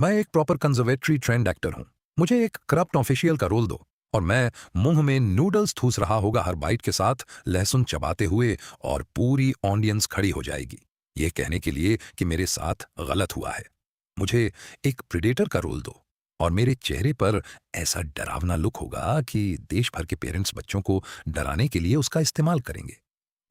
मैं एक proper conservatory trained actor हूँ। मुझे एक करप्ट ऑफिशियल का रोल दो और मैं मुंह में नूडल्स ठूस रहा होगा हर बाइट के साथ, लहसुन चबाते हुए, और पूरी ऑडियंस खड़ी हो जाएगी ये कहने के लिए कि मेरे साथ गलत हुआ है। मुझे एक प्रेडेटर का रोल दो और मेरे चेहरे पर ऐसा डरावना लुक होगा कि देश भर के पेरेंट्स बच्चों को डराने के लिए उसका इस्तेमाल करेंगे।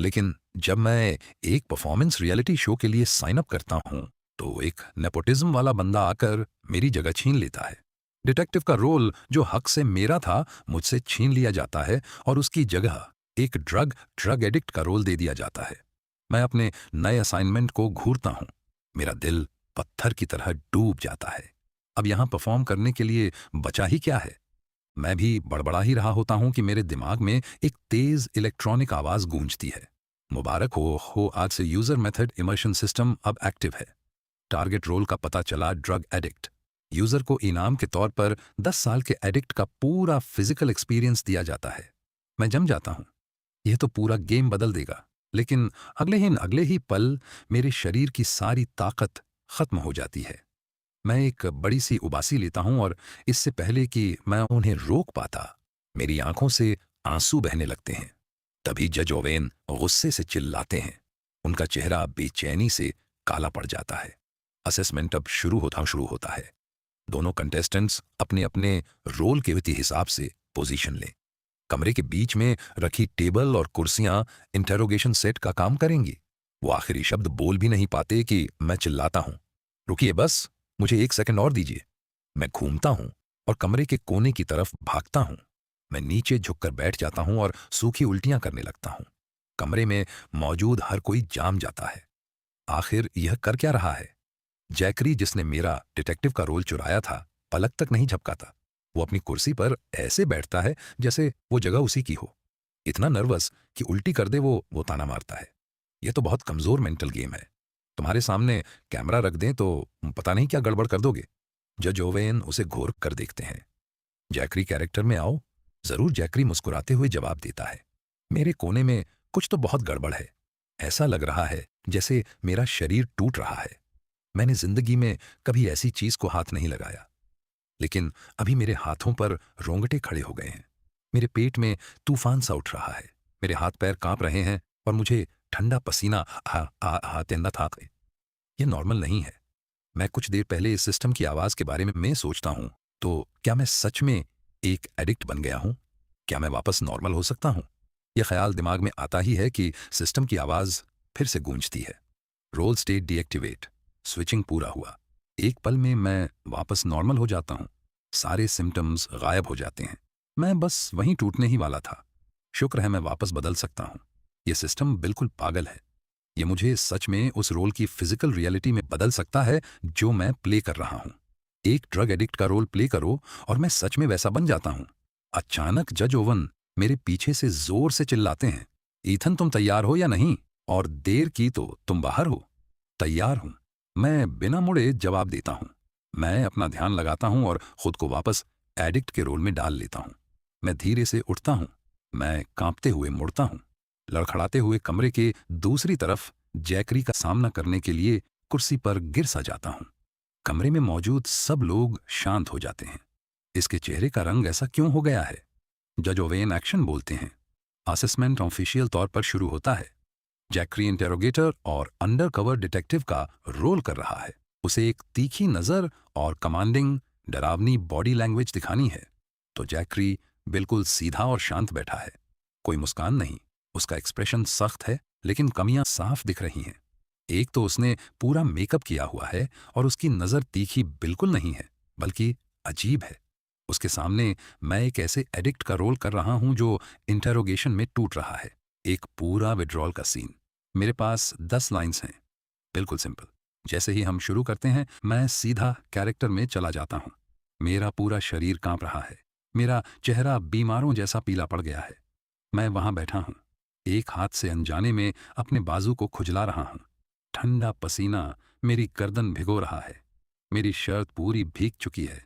लेकिन जब मैं एक परफॉर्मेंस रियलिटी शो के लिए साइन अप करता हूँ तो एक नेपोटिज्म वाला बंदा आकर मेरी जगह छीन लेता है। डिटेक्टिव का रोल जो हक से मेरा था मुझसे छीन लिया जाता है और उसकी जगह एक ड्रग एडिक्ट का रोल दे दिया जाता है। मैं अपने नए असाइनमेंट को घूरता हूँ। मेरा दिल पत्थर की तरह डूब जाता है। अब यहाँ परफॉर्म करने के लिए बचा ही क्या है। मैं भी बड़बड़ा ही रहा होता हूँ कि मेरे दिमाग में एक तेज इलेक्ट्रॉनिक आवाज गूंजती है। मुबारक हो, आज से यूजर मेथड इमर्शन सिस्टम अब एक्टिव है। टारगेट रोल का पता चला ड्रग एडिक्ट। यूजर को इनाम के तौर पर 10 साल के एडिक्ट का पूरा फिजिकल एक्सपीरियंस दिया जाता है। मैं जम जाता हूँ। यह तो पूरा गेम बदल देगा। लेकिन अगले ही पल मेरे शरीर की सारी ताकत खत्म हो जाती है। मैं एक बड़ी सी उबासी लेता हूं और इससे पहले कि मैं उन्हें रोक पाता, मेरी आंखों से आंसू बहने लगते हैं। तभी जज ओवेन गुस्से से चिल्लाते हैं। उनका चेहरा बेचैनी से काला पड़ जाता है। असेसमेंट अब शुरू होता है। दोनों कंटेस्टेंट्स अपने अपने रोल के हिसाब से पोजीशन लें। कमरे के बीच में रखी टेबल और कुर्सियां इंटेरोगेशन सेट का काम करेंगी। वो आखिरी शब्द बोल भी नहीं पाते कि मैं चिल्लाता हूं, रुकिए बस, मुझे 1 सेकंड और दीजिए। मैं घूमता हूं और कमरे के कोने की तरफ भागता हूं। मैं नीचे झुककर बैठ जाता हूं और सूखी उल्टियां करने लगता हूं। कमरे में मौजूद हर कोई जाम जाता है। आखिर यह कर क्या रहा है। जैकरी, जिसने मेरा डिटेक्टिव का रोल चुराया था, पलक तक नहीं झपकाता। वो अपनी कुर्सी पर ऐसे बैठता है जैसे वो जगह उसी की हो। इतना नर्वस कि उल्टी कर दे वो ताना मारता है। यह तो बहुत कमजोर मेंटल गेम है। तुम्हारे सामने कैमरा रख दें तो पता नहीं क्या गड़बड़ कर दोगे। जज ओवेन उसे घूर कर देखते हैं। जैकरी, कैरेक्टर में आओ। जरूर, जैकरी मुस्कुराते हुए जवाब देता है। मेरे कोने में कुछ तो बहुत गड़बड़ है। ऐसा लग रहा है जैसे मेरा शरीर टूट रहा है। मैंने जिंदगी में कभी ऐसी चीज को हाथ नहीं लगाया, लेकिन अभी मेरे हाथों पर रोंगटे खड़े हो गए हैं। मेरे पेट में तूफान सा उठ रहा है। मेरे हाथ पैर कांप रहे हैं और मुझे ठंडा पसीना आते न था। ये नॉर्मल नहीं है। मैं कुछ देर पहले इस सिस्टम की आवाज के बारे में मैं सोचता हूं तो क्या मैं सच में एक एडिक्ट बन गया हूं? क्या मैं वापस नॉर्मल हो सकता हूं? यह ख्याल दिमाग में आता ही है कि सिस्टम की आवाज फिर से गूंजती है। Role state deactivate. स्विचिंग पूरा हुआ। एक पल में मैं वापस नॉर्मल हो जाता हूं। सारे सिम्टम्स गायब हो जाते हैं। मैं बस वहीं टूटने ही वाला था। शुक्र है मैं वापस बदल सकता हूं। यह सिस्टम बिल्कुल पागल है। ये मुझे सच में उस रोल की फिजिकल रियलिटी में बदल सकता है जो मैं प्ले कर रहा हूं। एक ड्रग एडिक्ट का रोल प्ले करो और मैं सच में वैसा बन जाता हूं। अचानक जज ओवन मेरे पीछे से जोर से चिल्लाते हैं, ईथन, तुम तैयार हो या नहीं? और देर की तो तुम बाहर हो। तैयार हूं, मैं बिना मुड़े जवाब देता हूं। मैं अपना ध्यान लगाता हूं और खुद को वापस एडिक्ट के रोल में डाल लेता हूं। मैं धीरे से उठता हूं। मैं कांपते हुए मुड़ता हूं। लड़खड़ाते हुए कमरे के दूसरी तरफ जैकरी का सामना करने के लिए कुर्सी पर गिर सा जाता हूं। कमरे में मौजूद सब लोग शांत हो जाते हैं। इसके चेहरे का रंग ऐसा क्यों हो गया है? जज ओवेन एक्शन बोलते हैं। असेसमेंट ऑफिशियल तौर पर शुरू होता है। जैकरी इंटेरोगेटर और अंडरकवर डिटेक्टिव का रोल कर रहा है। उसे एक तीखी नजर और कमांडिंग, डरावनी बॉडी लैंग्वेज दिखानी है। तो जैकरी बिल्कुल सीधा और शांत बैठा है। कोई मुस्कान नहीं। उसका एक्सप्रेशन सख्त है, लेकिन कमियां साफ दिख रही हैं। एक तो उसने पूरा मेकअप किया हुआ है और उसकी नजर तीखी बिल्कुल नहीं है, बल्कि अजीब है। उसके सामने मैं एक ऐसे एडिक्ट का रोल कर रहा हूं जो इंटेरोगेशन में टूट रहा है। एक पूरा विड्रॉल का सीन। मेरे पास 10 लाइन्स हैं, बिल्कुल सिंपल। जैसे ही हम शुरू करते हैं मैं सीधा कैरेक्टर में चला जाता हूं। मेरा पूरा शरीर कांप रहा है। मेरा चेहरा बीमारों जैसा पीला पड़ गया है। मैं वहां बैठा हूं, एक हाथ से अनजाने में अपने बाजू को खुजला रहा हूं। ठंडा पसीना मेरी गर्दन भिगो रहा है। मेरी शर्ट पूरी भीग चुकी है।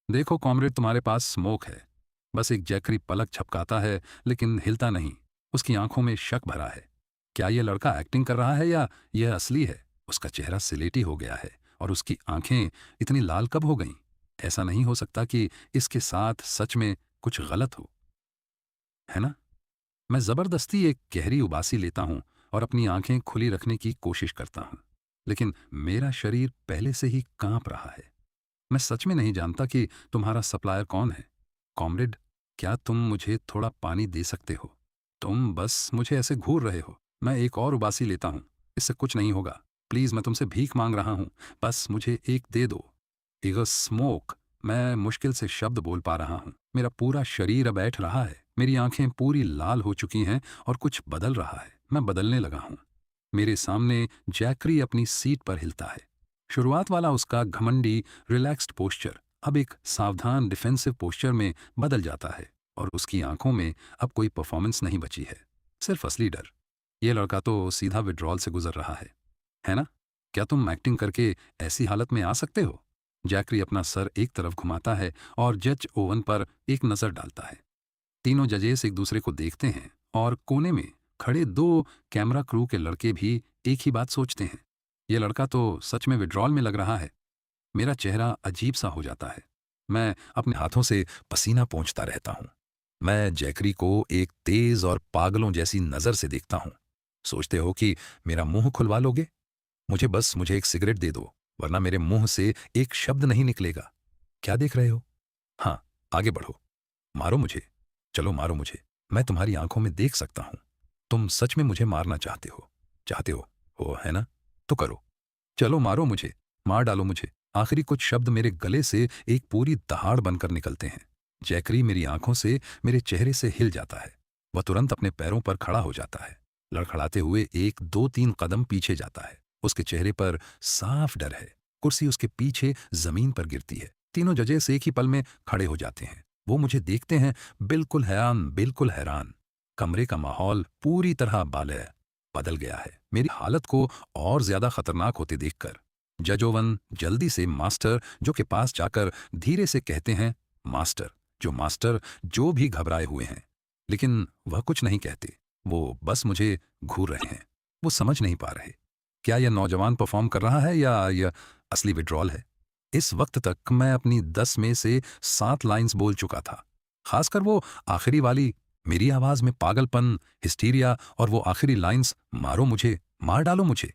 देखो कॉमरेड, तुम्हारे पास स्मोक है। बस एक जैकरी पलक झपकाता है लेकिन हिलता नहीं। उसकी आंखों में शक भरा है। क्या यह लड़का एक्टिंग कर रहा है या यह असली है? उसका चेहरा सिलेटी हो गया है और उसकी आंखें इतनी लाल कब हो गईं? ऐसा नहीं हो सकता कि इसके साथ सच में कुछ गलत हो, है ना? मैं जबरदस्ती एक गहरी उबासी लेता हूं और अपनी आंखें खुली रखने की कोशिश करता हूं, लेकिन मेरा शरीर पहले से ही कांप रहा है। मैं सच में नहीं जानता कि तुम्हारा सप्लायर कौन है। कॉमरेड, क्या तुम मुझे थोड़ा पानी दे सकते हो? तुम बस मुझे ऐसे घूर रहे हो। मैं एक और उबासी लेता हूं। इससे कुछ नहीं होगा। प्लीज, मैं तुमसे भीख मांग रहा हूं। बस मुझे एक दे दो। इग स्मोक। मैं मुश्किल से शब्द बोल पा रहा हूं। मेरा पूरा शरीर अब बैठ रहा है। मेरी आंखें पूरी लाल हो चुकी हैं और कुछ बदल रहा है। मैं बदलने लगा हूं। मेरे सामने जैकरी अपनी सीट पर हिलता है। शुरुआत वाला उसका घमंडी रिलैक्स्ड पोस्चर अब एक सावधान डिफेंसिव पोस्चर में बदल जाता है और उसकी आंखों में अब कोई परफॉर्मेंस नहीं बची है, सिर्फ असली डर। ये लड़का तो सीधा विड्रॉल से गुजर रहा है ना? क्या तुम एक्टिंग करके ऐसी हालत में आ सकते हो? जैकरी अपना सर एक तरफ घुमाता है और जज ओवन पर एक नजर डालता है। तीनों जजेस एक दूसरे को देखते हैं और कोने में खड़े दो कैमरा क्रू के लड़के भी एक ही बात सोचते हैं। ये लड़का तो सच में विड्रॉल में लग रहा है। मेरा चेहरा अजीब सा हो जाता है। मैं अपने हाथों से पसीना पोंछता रहता हूं। मैं जैकरी को एक तेज और पागलों जैसी नजर से देखता हूं। सोचते हो कि मेरा मुंह खुलवा लोगे? मुझे एक सिगरेट दे दो, वरना मेरे मुंह से एक शब्द नहीं निकलेगा। क्या देख रहे हो? हाँ, आगे बढ़ो। मारो मुझे। चलो मारो मुझे। मैं तुम्हारी आंखों में देख सकता हूं। तुम सच में मुझे मारना चाहते हो, वो है ना? तो करो। चलो मारो मुझे। मार डालो मुझे। आखिरी कुछ शब्द मेरे गले से एक पूरी दहाड़ बनकर निकलते हैं। जैकरी मेरी आंखों से, मेरे चेहरे से हिल जाता है। वह तुरंत अपने पैरों पर खड़ा हो जाता है। लड़खड़ाते हुए एक दो तीन कदम पीछे जाता है। उसके चेहरे पर साफ डर है। कुर्सी उसके पीछे जमीन पर गिरती है। तीनों जजेस एक ही पल में खड़े हो जाते हैं। वो मुझे देखते हैं, बिल्कुल हैरान, बिल्कुल हैरान। कमरे का माहौल पूरी तरह बदल गया है, मेरी हालत को और ज्यादा खतरनाक होते देखकर। जजोवन जल्दी से मास्टर जो के पास जाकर धीरे से कहते हैं, मास्टर जो भी घबराए हुए हैं। लेकिन वह कुछ नहीं कहते। वो बस मुझे घूर रहे हैं। वो समझ नहीं पा रहे, क्या यह नौजवान परफॉर्म कर रहा है या यह असली विड्रॉल है। इस वक्त तक मैं अपनी 10 में से 7 लाइंस बोल चुका था। खासकर वो आखिरी वाली, मेरी आवाज में पागलपन, हिस्टीरिया, और वो आखिरी लाइंस, मारो मुझे, मार डालो मुझे,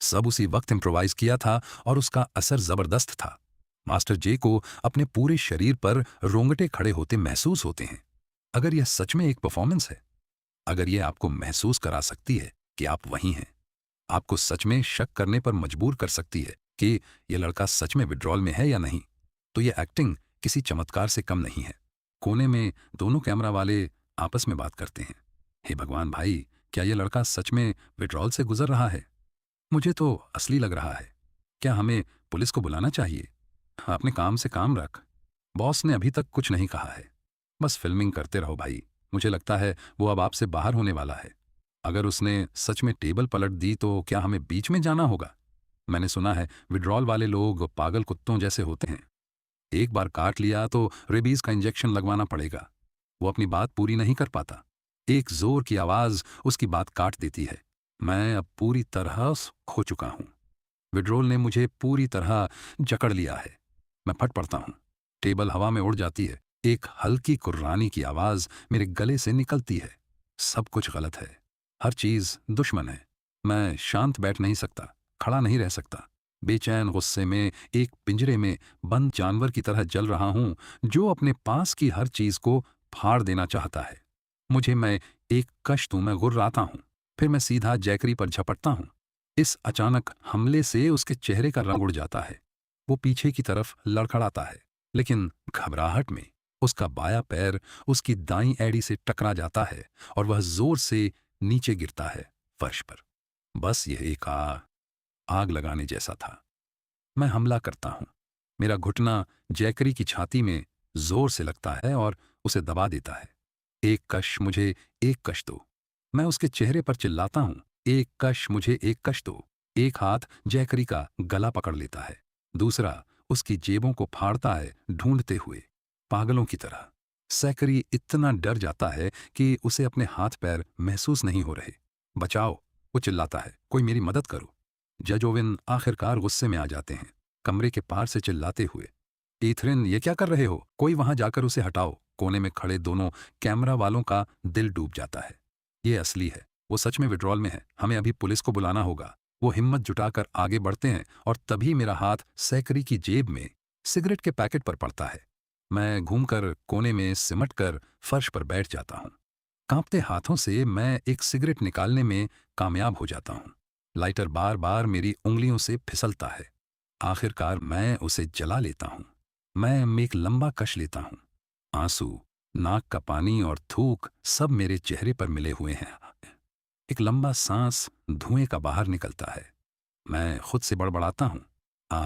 सब उसी वक्त इम्प्रोवाइज किया था और उसका असर जबरदस्त था। मास्टर जे को अपने पूरे शरीर पर रोंगटे खड़े होते महसूस होते हैं। अगर यह सच में एक परफॉर्मेंस है, अगर यह आपको महसूस करा सकती है कि आप वही हैं, आपको सच में शक करने पर मजबूर कर सकती है कि यह लड़का सच में विड्रॉल में है या नहीं, तो यह एक्टिंग किसी चमत्कार से कम नहीं है। कोने में दोनों कैमरा वाले आपस में बात करते हैं। हे भगवान भाई, क्या यह लड़का सच में विड्रॉल से गुजर रहा है? मुझे तो असली लग रहा है। क्या हमें पुलिस को बुलाना चाहिए? अपने काम से काम रख। बॉस ने अभी तक कुछ नहीं कहा है। बस फिल्मिंग करते रहो भाई। मुझे लगता है वो अब आपसे बाहर होने वाला है। अगर उसने सच में टेबल पलट दी तो क्या हमें बीच में जाना होगा? मैंने सुना है विड्रॉल वाले लोग पागल कुत्तों जैसे होते हैं। एक बार काट लिया तो रेबीज का इंजेक्शन लगवाना पड़ेगा। वो अपनी बात पूरी नहीं कर पाता। एक जोर की आवाज उसकी बात काट देती है। मैं अब पूरी तरह खो चुका हूं। विड्रोल ने मुझे पूरी तरह जकड़ लिया है। मैं फट पड़ता हूं। टेबल हवा में उड़ जाती है। एक हल्की कुर्रानी की आवाज मेरे गले से निकलती है। सब कुछ गलत है। हर चीज दुश्मन है। मैं शांत बैठ नहीं सकता, खड़ा नहीं रह सकता। बेचैन गुस्से में एक पिंजरे में बंद जानवर की तरह जल रहा हूं, जो अपने पास की हर चीज को फाड़ देना चाहता है। मैं एक कश्त हूं, मैं गुर्राता हूं। फिर मैं सीधा जैकरी पर झपटता हूं। इस अचानक हमले से उसके चेहरे का रंग उड़ जाता है। वो पीछे की तरफ लड़खड़ाता है, लेकिन घबराहट में उसका बायां पैर उसकी दाईं एड़ी से टकरा जाता है और वह जोर से नीचे गिरता है फर्श पर। बस यह एक आग लगाने जैसा था। मैं हमला करता हूं। मेरा घुटना जैकरी की छाती में जोर से लगता है और उसे दबा देता है। एक कश दो। मैं उसके चेहरे पर चिल्लाता हूं, मुझे एक कश दो। एक हाथ जैकरी का गला पकड़ लेता है, दूसरा उसकी जेबों को फाड़ता है, ढूंढते हुए पागलों की तरह। जैकरी इतना डर जाता है कि उसे अपने हाथ पैर महसूस नहीं हो रहे। बचाओ, वो चिल्लाता है, कोई मेरी मदद करो। जज ओवेन आखिरकार गुस्से में आ जाते हैं। कमरे के पार से चिल्लाते हुए, एथरिन, ये क्या कर रहे हो? कोई वहां जाकर उसे हटाओ। कोने में खड़े दोनों कैमरा वालों का दिल डूब जाता है। ये असली है, वो सच में विड्रॉल में है, हमें अभी पुलिस को बुलाना होगा। वो हिम्मत जुटाकर आगे बढ़ते हैं और तभी मेरा हाथ सैकरी की जेब में सिगरेट के पैकेट पर पड़ता है। मैं घूमकर कोने में सिमटकर फर्श पर बैठ जाता हूँ। कांपते हाथों से मैं एक सिगरेट निकालने में कामयाब हो जाता हूँ। लाइटर बार बार मेरी उंगलियों से फिसलता है। आखिरकार मैं उसे जला लेता हूँ। मैं एक लंबा कश लेता हूँ। आंसू, नाक का पानी और थूक सब मेरे चेहरे पर मिले हुए हैं। एक लंबा सांस धुएं का बाहर निकलता है। मैं खुद से बड़बड़ाता हूँ,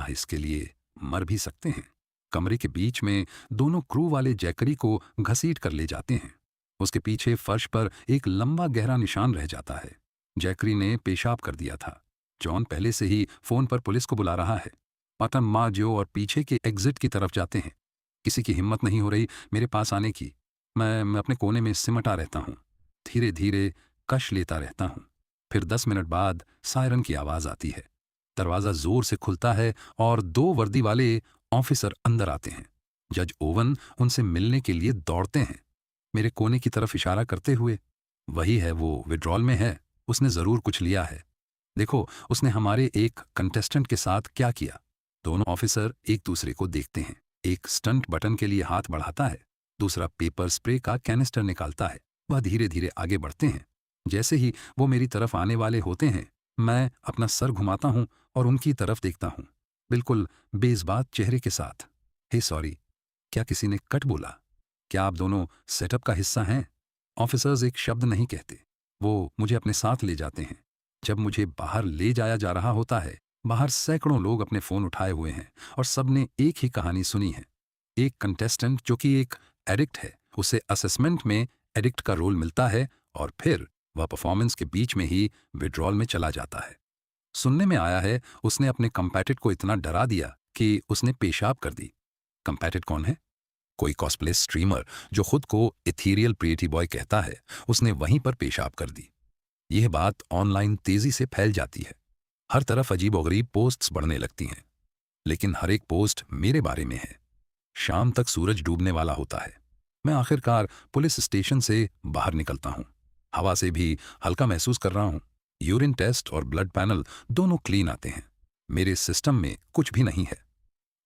इसके लिए मर भी सकते हैं। कमरे के बीच में दोनों क्रू वाले जैकरी को घसीट कर ले जाते हैं। उसके पीछे फर्श पर एक लंबा गहरा निशान रह जाता है। जैकरी ने पेशाब कर दिया था। जॉन पहले से ही फोन पर पुलिस को बुला रहा है। पतन, माँ, जो और पीछे के एग्जिट की तरफ जाते हैं। किसी की हिम्मत नहीं हो रही मेरे पास आने की। मैं अपने कोने में सिमटा रहता हूँ। धीरे धीरे कश लेता रहता हूँ। फिर 10 मिनट बाद सायरन की आवाज आती है। दरवाजा जोर से खुलता है और 2 वर्दी वाले ऑफिसर अंदर आते हैं। जज ओवन उनसे मिलने के लिए दौड़ते हैं, मेरे कोने की तरफ इशारा करते हुए। वही है, वो विड्रॉल में है, उसने जरूर कुछ लिया है। देखो उसने हमारे एक कंटेस्टेंट के साथ क्या किया। दोनों ऑफिसर एक दूसरे को देखते हैं। एक स्टंट बटन के लिए हाथ बढ़ाता है, दूसरा पेपर स्प्रे का कैनिस्टर निकालता है। वह धीरे धीरे आगे बढ़ते हैं। जैसे ही वो मेरी तरफ आने वाले होते हैं, मैं अपना सर घुमाता हूं और उनकी तरफ देखता हूं, बिल्कुल बेइज्जत चेहरे के साथ। हे सॉरी, क्या किसी ने कट बोला? क्या आप दोनों सेटअप का हिस्सा हैं? ऑफिसर्स एक शब्द नहीं कहते। वो मुझे अपने साथ ले जाते हैं। जब मुझे बाहर ले जाया जा रहा होता है, बाहर सैकड़ों लोग अपने फोन उठाए हुए हैं और सबने एक ही कहानी सुनी है। एक कंटेस्टेंट जो कि एक एडिक्ट है, उसे असेसमेंट में एडिक्ट का रोल मिलता है और फिर वह परफॉर्मेंस के बीच में ही विड्रॉल में चला जाता है। सुनने में आया है उसने अपने कंपैटिट को इतना डरा दिया कि उसने पेशाब कर दी। कंपैटिट कौन है? कोई कॉस्प्ले स्ट्रीमर जो खुद को इथीरियल प्रिटी बॉय कहता है, उसने वहीं पर पेशाब कर दी। यह बात ऑनलाइन तेजी से फैल जाती है। हर तरफ अजीबोगरीब पोस्ट्स बढ़ने लगती हैं, लेकिन हर एक पोस्ट मेरे बारे में है। शाम तक सूरज डूबने वाला होता है। मैं आखिरकार पुलिस स्टेशन से बाहर निकलता हूँ। हवा से भी हल्का महसूस कर रहा हूँ। यूरिन टेस्ट और ब्लड पैनल दोनों क्लीन आते हैं। मेरे सिस्टम में कुछ भी नहीं है।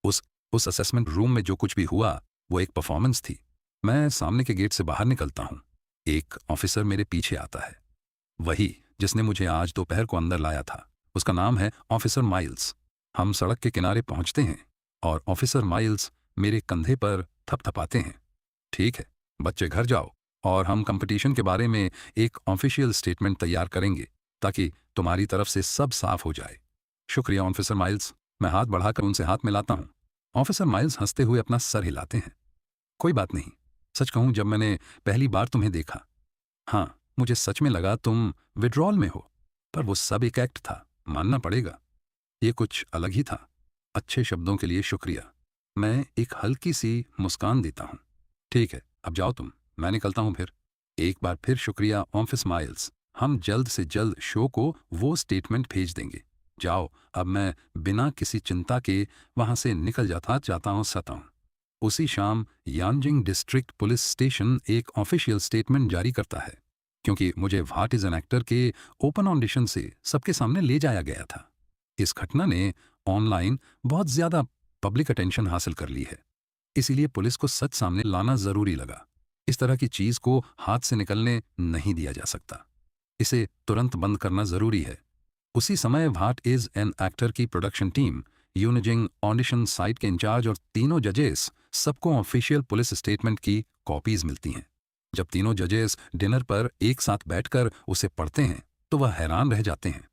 उस असेसमेंट रूम में जो कुछ भी हुआ वो एक परफॉर्मेंस थी। मैं सामने के गेट से बाहर निकलता हूँ। एक ऑफिसर मेरे पीछे आता है, वही जिसने मुझे आज दोपहर को अंदर लाया था। उसका नाम है ऑफिसर माइल्स। हम सड़क के किनारे पहुंचते हैं और ऑफिसर माइल्स मेरे कंधे पर थपथपाते हैं। ठीक है बच्चे, घर जाओ और हम कंपटीशन के बारे में एक ऑफिशियल स्टेटमेंट तैयार करेंगे ताकि तुम्हारी तरफ से सब साफ हो जाए। शुक्रिया ऑफिसर माइल्स। मैं हाथ बढ़ाकर उनसे हाथ मिलाता हूँ। ऑफिसर माइल्स हंसते हुए अपना सर हिलाते हैं। कोई बात नहीं। सच कहूं, जब मैंने पहली बार तुम्हें देखा, हाँ, मुझे सच में लगा तुम विड्रॉल में हो। पर वो सब एक एक्ट था, मानना पड़ेगा। ये कुछ अलग ही था। अच्छे शब्दों के लिए शुक्रिया। मैं एक हल्की सी मुस्कान देता हूँ। ठीक है, अब जाओ तुम, मैं निकलता हूँ फिर। एक बार फिर शुक्रिया ऑफिसर माइल्स। हम जल्द से जल्द शो को वो स्टेटमेंट भेज देंगे। जाओ, अब मैं बिना किसी चिंता के वहां से निकल जाता हूँ। उसी शाम यानजिंग डिस्ट्रिक्ट पुलिस स्टेशन एक ऑफिशियल स्टेटमेंट जारी करता है, क्योंकि मुझे व्हाट इज एन एक्टर के ओपन ऑडिशन से सबके सामने ले जाया गया था। इस घटना ने ऑनलाइन बहुत ज्यादा पब्लिक अटेंशन हासिल कर ली है, इसीलिए पुलिस को सच सामने लाना जरूरी लगा। इस तरह की चीज को हाथ से निकलने नहीं दिया जा सकता। इसे तुरंत बंद करना जरूरी है। उसी समय व्हाट इज एन एक्टर की प्रोडक्शन टीम, यूनिजिंग ऑडिशन साइट के इंचार्ज और तीनों जजेस सबको ऑफिशियल पुलिस स्टेटमेंट की कॉपीज मिलती हैं। जब तीनों जजेस डिनर पर एक साथ बैठकर उसे पढ़ते हैं तो वह हैरान रह जाते हैं।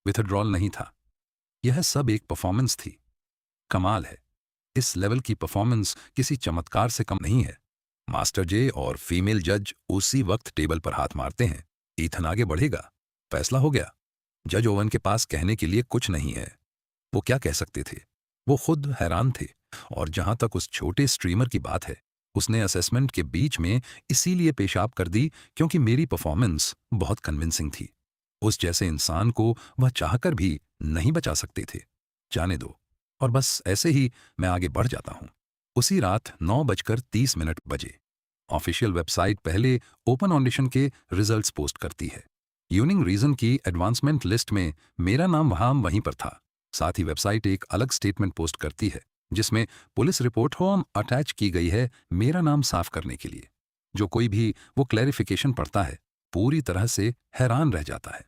विथड्रॉल नहीं था, यह सब एक परफॉर्मेंस थी। कमाल है, इस लेवल की परफॉर्मेंस किसी चमत्कार से कम नहीं है। मास्टर जे और फीमेल जज उसी वक्त टेबल पर हाथ मारते हैं। ईथन आगे बढ़ेगा, फैसला हो गया। जज ओवन के पास कहने के लिए कुछ नहीं है। वो क्या कह सकते थे? वो खुद हैरान थे। और जहां तक उस छोटे स्ट्रीमर की बात है, उसने असेसमेंट के बीच में इसीलिए पेशाब कर दी क्योंकि मेरी परफॉर्मेंस बहुत कन्विंसिंग थी। उस जैसे इंसान को वह चाहकर भी नहीं बचा सकते थे। जाने दो, और बस ऐसे ही मैं आगे बढ़ जाता हूँ। उसी रात 9:30 बजे ऑफिशियल वेबसाइट पहले ओपन ऑडिशन के रिजल्ट्स पोस्ट करती है। यूनिंग रीजन की एडवांसमेंट लिस्ट में मेरा नाम वहीं पर था। साथ ही वेबसाइट एक अलग स्टेटमेंट पोस्ट करती है जिसमें पुलिस रिपोर्ट फॉर्म अटैच की गई है मेरा नाम साफ करने के लिए। जो कोई भी वो क्लैरिफिकेशन पढ़ता है पूरी तरह से हैरान रह जाता है।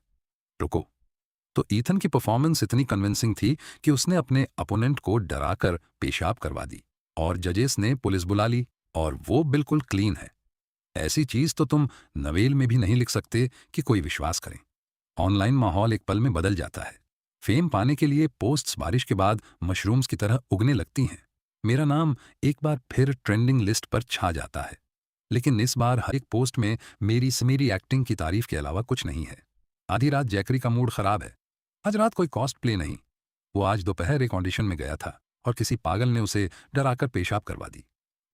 रुको, तो ईथन की परफॉर्मेंस इतनी कन्विंसिंग थी कि उसने अपने अपोनेंट को डराकर पेशाब करवा दी और जजेस ने पुलिस बुला ली और वो बिल्कुल क्लीन है। ऐसी चीज तो तुम नवेल में भी नहीं लिख सकते कि कोई विश्वास करें। ऑनलाइन माहौल एक पल में बदल जाता है। फेम पाने के लिए पोस्ट्स बारिश के बाद मशरूम्स की तरह उगने लगती हैं। मेरा नाम एक बार फिर ट्रेंडिंग लिस्ट पर छा जाता है, लेकिन इस बार हर एक पोस्ट में मेरी एक्टिंग की तारीफ के अलावा कुछ नहीं है। आधी रात जैकरी का मूड खराब है। आज रात कोई कॉस्ट प्ले नहीं। वो आज दोपहर एक ऑडिशन में गया था और किसी पागल ने उसे डराकर पेशाब करवा दी।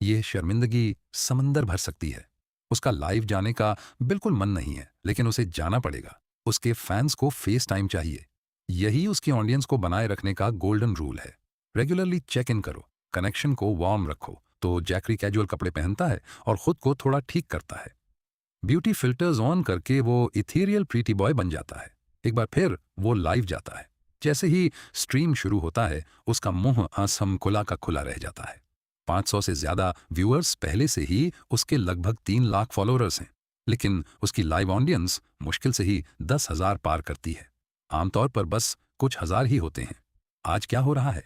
ये शर्मिंदगी समंदर भर सकती है। उसका लाइव जाने का बिल्कुल मन नहीं है, लेकिन उसे जाना पड़ेगा। उसके फैंस को फेस टाइम चाहिए। यही उसकी ऑडियंस को बनाए रखने का गोल्डन रूल है। रेगुलरली चेक इन करो, कनेक्शन को वार्म रखो। तो जैकरी कैजुअल कपड़े पहनता है और खुद को थोड़ा ठीक करता है। ब्यूटी फिल्टर्स ऑन करके वो इथेरियल प्रीटी बॉय बन जाता है। एक बार फिर वो लाइव जाता है। जैसे ही स्ट्रीम शुरू होता है उसका मुंह असम खुला का खुला रह जाता है। 500 से ज्यादा व्यूअर्स पहले से ही उसके लगभग 3 लाख फॉलोअर्स हैं, लेकिन उसकी लाइव ऑडियंस मुश्किल से ही 10,000 पार करती है। आमतौर पर बस कुछ हजार ही होते हैं। आज क्या हो रहा है?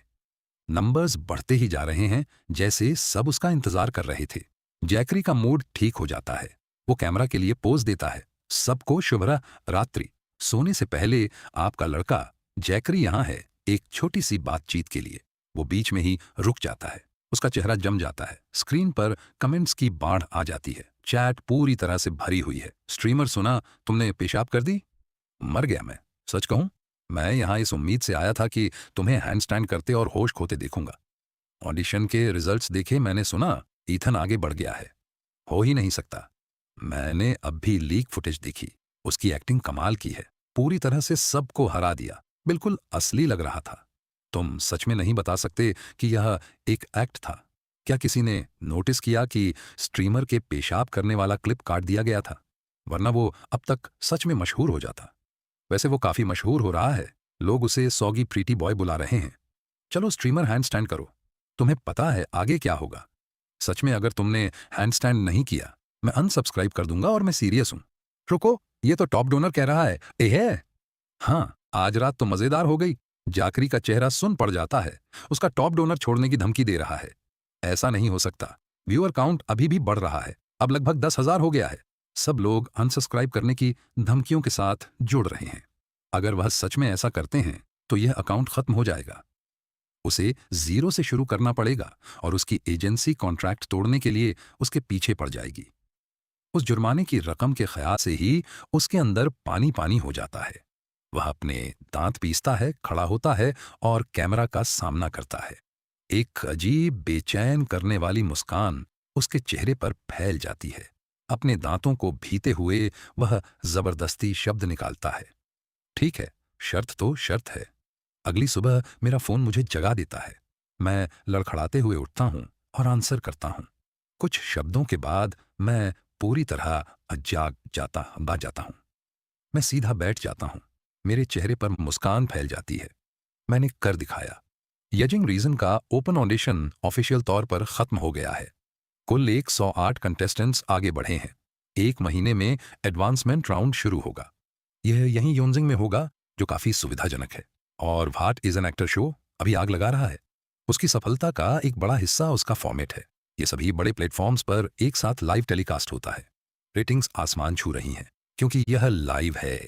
नंबर्स बढ़ते ही जा रहे हैं, जैसे सब उसका इंतजार कर रहे थे। जैकरी का मूड ठीक हो जाता है। वो कैमरा के लिए पोज देता है। सबको शुभ रात्रि। सोने से पहले आपका लड़का जैकरी यहाँ है एक छोटी सी बातचीत के लिए। वो बीच में ही रुक जाता है। उसका चेहरा जम जाता है। स्क्रीन पर कमेंट्स की बाढ़ आ जाती है। चैट पूरी तरह से भरी हुई है। स्ट्रीमर सुना तुमने पेशाब कर दी? मर गया मैं। सच कहूं, मैं यहाँ इस उम्मीद से आया था कि तुम्हें हैंडस्टैंड करते और होश खोते देखूंगा। ऑडिशन के रिजल्ट्स देखे मैंने सुना ईथन आगे बढ़ गया है। हो ही नहीं सकता। मैंने अब भी लीक फुटेज देखी। उसकी एक्टिंग कमाल की है। पूरी तरह से सबको हरा दिया। बिल्कुल असली लग रहा था। तुम सच में नहीं बता सकते कि यह एक एक्ट था? क्या किसी ने नोटिस किया कि स्ट्रीमर के पेशाब करने वाला क्लिप काट दिया गया था? वरना वो अब तक सच में मशहूर हो जाता। वैसे वो काफी मशहूर हो रहा है। लोग उसे सॉगी प्रीटी बॉय बुला रहे हैं। चलो स्ट्रीमर हैंडस्टैंड करो। तुम्हें पता है आगे क्या होगा? सच में अगर तुमने हैंडस्टैंड नहीं किया मैं अनसब्सक्राइब कर दूंगा और मैं सीरियस हूं। रुको, ये तो टॉप डोनर कह रहा है। है हाँ, आज रात तो मजेदार हो गई। जाकरी का चेहरा सुन पड़ जाता है। उसका टॉप डोनर छोड़ने की धमकी दे रहा है। ऐसा नहीं हो सकता। व्यूअर काउंट अभी भी बढ़ रहा है। अब लगभग 10,000 हो गया है। सब लोग अनसब्सक्राइब करने की धमकियों के साथ जुड़ रहे हैं। अगर वह सच में ऐसा करते हैं तो यह अकाउंट खत्म हो जाएगा। उसे जीरो से शुरू करना पड़ेगा और उसकी एजेंसी कॉन्ट्रैक्ट तोड़ने के लिए उसके पीछे पड़ जाएगी। उस जुर्माने की रकम के ख्याल से ही उसके अंदर पानी पानी हो जाता है। वह अपने दांत पीसता है, खड़ा होता है और कैमरा का सामना करता है। एक अजीब बेचैन करने वाली मुस्कान उसके चेहरे पर फैल जाती है। अपने दांतों को भीते हुए वह जबरदस्ती शब्द निकालता है। ठीक है, शर्त तो शर्त है। अगली सुबह मेरा फोन मुझे जगा देता है। मैं लड़खड़ाते हुए उठता हूं और आंसर करता हूं। कुछ शब्दों के बाद मैं पूरी तरह बा जाता हूं। मैं सीधा बैठ जाता हूं। मेरे चेहरे पर मुस्कान फैल जाती है। मैंने कर दिखाया। यजिंग रीजन का ओपन ऑडिशन ऑफिशियल तौर पर खत्म हो गया है। कुल 108 कंटेस्टेंट्स आगे बढ़े हैं। 1 महीने में एडवांसमेंट राउंड शुरू होगा। यह यहीं योनजिंग में होगा, जो काफी सुविधाजनक है। और what is an actor show अभी आग लगा रहा है। उसकी सफलता का एक बड़ा हिस्सा उसका फॉर्मेट है। ये सभी बड़े प्लेटफॉर्म्स पर एक साथ लाइव टेलीकास्ट होता है। रेटिंग्स आसमान छू रही हैं क्योंकि यह लाइव है।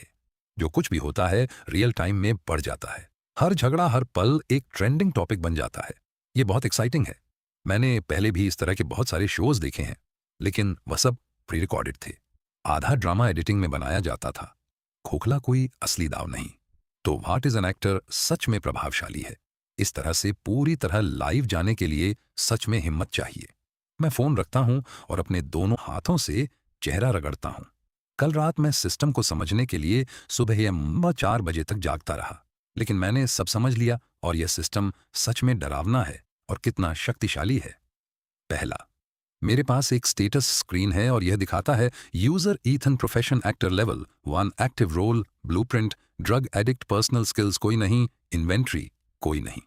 जो कुछ भी होता है रियल टाइम में बढ़ जाता है। हर झगड़ा, हर पल एक ट्रेंडिंग टॉपिक बन जाता है। ये बहुत एक्साइटिंग है। मैंने पहले भी इस तरह के बहुत सारे शोज देखे हैं, लेकिन वह सब प्री रिकॉर्डेड थे। आधा ड्रामा एडिटिंग में बनाया जाता था। खोखला कोई असली दाव नहीं। तो व्हाट इज एन एक्टर सच में प्रभावशाली है। इस तरह से पूरी तरह लाइव जाने के लिए सच में हिम्मत चाहिए। मैं फोन रखता हूं और अपने दोनों हाथों से चेहरा रगड़ता हूं। कल रात मैं सिस्टम को समझने के लिए सुबह 4 बजे तक जागता रहा, लेकिन मैंने सब समझ लिया और यह सिस्टम सच में डरावना है और कितना शक्तिशाली है। पहला, मेरे पास एक स्टेटस स्क्रीन है और यह दिखाता है user Ethan profession actor level 1 active role blueprint drug addict personal skills कोई नहीं इन्वेंट्री कोई नहीं।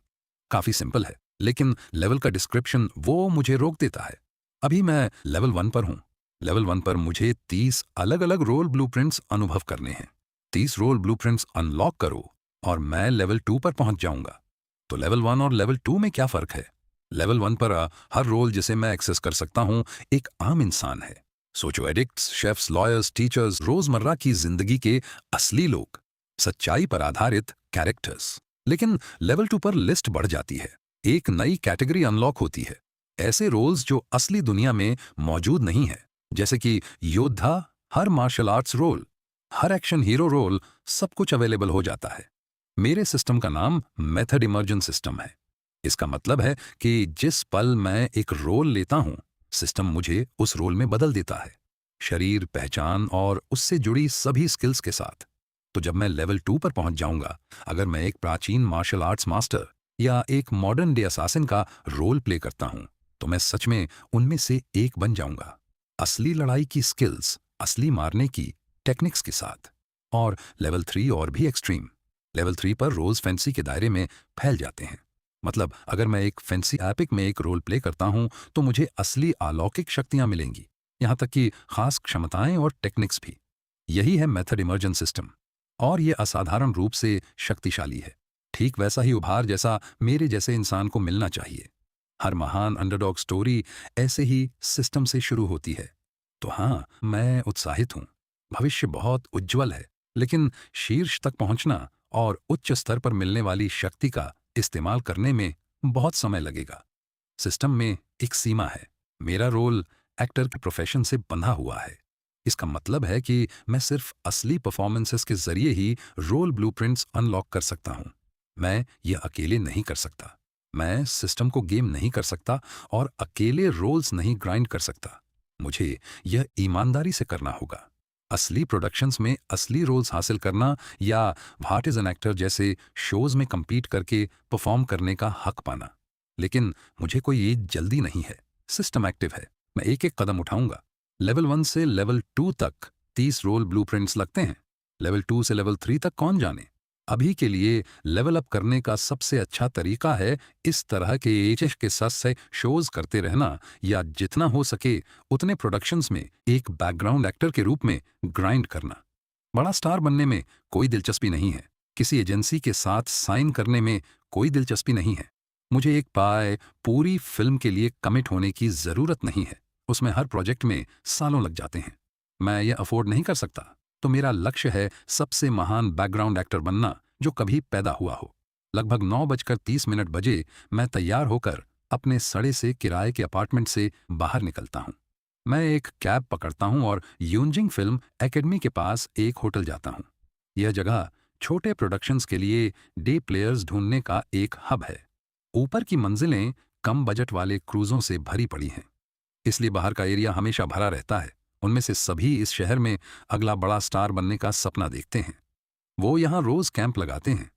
काफी सिंपल है, लेकिन लेवल का डिस्क्रिप्शन वो मुझे रोक देता है। अभी मैं लेवल 1 पर हूँ। लेवल 1 पर मुझे 30 अलग अलग रोल ब्लूप्रिंट्स अनुभव करने हैं। 30 रोल ब्लूप्रिंट्स अनलॉक करो और मैं लेवल 2 पर पहुंच जाऊंगा। तो लेवल 1 और लेवल 2 में क्या फर्क है? लेवल 1 पर हर रोल जिसे मैं एक्सेस कर सकता हूं एक आम इंसान है। सोचो, एडिक्ट्स, शेफ्स, लॉयर्स, टीचर्स, रोजमर्रा की जिंदगी के असली लोग, सच्चाई पर आधारित कैरेक्टर्स। लेकिन लेवल 2 पर लिस्ट बढ़ जाती है। एक नई कैटेगरी अनलॉक होती है, ऐसे रोल्स जो असली दुनिया में मौजूद नहीं है, जैसे कि योद्धा, हर मार्शल आर्ट्स रोल, हर एक्शन हीरो रोल, सब कुछ अवेलेबल हो जाता है। मेरे सिस्टम का नाम मेथड इमर्जन सिस्टम है। इसका मतलब है कि जिस पल मैं एक रोल लेता हूं, सिस्टम मुझे उस रोल में बदल देता है, शरीर, पहचान और उससे जुड़ी सभी स्किल्स के साथ। तो जब मैं लेवल 2 पर पहुंच जाऊंगा, अगर मैं एक प्राचीन मार्शल आर्ट्स मास्टर या एक मॉडर्न डे असासिन का रोल प्ले करता हूं, तो मैं सच में उनमें से एक बन जाऊंगा, असली लड़ाई की स्किल्स, असली मारने की टेक्निक्स के साथ। और लेवल 3 और भी एक्सट्रीम। लेवल 3 पर रोल्स फैंसी के दायरे में फैल जाते हैं। मतलब अगर मैं एक फैंसी एपिक में एक रोल प्ले करता हूं, तो मुझे असली अलौकिक शक्तियां मिलेंगी, यहां तक कि खास क्षमताएं और टेक्निक्स भी। यही है मेथड इमर्जन सिस्टम, और यह असाधारण रूप से शक्तिशाली है। ठीक वैसा ही उभार जैसा मेरे जैसे इंसान को मिलना चाहिए। हर महान अंडरडॉग स्टोरी ऐसे ही सिस्टम से शुरू होती है। तो हाँ, मैं उत्साहित हूं। भविष्य बहुत उज्जवल है, लेकिन शीर्ष तक पहुंचना और उच्च स्तर पर मिलने वाली शक्ति का इस्तेमाल करने में बहुत समय लगेगा। सिस्टम में एक सीमा है। मेरा रोल एक्टर के प्रोफेशन से बंधा हुआ है। इसका मतलब है कि मैं सिर्फ असली परफॉर्मेंसेस के जरिए ही रोल ब्लूप्रिंट्स अनलॉक कर सकता हूं। मैं यह अकेले नहीं कर सकता। मैं सिस्टम को गेम नहीं कर सकता और अकेले रोल्स नहीं ग्राइंड कर सकता। मुझे यह ईमानदारी से करना होगा। असली प्रोडक्शंस में असली रोल्स हासिल करना या व्हाट इज एन एक्टर जैसे शोज में compete करके परफॉर्म करने का हक पाना। लेकिन मुझे कोई ये जल्दी नहीं है। सिस्टम एक्टिव है, मैं एक एक कदम उठाऊंगा। लेवल 1 से लेवल 2 तक 30 रोल ब्लूप्रिंट्स लगते हैं। लेवल 2 से लेवल 3 तक कौन जाने। अभी के लिए लेवल अप करने का सबसे अच्छा तरीका है इस तरह के एचएस के साथ से शोज करते रहना, या जितना हो सके उतने प्रोडक्शंस में एक बैकग्राउंड एक्टर के रूप में ग्राइंड करना। बड़ा स्टार बनने में कोई दिलचस्पी नहीं है। किसी एजेंसी के साथ साइन करने में कोई दिलचस्पी नहीं है। मुझे एक पूरी फिल्म के लिए कमिट होने की जरूरत नहीं है। उसमें हर प्रोजेक्ट में सालों लग जाते हैं। मैं यह अफोर्ड नहीं कर सकता। तो मेरा लक्ष्य है सबसे महान बैकग्राउंड एक्टर बनना जो कभी पैदा हुआ हो। लगभग 9:30 बजे मैं तैयार होकर अपने सड़े से किराए के अपार्टमेंट से बाहर निकलता हूँ। मैं एक कैब पकड़ता हूँ और यूनजिंग फिल्म एकेडमी के पास एक होटल जाता हूँ। यह जगह छोटे प्रोडक्शंस के लिए डे प्लेयर्स ढूंढने का एक हब है। ऊपर की मंजिलें कम बजट वाले क्रूजों से भरी पड़ी हैं, इसलिए बाहर का एरिया हमेशा भरा रहता है। उनमें से सभी इस शहर में अगला बड़ा स्टार बनने का सपना देखते हैं। वो यहाँ रोज कैंप लगाते हैं,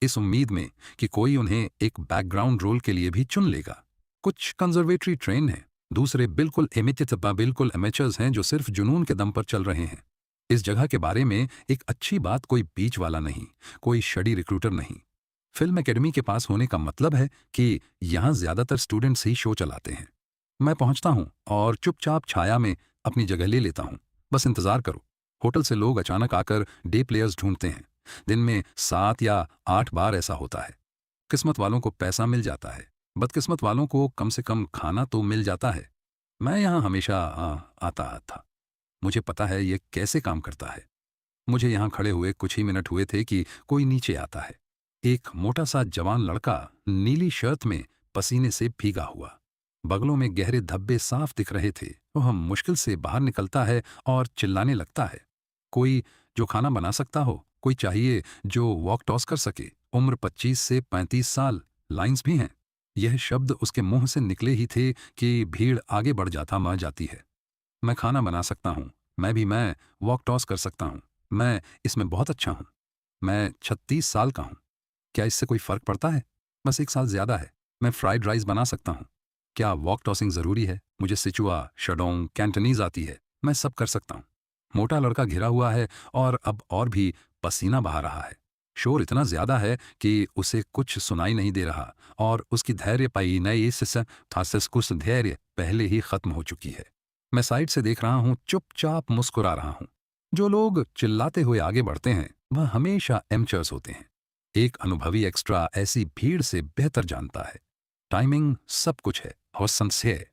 इस उम्मीद में कि कोई उन्हें एक बैकग्राउंड रोल के लिए भी चुन लेगा। कुछ कंजर्वेटरी ट्रेन हैं, दूसरे बिल्कुल बिल्कुल एमेचर्स हैं जो सिर्फ जुनून के दम पर चल रहे हैं। इस जगह के बारे में एक अच्छी बात, कोई बीच वाला नहीं, कोई शडी रिक्रूटर नहीं। फिल्म एकेडमी के पास होने का मतलब है कि यहाँ ज्यादातर स्टूडेंट्स ही शो चलाते हैं। मैं पहुंचता हूं और चुपचाप छाया में अपनी जगह ले लेता हूं। बस इंतजार करो। होटल से लोग अचानक आकर डे प्लेयर्स ढूंढते हैं। दिन में 7 या 8 बार ऐसा होता है। किस्मत वालों को पैसा मिल जाता है, बदकिस्मत वालों को कम से कम खाना तो मिल जाता है। मैं यहाँ हमेशा आता था। मुझे पता है ये कैसे काम करता है। मुझे यहाँ खड़े हुए कुछ ही मिनट हुए थे कि कोई नीचे आता है। एक मोटा सा जवान लड़का नीली शर्ट में पसीने से भीगा हुआ, बगलों में गहरे धब्बे साफ दिख रहे थे। वह मुश्किल से बाहर निकलता है और चिल्लाने लगता है, कोई जो खाना बना सकता हो, कोई चाहिए जो वॉक टॉस कर सके। उम्र 25 से 35 साल, लाइंस भी हैं। यह शब्द उसके मुंह से निकले ही थे कि भीड़ आगे बढ़ जाती है। मैं खाना बना सकता हूँ, मैं वॉक टॉस कर सकता हूँ, मैं इसमें बहुत अच्छा हूँ। मैं 36 साल का हूँ। क्या इससे कोई फर्क पड़ता है? बस 1 साल ज़्यादा है। मैं फ्राइड राइस बना सकता हूँ। क्या वॉक टॉसिंग ज़रूरी है? मुझे सिचुआ, शडोंग, कैंटनीज़ आती है। मैं सब कर सकता हूँ। मोटा लड़का घिरा हुआ है और अब और भी पसीना बहा रहा है। शोर इतना ज़्यादा है कि उसे कुछ सुनाई नहीं दे रहा और उसकी धैर्य पाई नई कुछ धैर्य पहले ही खत्म हो चुकी है। मैं साइड से देख रहा हूँ, चुपचाप मुस्कुरा रहा हूँ। जो लोग चिल्लाते हुए आगे बढ़ते हैं, वह हमेशा एमचर्स होते हैं। एक अनुभवी एक्स्ट्रा ऐसी भीड़ से बेहतर जानता है। टाइमिंग सब कुछ है और संशय।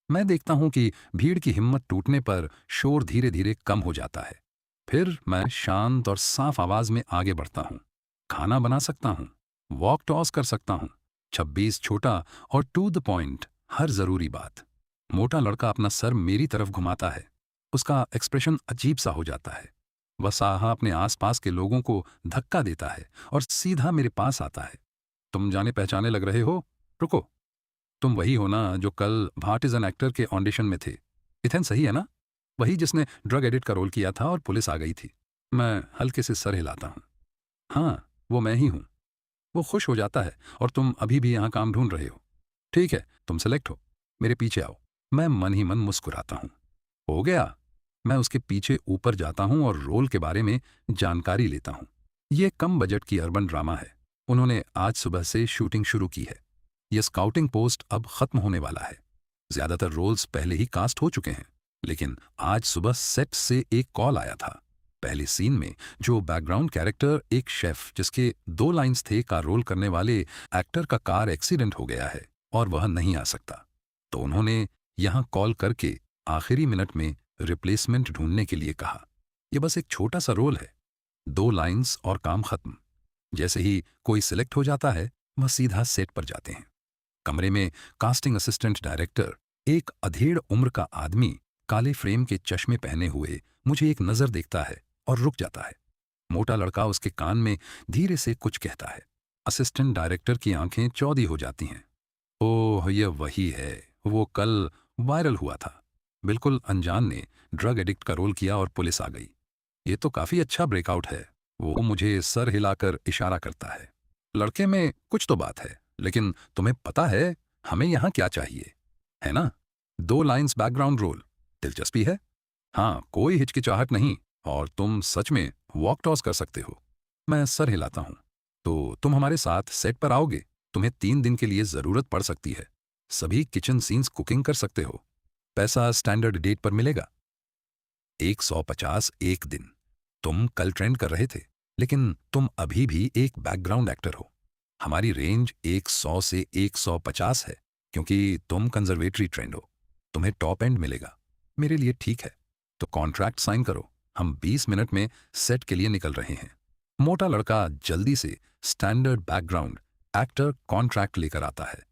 मैं देखता हूं कि भीड़ की हिम्मत टूटने पर शोर धीरे धीरे कम हो जाता है। फिर मैं शांत और साफ आवाज में आगे बढ़ता हूं। खाना बना सकता हूं, वॉक टॉस कर सकता हूं, 26 छोटा और टू द पॉइंट हर जरूरी बात। मोटा लड़का अपना सर मेरी तरफ घुमाता है। उसका एक्सप्रेशन अजीब सा हो जाता है। वह साहा अपने आसपास के लोगों को धक्का देता है और सीधा मेरे पास आता है। तुम जाने पहचाने लग रहे हो, रुको। तुम वही हो ना जो कल भाट इज एन एक्टर के ऑडिशन में थे? इथेन सही है ना? वही जिसने ड्रग एडिक्ट का रोल किया था और पुलिस आ गई थी। मैं हल्के से सर हिलाता हूँ। हाँ, वो मैं ही हूँ। वो खुश हो जाता है। और तुम अभी भी यहाँ काम ढूंढ रहे हो? ठीक है, तुम सेलेक्ट हो, मेरे पीछे आओ। मैं मन ही मन मुस्कुराता हूँ। हो गया। मैं उसके पीछे ऊपर जाता हूँ और रोल के बारे में जानकारी लेता हूँ। ये कम बजट की अर्बन ड्रामा है। उन्होंने आज सुबह से शूटिंग शुरू की है। यह स्काउटिंग पोस्ट अब खत्म होने वाला है। ज्यादातर रोल्स पहले ही कास्ट हो चुके हैं, लेकिन आज सुबह सेट से एक कॉल आया था। पहले सीन में जो बैकग्राउंड कैरेक्टर, एक शेफ जिसके 2 लाइंस थे, का रोल करने वाले एक्टर का कार एक्सीडेंट हो गया है और वह नहीं आ सकता। तो उन्होंने यहां कॉल करके आखिरी मिनट में रिप्लेसमेंट ढूंढने के लिए कहा। यह बस एक छोटा सा रोल है, 2 लाइंस और काम खत्म। जैसे ही कोई सिलेक्ट हो जाता है, वह सीधा सेट पर जाते हैं। कमरे में कास्टिंग असिस्टेंट डायरेक्टर, एक अधेड़ उम्र का आदमी, काले फ्रेम के चश्मे पहने हुए, मुझे एक नजर देखता है और रुक जाता है। मोटा लड़का उसके कान में धीरे से कुछ कहता है। असिस्टेंट डायरेक्टर की आंखें चौधी हो जाती हैं। ओह, यह वही है, वो कल वायरल हुआ था। बिल्कुल अनजान ने ड्रग एडिक्ट का रोल किया और पुलिस आ गई। ये तो काफी अच्छा ब्रेकआउट है। वो मुझे सर हिलाकर इशारा करता है। लड़के में कुछ तो बात है, लेकिन तुम्हें पता है हमें यहाँ क्या चाहिए, है ना? 2 लाइंस बैकग्राउंड रोल। दिलचस्पी है? हाँ, कोई हिचकिचाहट नहीं। और तुम सच में वॉक टॉस कर सकते हो। मैं सर हिलाता हूँ। तो तुम हमारे साथ सेट पर आओगे? तुम्हें 3 दिन के लिए जरूरत पड़ सकती है। सभी किचन सीन्स कुकिंग कर सकते हो। पैसा स्टैंडर्ड डेट पर मिलेगा। 150 एक दिन। तुम कल ट्रेंड कर रहे थे, लेकिन तुम अभी भी एक बैकग्राउंड एक्टर हो। हमारी रेंज 100 से 150 है, क्योंकि तुम कंजर्वेटरी ट्रेंड हो। तुम्हें टॉप एंड मिलेगा। मेरे लिए ठीक है। तो कॉन्ट्रैक्ट साइन करो। हम 20 मिनट में सेट के लिए निकल रहे हैं। मोटा लड़का जल्दी से स्टैंडर्ड बैकग्राउंड एक्टर कॉन्ट्रैक्ट लेकर आता है।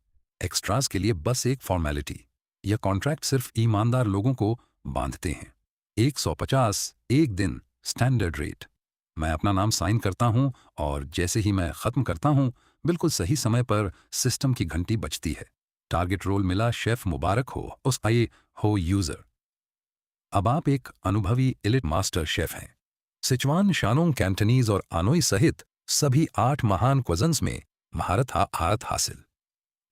एक्स्ट्रास के लिए बस एक फॉर्मेलिटी। यह कॉन्ट्रैक्ट सिर्फ ईमानदार लोगों को बांधते हैं। 150 एक दिन, स्टैंडर्ड रेट। मैं अपना नाम साइन करता हूं और जैसे ही मैं खत्म करता हूं, बिल्कुल सही समय पर सिस्टम की घंटी बजती है। टारगेट रोल मिला, शेफ मुबारक हो, उस आए हो यूजर। अब आप एक अनुभवी एलिट मास्टर शेफ हैं। सिचुआन, शानोंग, कैंटनीज और आनोई सहित सभी 8 महान क्वजन्स में महारत हासिल।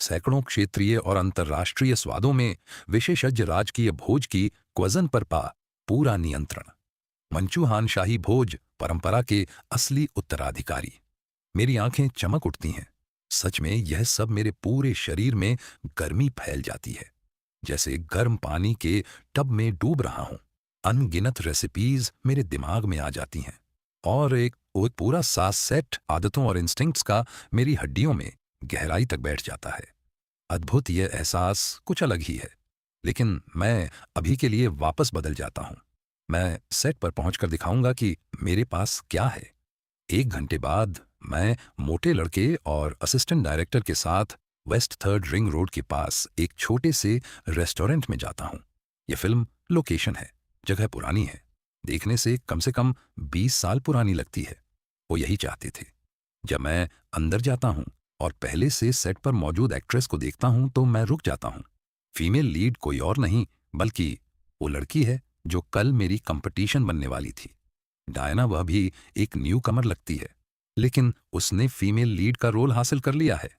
सैकड़ों क्षेत्रीय और अंतर्राष्ट्रीय स्वादों में विशेषज्ञ राजकीय भोज की क्वजन पर पा पूरा नियंत्रण। मंचूहान शाही भोज परंपरा के असली उत्तराधिकारी। मेरी आंखें चमक उठती हैं। सच में यह सब मेरे पूरे शरीर में गर्मी फैल जाती है, जैसे गर्म पानी के टब में डूब रहा हूं। अनगिनत रेसिपीज मेरे दिमाग में आ जाती हैं और एक पूरा सात सेट आदतों और इंस्टिंक्ट्स का मेरी हड्डियों में गहराई तक बैठ जाता है। अद्भुत यह एहसास कुछ अलग ही है। लेकिन मैं अभी के लिए वापस बदल जाता हूं। मैं सेट पर पहुंचकर दिखाऊंगा कि मेरे पास क्या है। 1 घंटे बाद मैं मोटे लड़के और असिस्टेंट डायरेक्टर के साथ वेस्ट 3rd रिंग रोड के पास एक छोटे से रेस्टोरेंट में जाता हूं। यह फिल्म लोकेशन है, जगह पुरानी है, देखने से कम 20 साल पुरानी लगती है। वो यही चाहते थे। जब मैं अंदर जाता हूं और पहले से सेट पर मौजूद एक्ट्रेस को देखता हूं, तो मैं रुक जाता हूं। फीमेल लीड कोई और नहीं बल्कि वो लड़की है जो कल मेरी कंपटीशन बनने वाली थी। डायना, वह भी एक न्यू कमर लगती है, लेकिन उसने फीमेल लीड का रोल हासिल कर लिया है।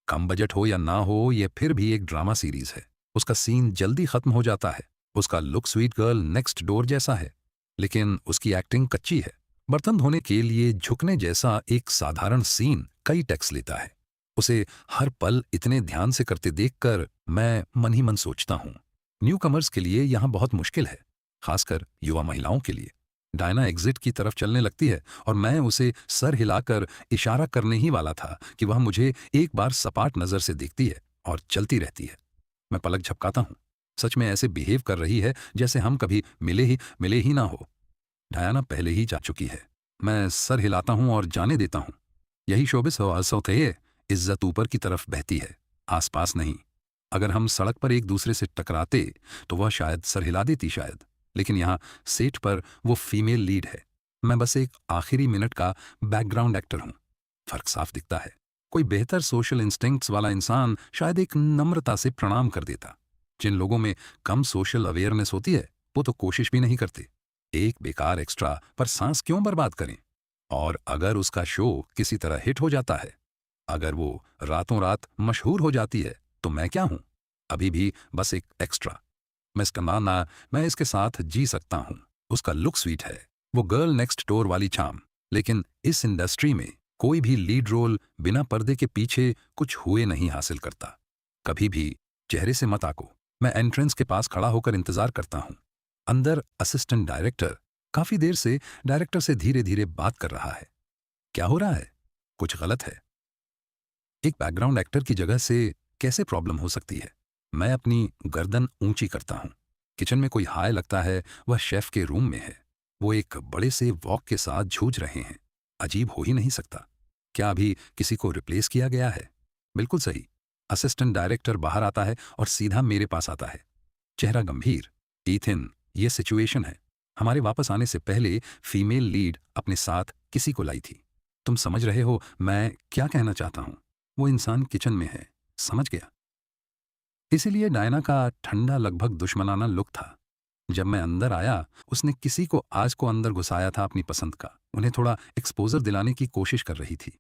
कम बजट हो या ना हो, ये फिर भी एक ड्रामा सीरीज है। उसका सीन जल्दी खत्म हो जाता है। उसका look sweet girl next door जैसा है, लेकिन उसकी एक्टिंग कच्ची है। बर्तन धोने के लिए झुकने जैसा एक साधारण सीन कई टेक्स लेता है। उसे हर पल इतने ध्यान से करते देखकर मैं मन ही मन सोचता हूँ, न्यू कमर्स के लिए यहाँ बहुत मुश्किल है, खासकर युवा महिलाओं के लिए। डायना एग्जिट की तरफ चलने लगती है और मैं उसे सर हिलाकर इशारा करने ही वाला था कि वह मुझे एक बार सपाट नजर से देखती है और चलती रहती है। मैं पलक झपकाता हूँ। सच में ऐसे बिहेव कर रही है जैसे हम कभी मिले ही ना हो। डायना पहले ही जा चुकी है। मैं सर हिलाता हूँ और जाने देता हूँ। यही शोबिस होते है, इज्जत ऊपर की तरफ बहती है, आसपास नहीं। अगर हम सड़क पर एक दूसरे से टकराते तो वह शायद सर हिला देती शायद, लेकिन यहाँ सेट पर वो फीमेल लीड है। मैं बस एक आखिरी मिनट का बैकग्राउंड एक्टर हूँ। फर्क साफ दिखता है। कोई बेहतर सोशल इंस्टिंक्ट्स वाला इंसान शायद एक नम्रता से प्रणाम कर देता। जिन लोगों में कम सोशल अवेयरनेस होती है वो तो कोशिश भी नहीं करते। एक बेकार एक्स्ट्रा पर सांस क्यों बर्बाद करें? और अगर उसका शो किसी तरह हिट हो जाता है, अगर वो रातों रात मशहूर हो जाती है, तो मैं क्या हूं? अभी भी बस एक एक्स्ट्रा। मैं इसके साथ जी सकता हूं। उसका लुक स्वीट है, वो गर्ल नेक्स्ट डोर वाली छाम। लेकिन इस इंडस्ट्री में कोई भी लीड रोल बिना पर्दे के पीछे कुछ हुए नहीं हासिल करता। कभी भी चेहरे से मत आको। मैं एंट्रेंस के पास खड़ा होकर इंतजार करता हूं। अंदर असिस्टेंट डायरेक्टर काफी देर से डायरेक्टर से धीरे धीरे बात कर रहा है। क्या हो रहा है? कुछ गलत है। एक बैकग्राउंड एक्टर की जगह से कैसे प्रॉब्लम हो सकती है? मैं अपनी गर्दन ऊंची करता हूं। किचन में कोई हाय लगता है। वह शेफ के रूम में है। वो एक बड़े से वॉक के साथ जूझ रहे हैं। अजीब हो ही नहीं सकता। क्या अभी किसी को रिप्लेस किया गया है? बिल्कुल सही। असिस्टेंट डायरेक्टर बाहर आता है और सीधा मेरे पास आता है, चेहरा गंभीर। ईथिन, ये सिचुएशन है। हमारे वापस आने से पहले फीमेल लीड अपने साथ किसी को लाई थी। तुम समझ रहे हो मैं क्या कहना चाहता हूं? वो इंसान किचन में है। समझ गया। इसीलिए डायना का ठंडा लगभग दुश्मनाना लुक था। जब मैं अंदर आया, उसने किसी को आज को अंदर घुसाया था अपनी पसंद का। उन्हें थोड़ा एक्सपोजर दिलाने की कोशिश कर रही थी।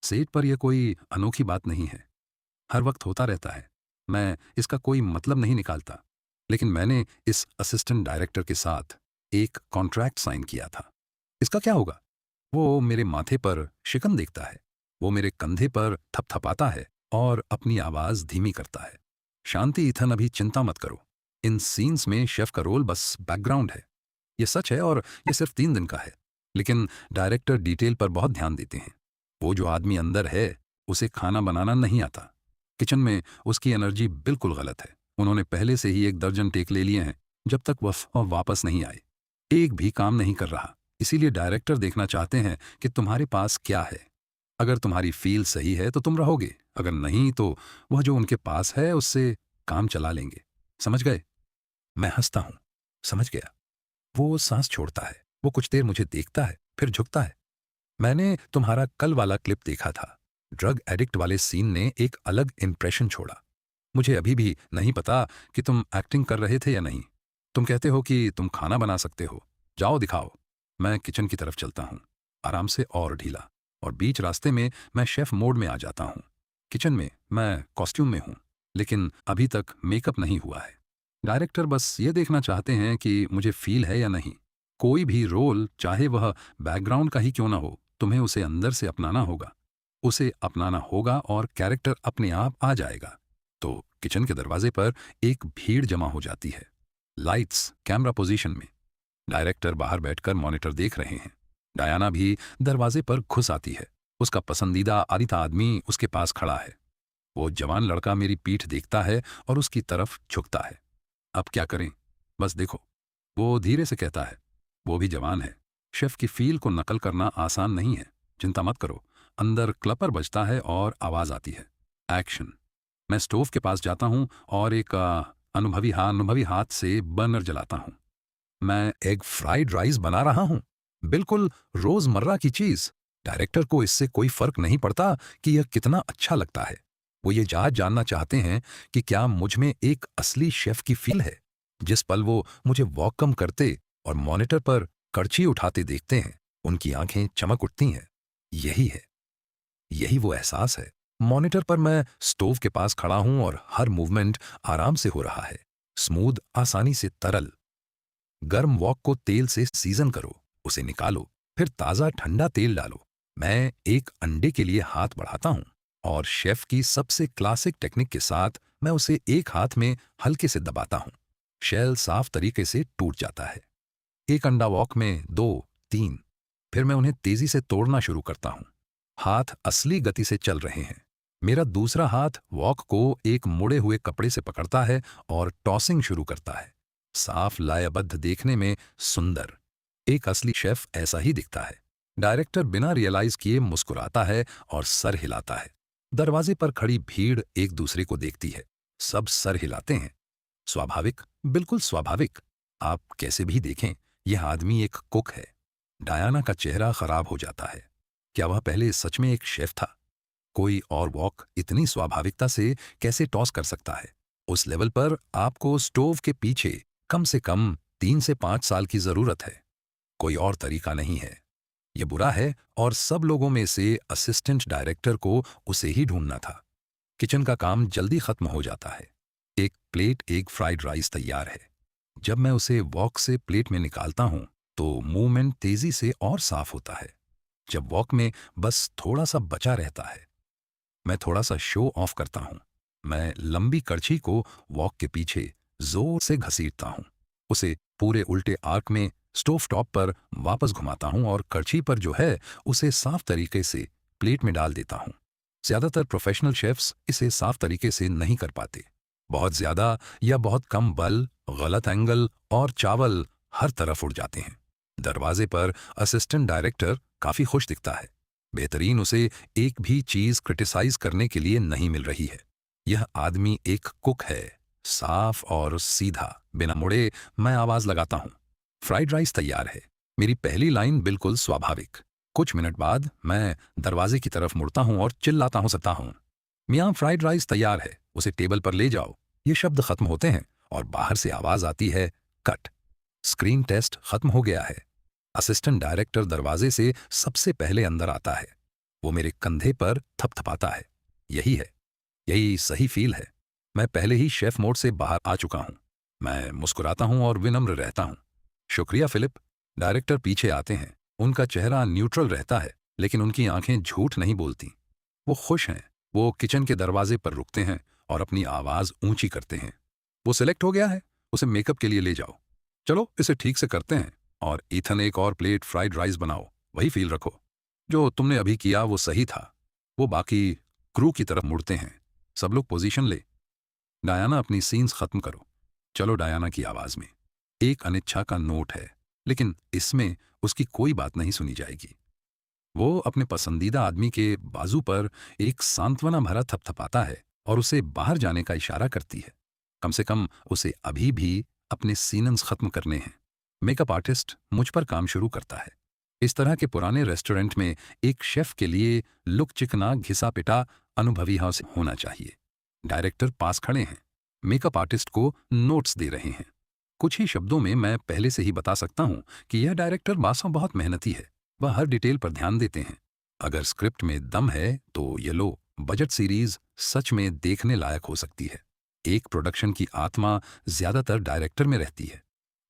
सेट पर यह कोई अनोखी बात नहीं है, हर वक्त होता रहता है। मैं इसका कोई मतलब नहीं निकालता, लेकिन मैंने इस असिस्टेंट डायरेक्टर के साथ एक कॉन्ट्रैक्ट साइन किया था। इसका क्या होगा? वो मेरे माथे पर शिकन देखता है। वो मेरे कंधे पर थपथपाता है और अपनी आवाज धीमी करता है। शांति ईथन, अभी चिंता मत करो। इन सीन्स में शेफ का रोल बस बैकग्राउंड है। ये सच है और ये सिर्फ 3 दिन का है, लेकिन डायरेक्टर डिटेल पर बहुत ध्यान देते हैं। वो जो आदमी अंदर है, उसे खाना बनाना नहीं आता। किचन में उसकी एनर्जी बिल्कुल गलत है। उन्होंने पहले से ही 1 दर्जन टेक ले लिए हैं। जब तक वह वापस नहीं आए, एक भी काम नहीं कर रहा। इसीलिए डायरेक्टर देखना चाहते हैं कि तुम्हारे पास क्या है। अगर तुम्हारी फील सही है तो तुम रहोगे, अगर नहीं तो वह जो उनके पास है उससे काम चला लेंगे। समझ गए? मैं हंसता हूं। समझ गया। वो सांस छोड़ता है। वो कुछ देर मुझे देखता है, फिर झुकता है। मैंने तुम्हारा कल वाला क्लिप देखा था। ड्रग एडिक्ट वाले सीन ने एक अलग इंप्रेशन छोड़ा। मुझे अभी भी नहीं पता कि तुम एक्टिंग कर रहे थे या नहीं। तुम कहते हो कि तुम खाना बना सकते हो, जाओ दिखाओ। मैं किचन की तरफ चलता हूँ, आराम से और ढीला, और बीच रास्ते में मैं शेफ मोड में आ जाता हूँ। किचन में मैं कॉस्ट्यूम में हूँ, लेकिन अभी तक मेकअप नहीं हुआ है। डायरेक्टर बस ये देखना चाहते हैं कि मुझे फील है या नहीं। कोई भी रोल, चाहे वह बैकग्राउंड का ही क्यों ना हो, तुम्हें उसे अंदर से अपनाना होगा। उसे अपनाना होगा और कैरेक्टर अपने आप आ जाएगा। तो किचन के दरवाजे पर एक भीड़ जमा हो जाती है। लाइट्स कैमरा पोजीशन में। डायरेक्टर बाहर बैठकर मॉनिटर देख रहे हैं। डायना भी दरवाजे पर घुस आती है। उसका पसंदीदा आदिता आदमी उसके पास खड़ा है। वो जवान लड़का मेरी पीठ देखता है और उसकी तरफ झुकता है। अब क्या करें? बस देखो, वो धीरे से कहता है। वो भी जवान है। शेफ की फील को नकल करना आसान नहीं है। चिंता मत करो। अंदर क्लपर बजता है और आवाज आती है, एक्शन। मैं स्टोव के पास जाता हूं और एक अनुभवी हाथ से बर्नर जलाता हूं। मैं एग फ्राइड राइस बना रहा हूं, बिल्कुल रोजमर्रा की चीज। डायरेक्टर को इससे कोई फर्क नहीं पड़ता कि यह कितना अच्छा लगता है। वो ये जानना चाहते हैं कि क्या मुझ में एक असली शेफ की फील है। जिस पल वो मुझे वेलकम करते और मॉनिटर पर कड़छी उठाते देखते हैं, उनकी आंखें चमक उठती हैं। यही है, यही वो एहसास है मॉनिटर पर मैं स्टोव के पास खड़ा हूं और हर मूवमेंट आराम से हो रहा है, स्मूथ, आसानी से तरल। गर्म वॉक को तेल से सीजन करो, उसे निकालो, फिर ताज़ा ठंडा तेल डालो। मैं एक अंडे के लिए हाथ बढ़ाता हूँ और शेफ की सबसे क्लासिक टेक्निक के साथ मैं उसे एक हाथ में हल्के से दबाता हूँ। शेल साफ तरीके से टूट जाता है। एक अंडा वॉक में 2, 3, फिर मैं उन्हें तेजी से तोड़ना शुरू करता हूँ। हाथ असली गति से चल रहे हैं। मेरा दूसरा हाथ वॉक को एक मुड़े हुए कपड़े से पकड़ता है और टॉसिंग शुरू करता है। साफ, लयबद्ध, देखने में सुंदर। एक असली शेफ ऐसा ही दिखता है। डायरेक्टर बिना रियलाइज किए मुस्कुराता है और सर हिलाता है। दरवाजे पर खड़ी भीड़ एक दूसरे को देखती है। सब सर हिलाते हैं। स्वाभाविक, बिल्कुल स्वाभाविक। आप कैसे भी देखें, यह आदमी एक कुक है। डायाना का चेहरा खराब हो जाता है। क्या वह पहले सच में एक शेफ था? कोई और वॉक इतनी स्वाभाविकता से कैसे टॉस कर सकता है? उस लेवल पर आपको स्टोव के पीछे कम से कम 3 से 5 साल की जरूरत है। कोई और तरीका नहीं है। यह बुरा है और सब लोगों में से असिस्टेंट डायरेक्टर को उसे ही ढूंढना था। किचन का काम जल्दी खत्म हो जाता है। एक प्लेट एक फ्राइड राइस तैयार है। जब मैं उसे वॉक से प्लेट में निकालता हूं तो मूवमेंट तेजी से और साफ होता है। जब वॉक में बस थोड़ा सा बचा रहता है, मैं थोड़ा सा शो ऑफ करता हूं। मैं लंबी कड़छी को वॉक के पीछे जोर से घसीटता हूं, उसे पूरे उल्टे आर्क में स्टोव टॉप पर वापस घुमाता हूं और कड़छी पर जो है उसे साफ तरीके से प्लेट में डाल देता हूं। ज्यादातर प्रोफेशनल शेफ्स इसे साफ तरीके से नहीं कर पाते। बहुत ज्यादा या बहुत कम बल, गलत एंगल और चावल हर तरफ उड़ जाते हैं। दरवाजे पर असिस्टेंट डायरेक्टर काफी खुश दिखता है। बेहतरीन, उसे एक भी चीज क्रिटिसाइज करने के लिए नहीं मिल रही है। यह आदमी एक कुक है, साफ और सीधा, बिना मुड़े। मैं आवाज लगाता हूं, फ्राइड राइस तैयार है। मेरी पहली लाइन बिल्कुल स्वाभाविक। कुछ मिनट बाद मैं दरवाजे की तरफ मुड़ता हूं और चिल्लाता सकता हूं, मियां फ्राइड राइस तैयार है, उसे टेबल पर ले जाओ। ये शब्द खत्म होते हैं और बाहर से आवाज आती है, कट। स्क्रीन टेस्ट खत्म हो गया है। असिस्टेंट डायरेक्टर दरवाजे से सबसे पहले अंदर आता है। वो मेरे कंधे पर थपथपाता है। यही है, यही सही फील है। मैं पहले ही शेफ मोड से बाहर आ चुका हूं। मैं मुस्कुराता हूं और विनम्र रहता हूं। शुक्रिया फिलिप। डायरेक्टर पीछे आते हैं। उनका चेहरा न्यूट्रल रहता है, लेकिन उनकी आंखें झूठ नहीं बोलती। वो खुश हैं। वो किचन के दरवाजे पर रुकते हैं और अपनी आवाज ऊंची करते हैं। वो सिलेक्ट हो गया है, उसे मेकअप के लिए ले जाओ। चलो इसे ठीक से करते हैं। और ईथन, एक और प्लेट फ्राइड राइस बनाओ। वही फील रखो। जो तुमने अभी किया वो सही था। वो बाकी क्रू की तरफ मुड़ते हैं। सब लोग पोजीशन ले। डायाना, अपनी सीन्स खत्म करो। चलो, डायाना की आवाज में एक अनिच्छा का नोट है, लेकिन इसमें उसकी कोई बात नहीं सुनी जाएगी। वो अपने पसंदीदा आदमी के बाजू पर एक सांत्वना भरा थपथपाता है और उसे बाहर जाने का इशारा करती है। कम से कम उसे अभी भी अपने सीनन्स खत्म करने हैं। मेकअप आर्टिस्ट मुझ पर काम शुरू करता है। इस तरह के पुराने रेस्टोरेंट में एक शेफ के लिए लुक चिकना, घिसा पिटा, अनुभवी हाउस होना चाहिए। डायरेक्टर पास खड़े हैं, मेकअप आर्टिस्ट को नोट्स दे रहे हैं। कुछ ही शब्दों में मैं पहले से ही बता सकता हूं कि यह डायरेक्टर वास्तव बहुत मेहनती है। वह हर डिटेल पर ध्यान देते हैं। अगर स्क्रिप्ट में दम है तो ये लो बजट सीरीज सच में देखने लायक हो सकती है। एक प्रोडक्शन की आत्मा ज्यादातर डायरेक्टर में रहती है।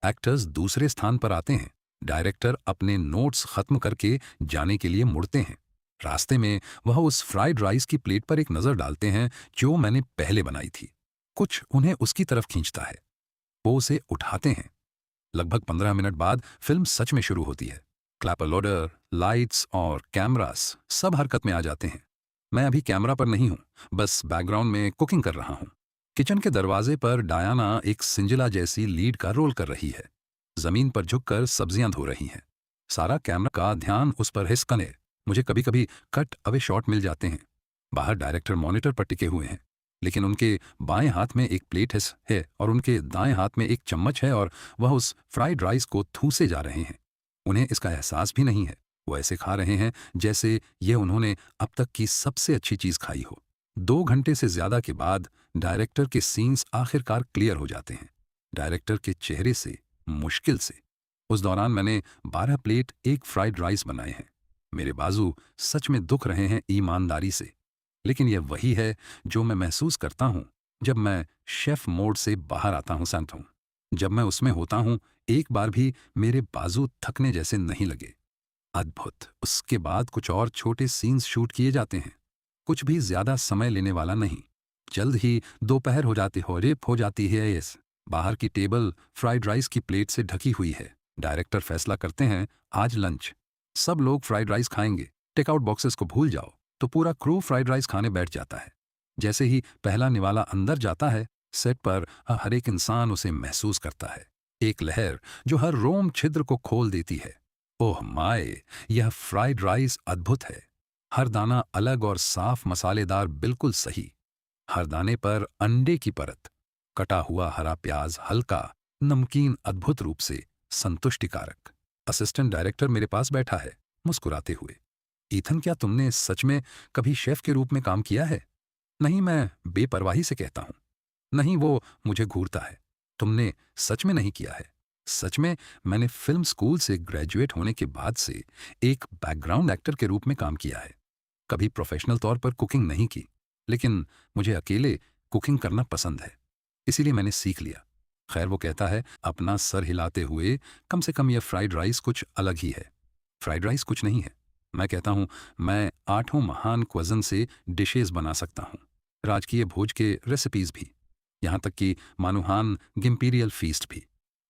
एक्टर्स दूसरे स्थान पर आते हैं। डायरेक्टर अपने नोट्स खत्म करके जाने के लिए मुड़ते हैं। रास्ते में वह उस फ्राइड राइस की प्लेट पर एक नजर डालते हैं जो मैंने पहले बनाई थी। कुछ उन्हें उसकी तरफ खींचता है। वो उसे उठाते हैं। लगभग 15 मिनट बाद फिल्म सच में शुरू होती है। क्लैपर लोडर, लाइट्स और कैमरास सब हरकत में आ जाते हैं। मैं अभी कैमरा पर नहीं हूं, बस बैकग्राउंड में कुकिंग कर रहा हूं। किचन के दरवाजे पर डायाना एक सिंजिला जैसी लीड का रोल कर रही है। जमीन पर झुककर सब्जियां धो रही हैं। सारा कैमरा का ध्यान उस पर हिस्कन है। मुझे कभी कभी कट अवे शॉट मिल जाते हैं। बाहर डायरेक्टर मॉनिटर पर टिके हुए हैं, लेकिन उनके बाएं हाथ में एक प्लेट है और उनके दाएं हाथ में एक चम्मच है और वह उस फ्राइड राइस को ठूसे जा रहे हैं। उन्हें इसका एहसास भी नहीं है। वो ऐसे खा रहे हैं जैसे यह उन्होंने अब तक की सबसे अच्छी चीज खाई हो। 2 घंटे से ज्यादा के बाद डायरेक्टर के सीन्स आखिरकार क्लियर हो जाते हैं। डायरेक्टर के चेहरे से मुश्किल से। उस दौरान मैंने 12 प्लेट एक फ्राइड राइस बनाए हैं। मेरे बाजू सच में दुख रहे हैं ईमानदारी से। लेकिन यह वही है जो मैं महसूस करता हूँ जब मैं शेफ मोड से बाहर आता हूँ संत हूँ। जब मैं उसमें होता हूँ, एक बार भी मेरे बाजू थकने जैसे नहीं लगे। अद्भुत। उसके बाद कुछ और छोटे सीन्स शूट किए जाते हैं, कुछ भी ज्यादा समय लेने वाला नहीं। जल्द ही दोपहर हो जाती है। यस, बाहर की टेबल फ्राइड राइस की प्लेट से ढकी हुई है। डायरेक्टर फैसला करते हैं, आज लंच सब लोग फ्राइड राइस खाएंगे। टेकआउट बॉक्सेस को भूल जाओ। तो पूरा क्रू फ्राइड राइस खाने बैठ जाता है। जैसे ही पहला निवाला अंदर जाता है, सेट पर हर एक इंसान उसे महसूस करता है। एक लहर जो हर रोम छिद्र को खोल देती है। ओह माय, यह फ्राइड राइस अद्भुत है। हर दाना अलग और साफ, मसालेदार, बिल्कुल सही। हर दाने पर अंडे की परत, कटा हुआ हरा प्याज, हल्का नमकीन, अद्भुत रूप से संतुष्टिकारक। असिस्टेंट डायरेक्टर मेरे पास बैठा है, मुस्कुराते हुए। ईथन, क्या तुमने सच में कभी शेफ के रूप में काम किया है? नहीं, मैं बेपरवाही से कहता हूं। नहीं, वो मुझे घूरता है। तुमने सच में नहीं किया है? सच में। मैंने फिल्म स्कूल से ग्रेजुएट होने के बाद से एक बैकग्राउंड एक्टर के रूप में काम किया है। कभी प्रोफेशनल तौर पर कुकिंग नहीं की, लेकिन मुझे अकेले कुकिंग करना पसंद है, इसीलिए मैंने सीख लिया। खैर, वो कहता है अपना सर हिलाते हुए, कम से कम यह फ्राइड राइस कुछ अलग ही है। फ्राइड राइस कुछ नहीं है। मैं कहता हूं, मैं 8 महान क्वजन से डिशेज बना सकता हूं, राजकीय भोज के रेसिपीज भी, यहां तक कि मानुहान गिम्पीरियल फीस्ट भी।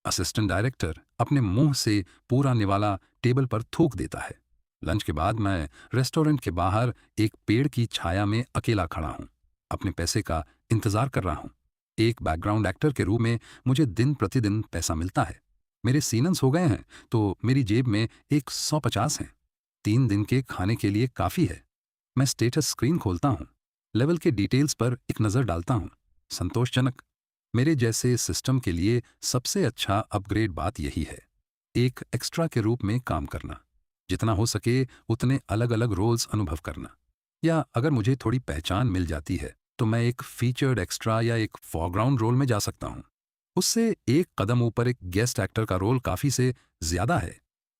असिस्टेंट डायरेक्टर अपने मुंह से पूरा निवाला टेबल पर थूक देता है। लंच के बाद मैं रेस्टोरेंट के बाहर एक पेड़ की छाया में अकेला खड़ा हूं, अपने पैसे का इंतजार कर रहा हूं। एक बैकग्राउंड एक्टर के रूप में मुझे दिन प्रतिदिन पैसा मिलता है। मेरे सीनन्स हो गए हैं तो मेरी जेब में एक 150 हैं। 3 दिन के खाने के लिए काफी है। मैं स्टेटस स्क्रीन खोलता हूं, लेवल के डिटेल्स पर एक नजर डालता हूं। संतोषजनक। मेरे जैसे सिस्टम के लिए सबसे अच्छा अपग्रेड बात यही है, एक एक्स्ट्रा के रूप में काम करना, जितना हो सके उतने अलग अलग रोल्स अनुभव करना। या अगर मुझे थोड़ी पहचान मिल जाती है तो मैं एक फीचर्ड एक्स्ट्रा या एक फोरग्राउंड रोल में जा सकता हूं। उससे एक कदम ऊपर एक गेस्ट एक्टर का रोल काफी से ज्यादा है।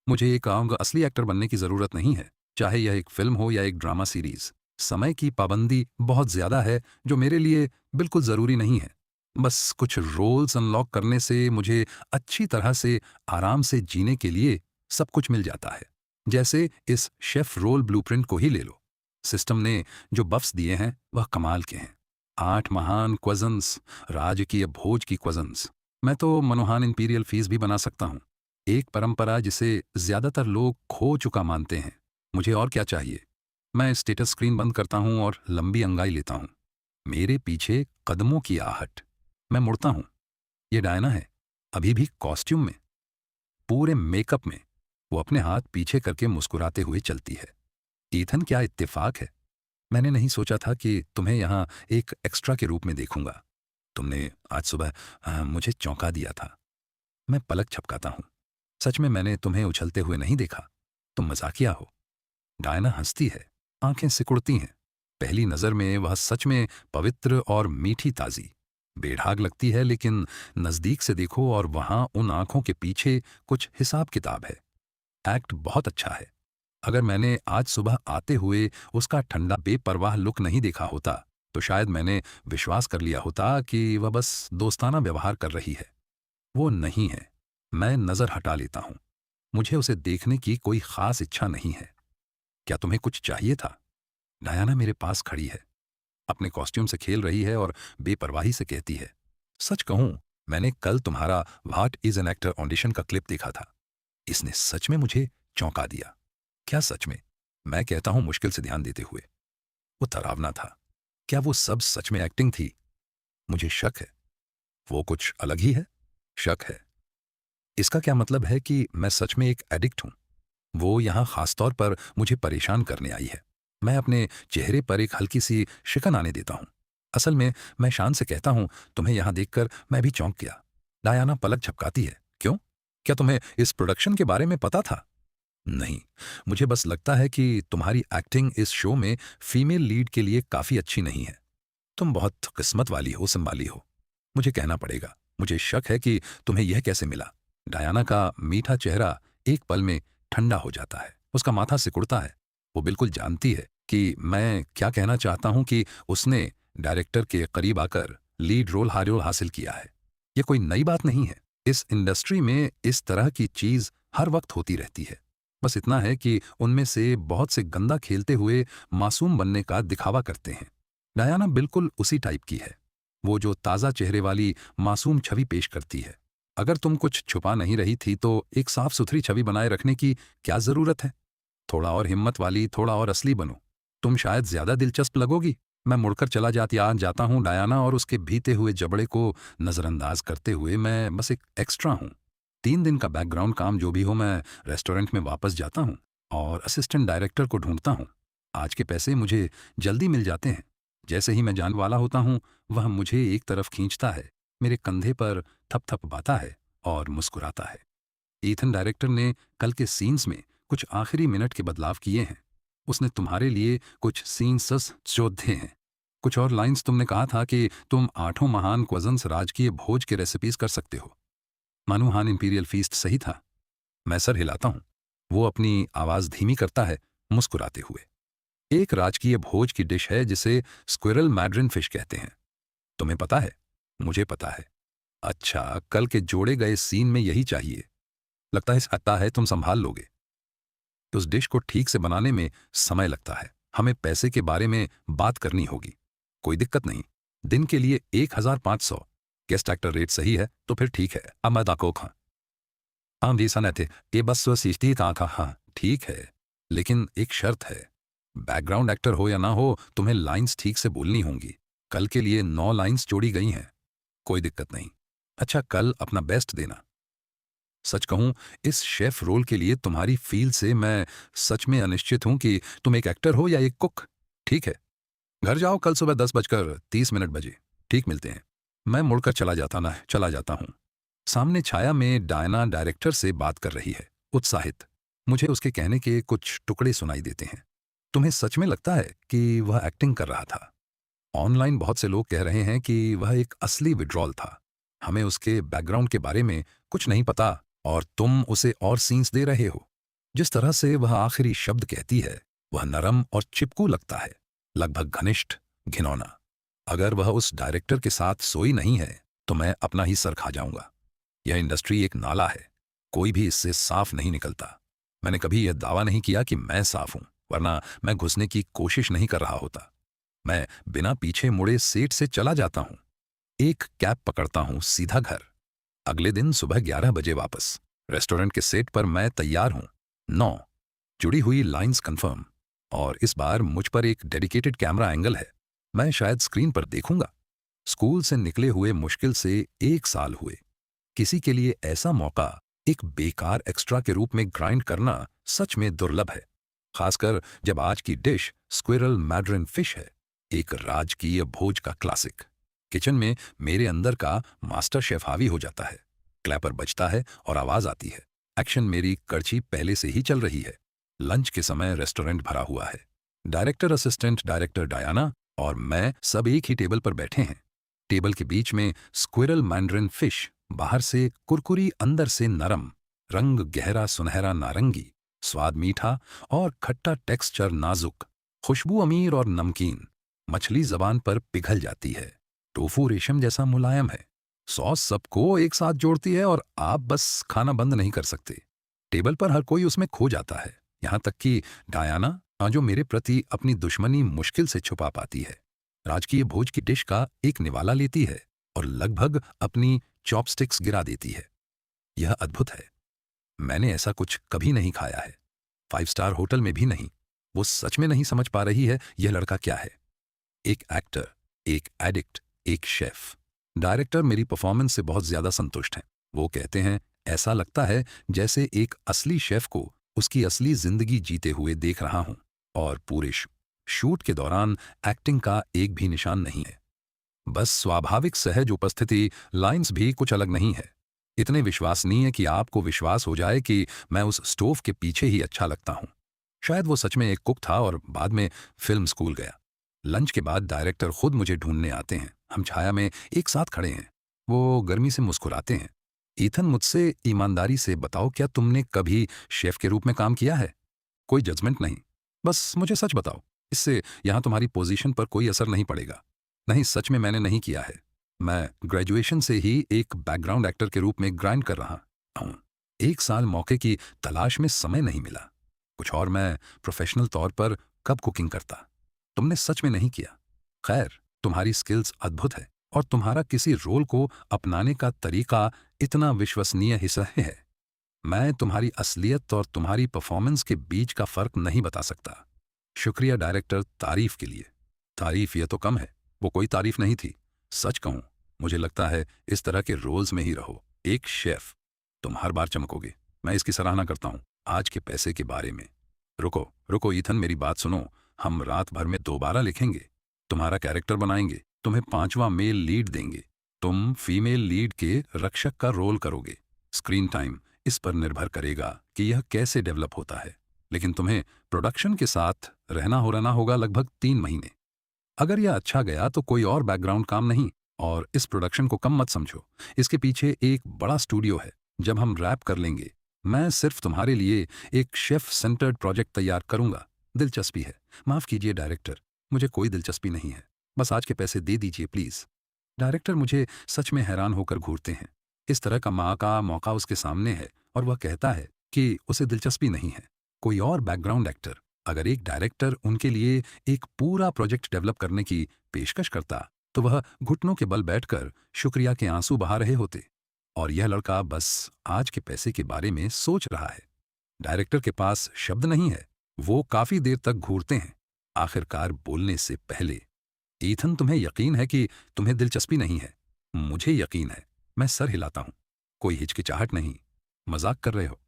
मुझे एक असली एक्टर बनने की जरूरत नहीं है, चाहे यह एक फिल्म हो या एक ड्रामा सीरीज। समय की पाबंदी बहुत ज्यादा है, जो मेरे लिए बिल्कुल जरूरी नहीं है। बस कुछ रोल्स अनलॉक करने से मुझे अच्छी तरह से आराम से जीने के लिए सब कुछ मिल जाता है। जैसे इस शेफ रोल ब्लूप्रिंट को ही ले लो। सिस्टम ने जो बफ्स दिए हैं वह कमाल के हैं। 8 महान क्वजन्स, राजकीय भोज की क्वजन्स। मैं तो मनोहान इंपीरियल फीस भी बना सकता हूँ, एक परंपरा जिसे ज्यादातर लोग खो चुका मानते हैं। मुझे और क्या चाहिए? मैं स्टेटस स्क्रीन बंद करता हूँ और लंबी अंगाई लेता हूँ। मेरे पीछे कदमों की आहट। मैं मुड़ता हूँ। ये डायना है, अभी भी कॉस्ट्यूम में, पूरे मेकअप में। वो अपने हाथ पीछे करके मुस्कुराते हुए चलती है। ईथन, क्या इत्तेफाक है। मैंने नहीं सोचा था कि तुम्हें यहाँ एक एक्स्ट्रा के रूप में देखूंगा। तुमने आज सुबह मुझे चौंका दिया था। मैं पलक झपकाता हूँ। सच में मैंने तुम्हें उछलते हुए नहीं देखा। तुम मजाकिया हो। डायना हंसती है, आंखें सिकुड़ती हैं। पहली नजर में वह सच में पवित्र और मीठी ताजी बेढाग लगती है, लेकिन नजदीक से देखो और वहां उन आंखों के पीछे कुछ हिसाब किताब है। एक्ट बहुत अच्छा है। अगर मैंने आज सुबह आते हुए उसका ठंडा बेपरवाह लुक नहीं देखा होता तो शायद मैंने विश्वास कर लिया होता कि वह बस दोस्ताना व्यवहार कर रही है। वो नहीं है। मैं नजर हटा लेता हूं। मुझे उसे देखने की कोई खास इच्छा नहीं है। क्या तुम्हें कुछ चाहिए था? डायना मेरे पास खड़ी है, अपने कॉस्ट्यूम से खेल रही है और बेपरवाही से कहती है, सच कहूं, मैंने कल तुम्हारा what is an actor audition का क्लिप देखा था। इसने सच में मुझे चौंका दिया। क्या सच में? मैं कहता हूं मुश्किल से ध्यान देते हुए। वो डरावना था। क्या वो सब सच में एक्टिंग थी? मुझे शक है। वो कुछ अलग ही है? शक है। इसका क्या मतलब है कि मैं सच में एक एडिक्ट हूं? वो यहां खासतौर पर मुझे परेशान करने आई है। मैं अपने चेहरे पर एक हल्की सी शिकन आने देता हूं। असल में मैं शान से कहता हूं, तुम्हें यहां देखकर मैं भी चौंक गया। डायना पलक झपकाती है। क्यों? क्या तुम्हें इस प्रोडक्शन के बारे में पता था? नहीं, मुझे बस लगता है कि तुम्हारी एक्टिंग इस शो में फीमेल लीड के लिए काफी अच्छी नहीं है। तुम बहुत किस्मत वाली हो, संभाली हो। मुझे कहना पड़ेगा, मुझे शक है कि तुम्हें यह कैसे मिला। डायना का मीठा चेहरा एक पल में ठंडा हो जाता है। उसका माथा सिकुड़ता है। वो बिल्कुल जानती है कि मैं क्या कहना चाहता हूं कि उसने डायरेक्टर के करीब आकर लीड रोल हासिल किया है। ये कोई नई बात नहीं है। इस इंडस्ट्री में इस तरह की चीज हर वक्त होती रहती है। बस इतना है कि उनमें से बहुत से गंदा खेलते हुए मासूम बनने का दिखावा करते हैं। डायना बिल्कुल उसी टाइप की है। वो जो ताज़ा चेहरे वाली मासूम छवि पेश करती है। अगर तुम कुछ छुपा नहीं रही थी तो एक साफ सुथरी छवि बनाए रखने की क्या जरूरत है? थोड़ा और हिम्मत वाली, थोड़ा और असली बनो। तुम शायद ज्यादा दिलचस्प लगोगी। मैं मुड़कर चला जाता हूँ डायना, और उसके भीते हुए जबड़े को नजरअंदाज करते हुए मैं बस एक एक्स्ट्रा हूँ। 3 दिन का बैकग्राउंड काम जो भी हो, मैं रेस्टोरेंट में वापस जाता हूँ और असिस्टेंट डायरेक्टर को ढूंढता हूँ। आज के पैसे मुझे जल्दी मिल जाते हैं। जैसे ही मैं जाने वाला होता हूँ, वह मुझे एक तरफ खींचता है, मेरे कंधे पर थपथपाता है और मुस्कुराता है। ईथन डायरेक्टर ने कल के सीन्स में कुछ आखिरी मिनट के बदलाव किए हैं। उसने तुम्हारे लिए कुछ सीन्स जोड़े हैं। कुछ और लाइंस तुमने कहा था कि तुम 8 महान क्वजन्स राजकीय भोज के रेसिपीज कर सकते हो। मानुहान इंपीरियल फीस्ट सही था। मैं सर हिलाता हूँ। वो अपनी आवाज धीमी करता है, मुस्कुराते हुए। एक राजकीय भोज की डिश है जिसे स्क्विरल मैड्रिन फिश कहते हैं। तुम्हें पता है? मुझे पता है। अच्छा, कल के जोड़े गए सीन में यही चाहिए। लगता है तुम संभाल लोगे। तो उस डिश को ठीक से बनाने में समय लगता है। हमें पैसे के बारे में बात करनी होगी। कोई दिक्कत नहीं। दिन के लिए 1500। गेस्ट एक्टर रेट सही है तो फिर ठीक है। अमद आको खां आम जी सन थे ये बस सीखती था खा। हाँ ठीक है, लेकिन एक शर्त है। बैकग्राउंड एक्टर हो या ना हो, तुम्हें लाइंस ठीक से बोलनी होंगी। कल के लिए 9 लाइंस जोड़ी गई हैं। कोई दिक्कत नहीं। अच्छा, कल अपना बेस्ट देना। सच कहूं, इस शेफ रोल के लिए तुम्हारी फील से मैं सच में अनिश्चित हूं कि तुम एक एक्टर हो या एक कुक। ठीक है, घर जाओ। कल सुबह 10:30 बजे ठीक मिलते हैं। मैं मुड़कर चला जाता हूं। सामने छाया में डायना डायरेक्टर से बात कर रही है, उत्साहित। मुझे उसके कहने के कुछ टुकड़े सुनाई देते हैं। तुम्हें सच में लगता है कि वह एक्टिंग कर रहा था? ऑनलाइन बहुत से लोग कह रहे हैं कि वह एक असली विड्रॉल था। हमें उसके बैकग्राउंड के बारे में कुछ नहीं पता और तुम उसे और सीन्स दे रहे हो। जिस तरह से वह आखिरी शब्द कहती है, वह नरम और चिपकू लगता है, लगभग घनिष्ठ, घिनौना। अगर वह उस डायरेक्टर के साथ सोई नहीं है तो मैं अपना ही सर खा जाऊंगा। यह इंडस्ट्री एक नाला है, कोई भी इससे साफ नहीं निकलता। मैंने कभी यह दावा नहीं किया कि मैं साफ हूं, वरना मैं घुसने की कोशिश नहीं कर रहा होता। मैं बिना पीछे मुड़े सेट से चला जाता हूं, एक कैब पकड़ता हूं, सीधा घर। अगले दिन सुबह 11 बजे वापस। रेस्टोरेंट के सेट पर मैं तैयार हूं। 9 जुड़ी हुई लाइंस कंफर्म, और इस बार मुझ पर एक डेडिकेटेड कैमरा एंगल है। मैं शायद स्क्रीन पर देखूंगा। स्कूल से निकले हुए मुश्किल से 1 साल हुए। किसी के लिए ऐसा मौका एक बेकार एक्स्ट्रा के रूप में ग्राइंड करना सच में दुर्लभ है, खासकर जब आज की डिश स्क्विरल मैड्रिन फिश है, एक राजकीय भोज का क्लासिक। किचन में मेरे अंदर का मास्टर शेफ हावी हो जाता है। क्लैपर बजता है और आवाज आती है। एक्शन मेरी कड़छी पहले से ही चल रही है। लंच के समय रेस्टोरेंट भरा हुआ है। डायरेक्टर, असिस्टेंट डायरेक्टर डायना और मैं सब एक ही टेबल पर बैठे हैं। टेबल के बीच में स्क्विरल मैंड्रिन फिश, बाहर से कुरकुरी, अंदर से नरम, रंग गहरा सुनहरा नारंगी, स्वाद मीठा और खट्टा, टेक्सचर नाजुक, खुशबू अमीर और नमकीन। मछली जबान पर पिघल जाती है। टोफू रेशम जैसा मुलायम है। सॉस सबको एक साथ जोड़ती है और आप बस खाना बंद नहीं कर सकते। टेबल पर हर कोई उसमें खो जाता है, यहाँ तक कि डायना, जो मेरे प्रति अपनी दुश्मनी मुश्किल से छुपा पाती है। राजकीय भोज की डिश का एक निवाला लेती है और लगभग अपनी चॉपस्टिक्स गिरा देती है। यह अद्भुत है। मैंने ऐसा कुछ कभी नहीं खाया है, 5 स्टार होटल में भी नहीं। वो सच में नहीं समझ पा रही है यह लड़का क्या है। एक एक्टर, एक एडिक्ट, एक शेफ। डायरेक्टर मेरी परफॉर्मेंस से बहुत ज्यादा संतुष्ट हैं। वो कहते हैं ऐसा लगता है जैसे एक असली शेफ को उसकी असली जिंदगी जीते हुए देख रहा हूं। और पूरे शूट के दौरान एक्टिंग का एक भी निशान नहीं है, बस स्वाभाविक सहज उपस्थिति। लाइंस भी कुछ अलग नहीं है, इतने विश्वसनीय कि आपको विश्वास हो जाए कि मैं उस स्टोव के पीछे ही अच्छा लगता हूं। शायद वो सच में एक कुक था और बाद में फिल्म स्कूल गया। लंच के बाद डायरेक्टर खुद मुझे ढूंढने आते हैं। हम छाया में एक साथ खड़े हैं। वो गर्मी से मुस्कुराते हैं। ईथन, मुझसे ईमानदारी से बताओ, क्या तुमने कभी शेफ के रूप में काम किया है? कोई जजमेंट नहीं, बस मुझे सच बताओ। इससे यहाँ तुम्हारी पोजीशन पर कोई असर नहीं पड़ेगा। नहीं, सच में मैंने नहीं किया है। मैं ग्रेजुएशन से ही एक बैकग्राउंड एक्टर के रूप में ग्राइंड कर रहा हूँ। 1 साल मौके की तलाश में समय नहीं मिला। कुछ और मैं प्रोफेशनल तौर पर कब कुकिंग करता। तुमने सच में नहीं किया। खैर, तुम्हारी स्किल्स अद्भुत है और तुम्हारा किसी रोल को अपनाने का तरीका इतना विश्वसनीय हिस्सा है। मैं तुम्हारी असलियत और तुम्हारी परफॉर्मेंस के बीच का फर्क नहीं बता सकता। शुक्रिया डायरेक्टर, तारीफ के लिए। तारीफ ये तो कम है, वो कोई तारीफ नहीं थी। सच कहूं, मुझे लगता है इस तरह के रोल्स में ही रहो। एक शेफ, तुम हर बार चमकोगे। मैं इसकी सराहना करता हूं। आज के पैसे के बारे में रुको रुको ईथन, मेरी बात सुनो। हम रात भर में दोबारा लिखेंगे, तुम्हारा कैरेक्टर बनाएंगे, तुम्हें 5वां मेल लीड देंगे। तुम फीमेल लीड के रक्षक का रोल करोगे। स्क्रीन टाइम इस पर निर्भर करेगा कि यह कैसे डेवलप होता है, लेकिन तुम्हें प्रोडक्शन के साथ रहना होगा लगभग 3 महीने। अगर यह अच्छा गया तो कोई और बैकग्राउंड काम नहीं। और इस प्रोडक्शन को कम मत समझो, इसके पीछे एक बड़ा स्टूडियो है। जब हम रैप कर लेंगे, मैं सिर्फ तुम्हारे लिए एक शेफ सेंटर्ड प्रोजेक्ट तैयार करूंगा। दिलचस्पी है? माफ कीजिए डायरेक्टर, मुझे कोई दिलचस्पी नहीं है। बस आज के पैसे दे दीजिए प्लीज। डायरेक्टर मुझे सच में हैरान होकर घूरते हैं। इस तरह का माँ का मौका उसके सामने है और वह कहता है कि उसे दिलचस्पी नहीं है। कोई और बैकग्राउंड एक्टर, अगर एक डायरेक्टर उनके लिए एक पूरा प्रोजेक्ट डेवलप करने की पेशकश करता तो वह घुटनों के बल बैठकर शुक्रिया के आंसू बहा रहे होते। और यह लड़का बस आज के पैसे के बारे में सोच रहा है। डायरेक्टर के पास शब्द नहीं है। वो काफी देर तक घूरते हैं, आखिरकार बोलने से पहले, ईथन, तुम्हें यकीन है कि तुम्हें दिलचस्पी नहीं है? मुझे यकीन है। मैं सर हिलाता हूं। कोई हिचकिचाहट नहीं। मजाक कर रहे हो?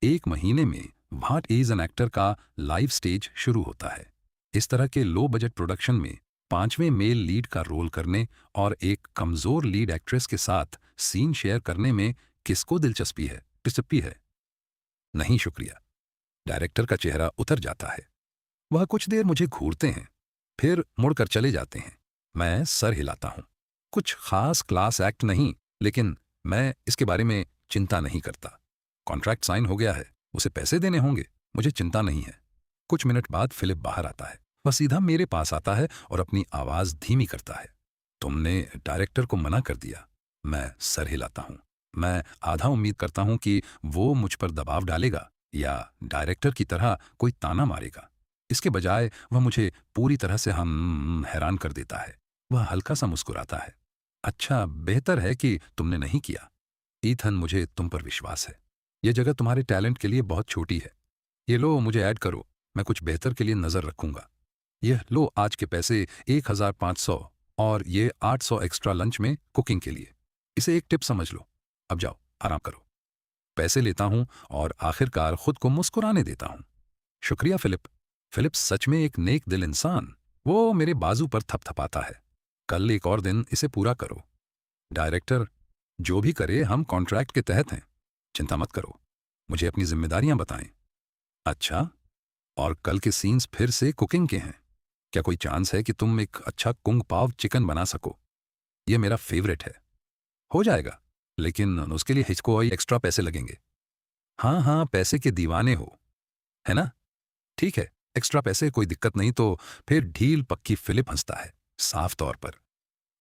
1 महीने में व्हाट इज एन एक्टर का लाइव स्टेज शुरू होता है। इस तरह के लो बजट प्रोडक्शन में 5वें मेल लीड का रोल करने और एक कमजोर लीड एक्ट्रेस के साथ सीन शेयर करने में किसको दिलचस्पी है? नहीं, शुक्रिया। डायरेक्टर का चेहरा उतर जाता है। वह कुछ देर मुझे घूरते हैं, फिर मुड़कर चले जाते हैं। मैं सर हिलाता हूं। कुछ खास क्लास एक्ट नहीं, लेकिन मैं इसके बारे में चिंता नहीं करता। कॉन्ट्रैक्ट साइन हो गया है, उसे पैसे देने होंगे, मुझे चिंता नहीं है। कुछ मिनट बाद फिलिप बाहर आता है। वह सीधा मेरे पास आता है और अपनी आवाज धीमी करता है। तुमने डायरेक्टर को मना कर दिया। मैं सर हिलाता हूं। मैं आधा उम्मीद करता हूं कि वो मुझ पर दबाव डालेगा या डायरेक्टर की तरह कोई ताना मारेगा। इसके बजाय वह मुझे पूरी तरह से हैरान कर देता है। वह हल्का सा मुस्कुराता है। अच्छा, बेहतर है कि तुमने नहीं किया। ईथन, मुझे तुम पर विश्वास है। यह जगह तुम्हारे टैलेंट के लिए बहुत छोटी है। ये लो, मुझे ऐड करो, मैं कुछ बेहतर के लिए नजर रखूंगा। यह लो आज के पैसे 1500 और ये 800 एक्स्ट्रा लंच में कुकिंग के लिए। इसे एक टिप समझ लो। अब जाओ, आराम करो। पैसे लेता हूं और आखिरकार खुद को मुस्कुराने देता हूं। शुक्रिया फिलिप। फिलिप सच में एक नेक दिल इंसान। वो मेरे बाजू पर थपथपाता है। कल एक और दिन इसे पूरा करो। डायरेक्टर, जो भी करे हम कॉन्ट्रैक्ट के तहत हैं। चिंता मत करो, मुझे अपनी जिम्मेदारियां बताएं। अच्छा, और कल के सीन्स फिर से कुकिंग के हैं। क्या कोई चांस है कि तुम एक अच्छा कुंग पाव चिकन बना सको? यह मेरा फेवरेट है। हो जाएगा, लेकिन उसके लिए हिचको और एक्स्ट्रा पैसे लगेंगे। हाँ हाँ, पैसे के दीवाने हो, है ना? ठीक है, एक्स्ट्रा पैसे, कोई दिक्कत नहीं। तो फिर ढील पक्की। फिलिप हंसता है, साफ तौर पर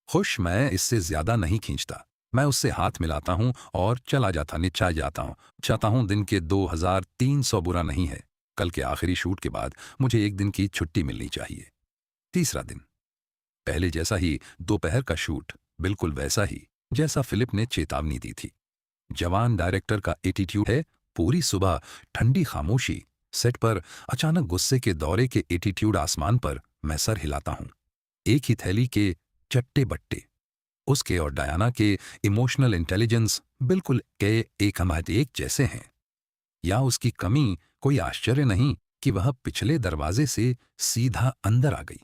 खुश। मैं इससे ज्यादा नहीं खींचता। मैं उससे हाथ मिलाता हूं और चला जाता हूं। चाहता हूं दिन के 2300 बुरा नहीं है। कल के आखिरी शूट के बाद मुझे एक दिन की छुट्टी मिलनी चाहिए। तीसरा दिन, पहले जैसा ही दोपहर का शूट, बिल्कुल वैसा ही जैसा फिलिप ने चेतावनी दी थी। जवान डायरेक्टर का एटीट्यूड है। पूरी सुबह ठंडी खामोशी। सेट पर अचानक गुस्से के दौरे के एटीट्यूड आसमान पर। मैं सर हिलाता हूं। एक ही थैली के चट्टे बट्टे। उसके और डायना के इमोशनल इंटेलिजेंस बिल्कुल के एक जैसे हैं। या उसकी कमी, कोई आश्चर्य नहीं कि वह पिछले दरवाजे से सीधा अंदर आ गई।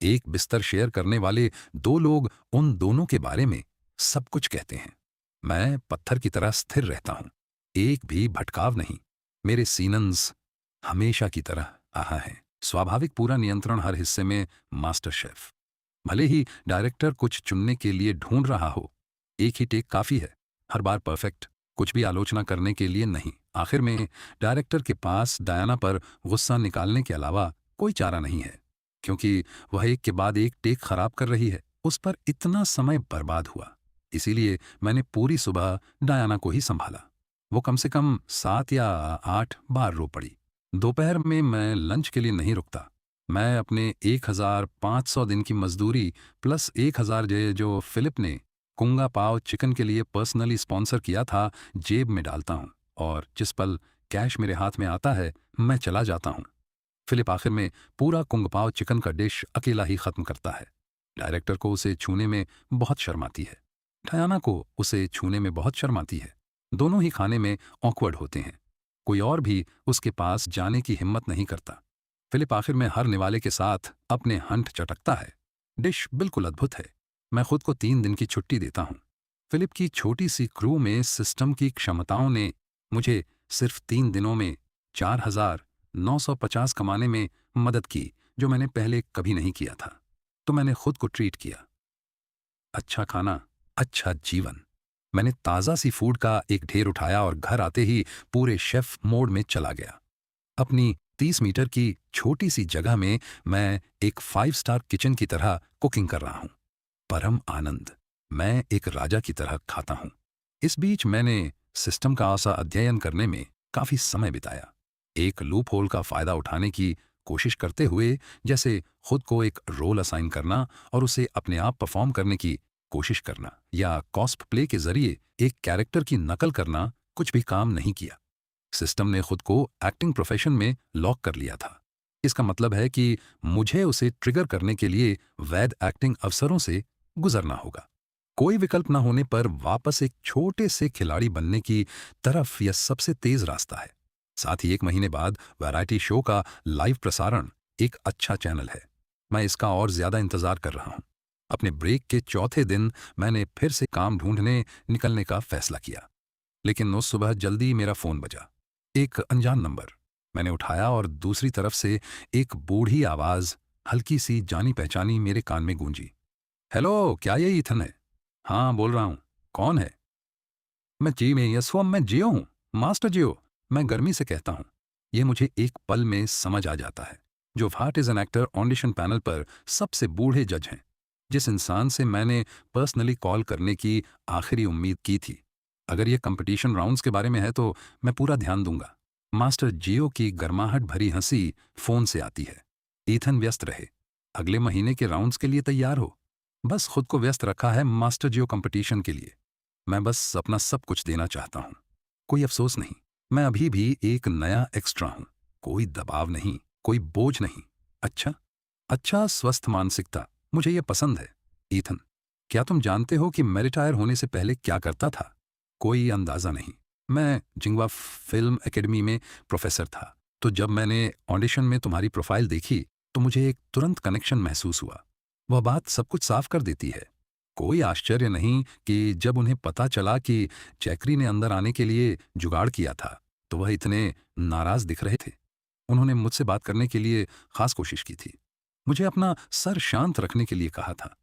एक बिस्तर शेयर करने वाले 2 लोग उन दोनों के बारे में सब कुछ कहते हैं। मैं पत्थर की तरह स्थिर रहता हूं, एक भी भटकाव नहीं। मेरे सीनन्स हमेशा की तरह आहा हैं। स्वाभाविक पूरा नियंत्रण हर हिस्से में। Master chef. भले ही डायरेक्टर कुछ चुनने के लिए ढूंढ रहा हो, एक ही टेक काफी है। हर बार परफेक्ट, कुछ भी आलोचना करने के लिए नहीं। आखिर में डायरेक्टर के पास डायना पर गुस्सा निकालने के अलावा कोई चारा नहीं है। क्योंकि वह एक के बाद एक टेक खराब कर रही है। उस पर इतना समय बर्बाद हुआ। इसीलिए मैंने पूरी सुबह डायना को ही संभाला। वो कम से कम 7 या 8 बार रो पड़ी। दोपहर में मैं लंच के लिए नहीं रुकता। मैं अपने 1500 दिन की मजदूरी प्लस 1000 जो फिलिप ने कुंगा पाव चिकन के लिए पर्सनली स्पॉन्सर किया था, जेब में डालता हूँ, और जिस पल कैश मेरे हाथ में आता है मैं चला जाता हूँ। फिलिप आखिर में पूरा कुंग पाव चिकन का डिश अकेला ही खत्म करता है। डायरेक्टर को उसे छूने में बहुत शर्म आती है। डायना को उसे छूने में बहुत शर्म आती है। दोनों ही खाने में ऑकवर्ड होते हैं। कोई और भी उसके पास जाने की हिम्मत नहीं करता। फिलिप आखिर में हर निवाले के साथ अपने हंठ चटकता है। डिश बिल्कुल अद्भुत है। मैं खुद को 3 दिन की छुट्टी देता हूँ। फिलिप की छोटी सी क्रू में सिस्टम की क्षमताओं ने मुझे सिर्फ 3 दिनों में 4950 कमाने में मदद की, जो मैंने पहले कभी नहीं किया था। तो मैंने खुद को ट्रीट किया। अच्छा खाना, अच्छा जीवन। मैंने ताज़ा सी फूड का एक ढेर उठाया और घर आते ही पूरे शेफ मोड में चला गया। अपनी 30 मीटर की छोटी सी जगह में मैं एक 5 स्टार किचन की तरह कुकिंग कर रहा हूँ। परम आनंद। मैं एक राजा की तरह खाता हूँ। इस बीच मैंने सिस्टम का आसा अध्ययन करने में काफी समय बिताया। एक लूप होल का फायदा उठाने की कोशिश करते हुए, जैसे खुद को एक रोल असाइन करना और उसे अपने आप परफॉर्म करने की कोशिश करना, या कॉस्प प्ले के जरिए एक कैरेक्टर की नकल करना, कुछ भी काम नहीं किया। सिस्टम ने खुद को एक्टिंग प्रोफेशन में लॉक कर लिया था। इसका मतलब है कि मुझे उसे ट्रिगर करने के लिए वैध एक्टिंग अवसरों से गुजरना होगा। कोई विकल्प न होने पर वापस एक छोटे से खिलाड़ी बनने की तरफ यह सबसे तेज रास्ता है। साथ ही 1 महीने बाद वैरायटी शो का लाइव प्रसारण एक अच्छा चैनल है। मैं इसका और ज्यादा इंतजार कर रहा हूं। अपने ब्रेक के चौथे दिन मैंने फिर से काम ढूंढने निकलने का फैसला किया। लेकिन उस सुबह जल्दी मेरा फोन बजा। एक अनजान नंबर। मैंने उठाया और दूसरी तरफ से एक बूढ़ी आवाज, हल्की सी जानी पहचानी, मेरे कान में गूंजी। हेलो, क्या ये ईथन है? हाँ, बोल रहा हूं। कौन है? मैं जियो हूं, मास्टर जियो। मैं गर्मी से कहता हूं। यह मुझे एक पल में समझ आ जाता है। जो what is an actor audition panel पर सबसे बूढ़े जज हैं, जिस इंसान से मैंने पर्सनली कॉल करने की आखिरी उम्मीद की थी। अगर यह कंपटीशन राउंड्स के बारे में है तो मैं पूरा ध्यान दूंगा। मास्टर जियो की गर्माहट भरी हंसी फोन से आती है। ईथन, व्यस्त रहे। अगले महीने के राउंड्स के लिए तैयार हो। बस खुद को व्यस्त रखा है मास्टर जियो कंपटीशन के लिए। मैं बस अपना सब कुछ देना चाहता हूं। कोई अफसोस नहीं। मैं अभी भी एक नया एक्स्ट्रा हूं। कोई दबाव नहीं, कोई बोझ नहीं। अच्छा अच्छा, स्वस्थ मानसिकता, मुझे यह पसंद है। ईथन, क्या तुम जानते हो कि मैं रिटायर होने से पहले क्या करता था? कोई अंदाजा नहीं। मैं जिंगवा फिल्म एकेडमी में प्रोफेसर था। तो जब मैंने ऑडिशन में तुम्हारी प्रोफाइल देखी तो मुझे एक तुरंत कनेक्शन महसूस हुआ। वह बात सब कुछ साफ कर देती है। कोई आश्चर्य नहीं कि जब उन्हें पता चला कि जैकरी ने अंदर आने के लिए जुगाड़ किया था तो वह इतने नाराज दिख रहे थे। उन्होंने मुझसे बात करने के लिए खास कोशिश की थी। मुझे अपना सर शांत रखने के लिए कहा था।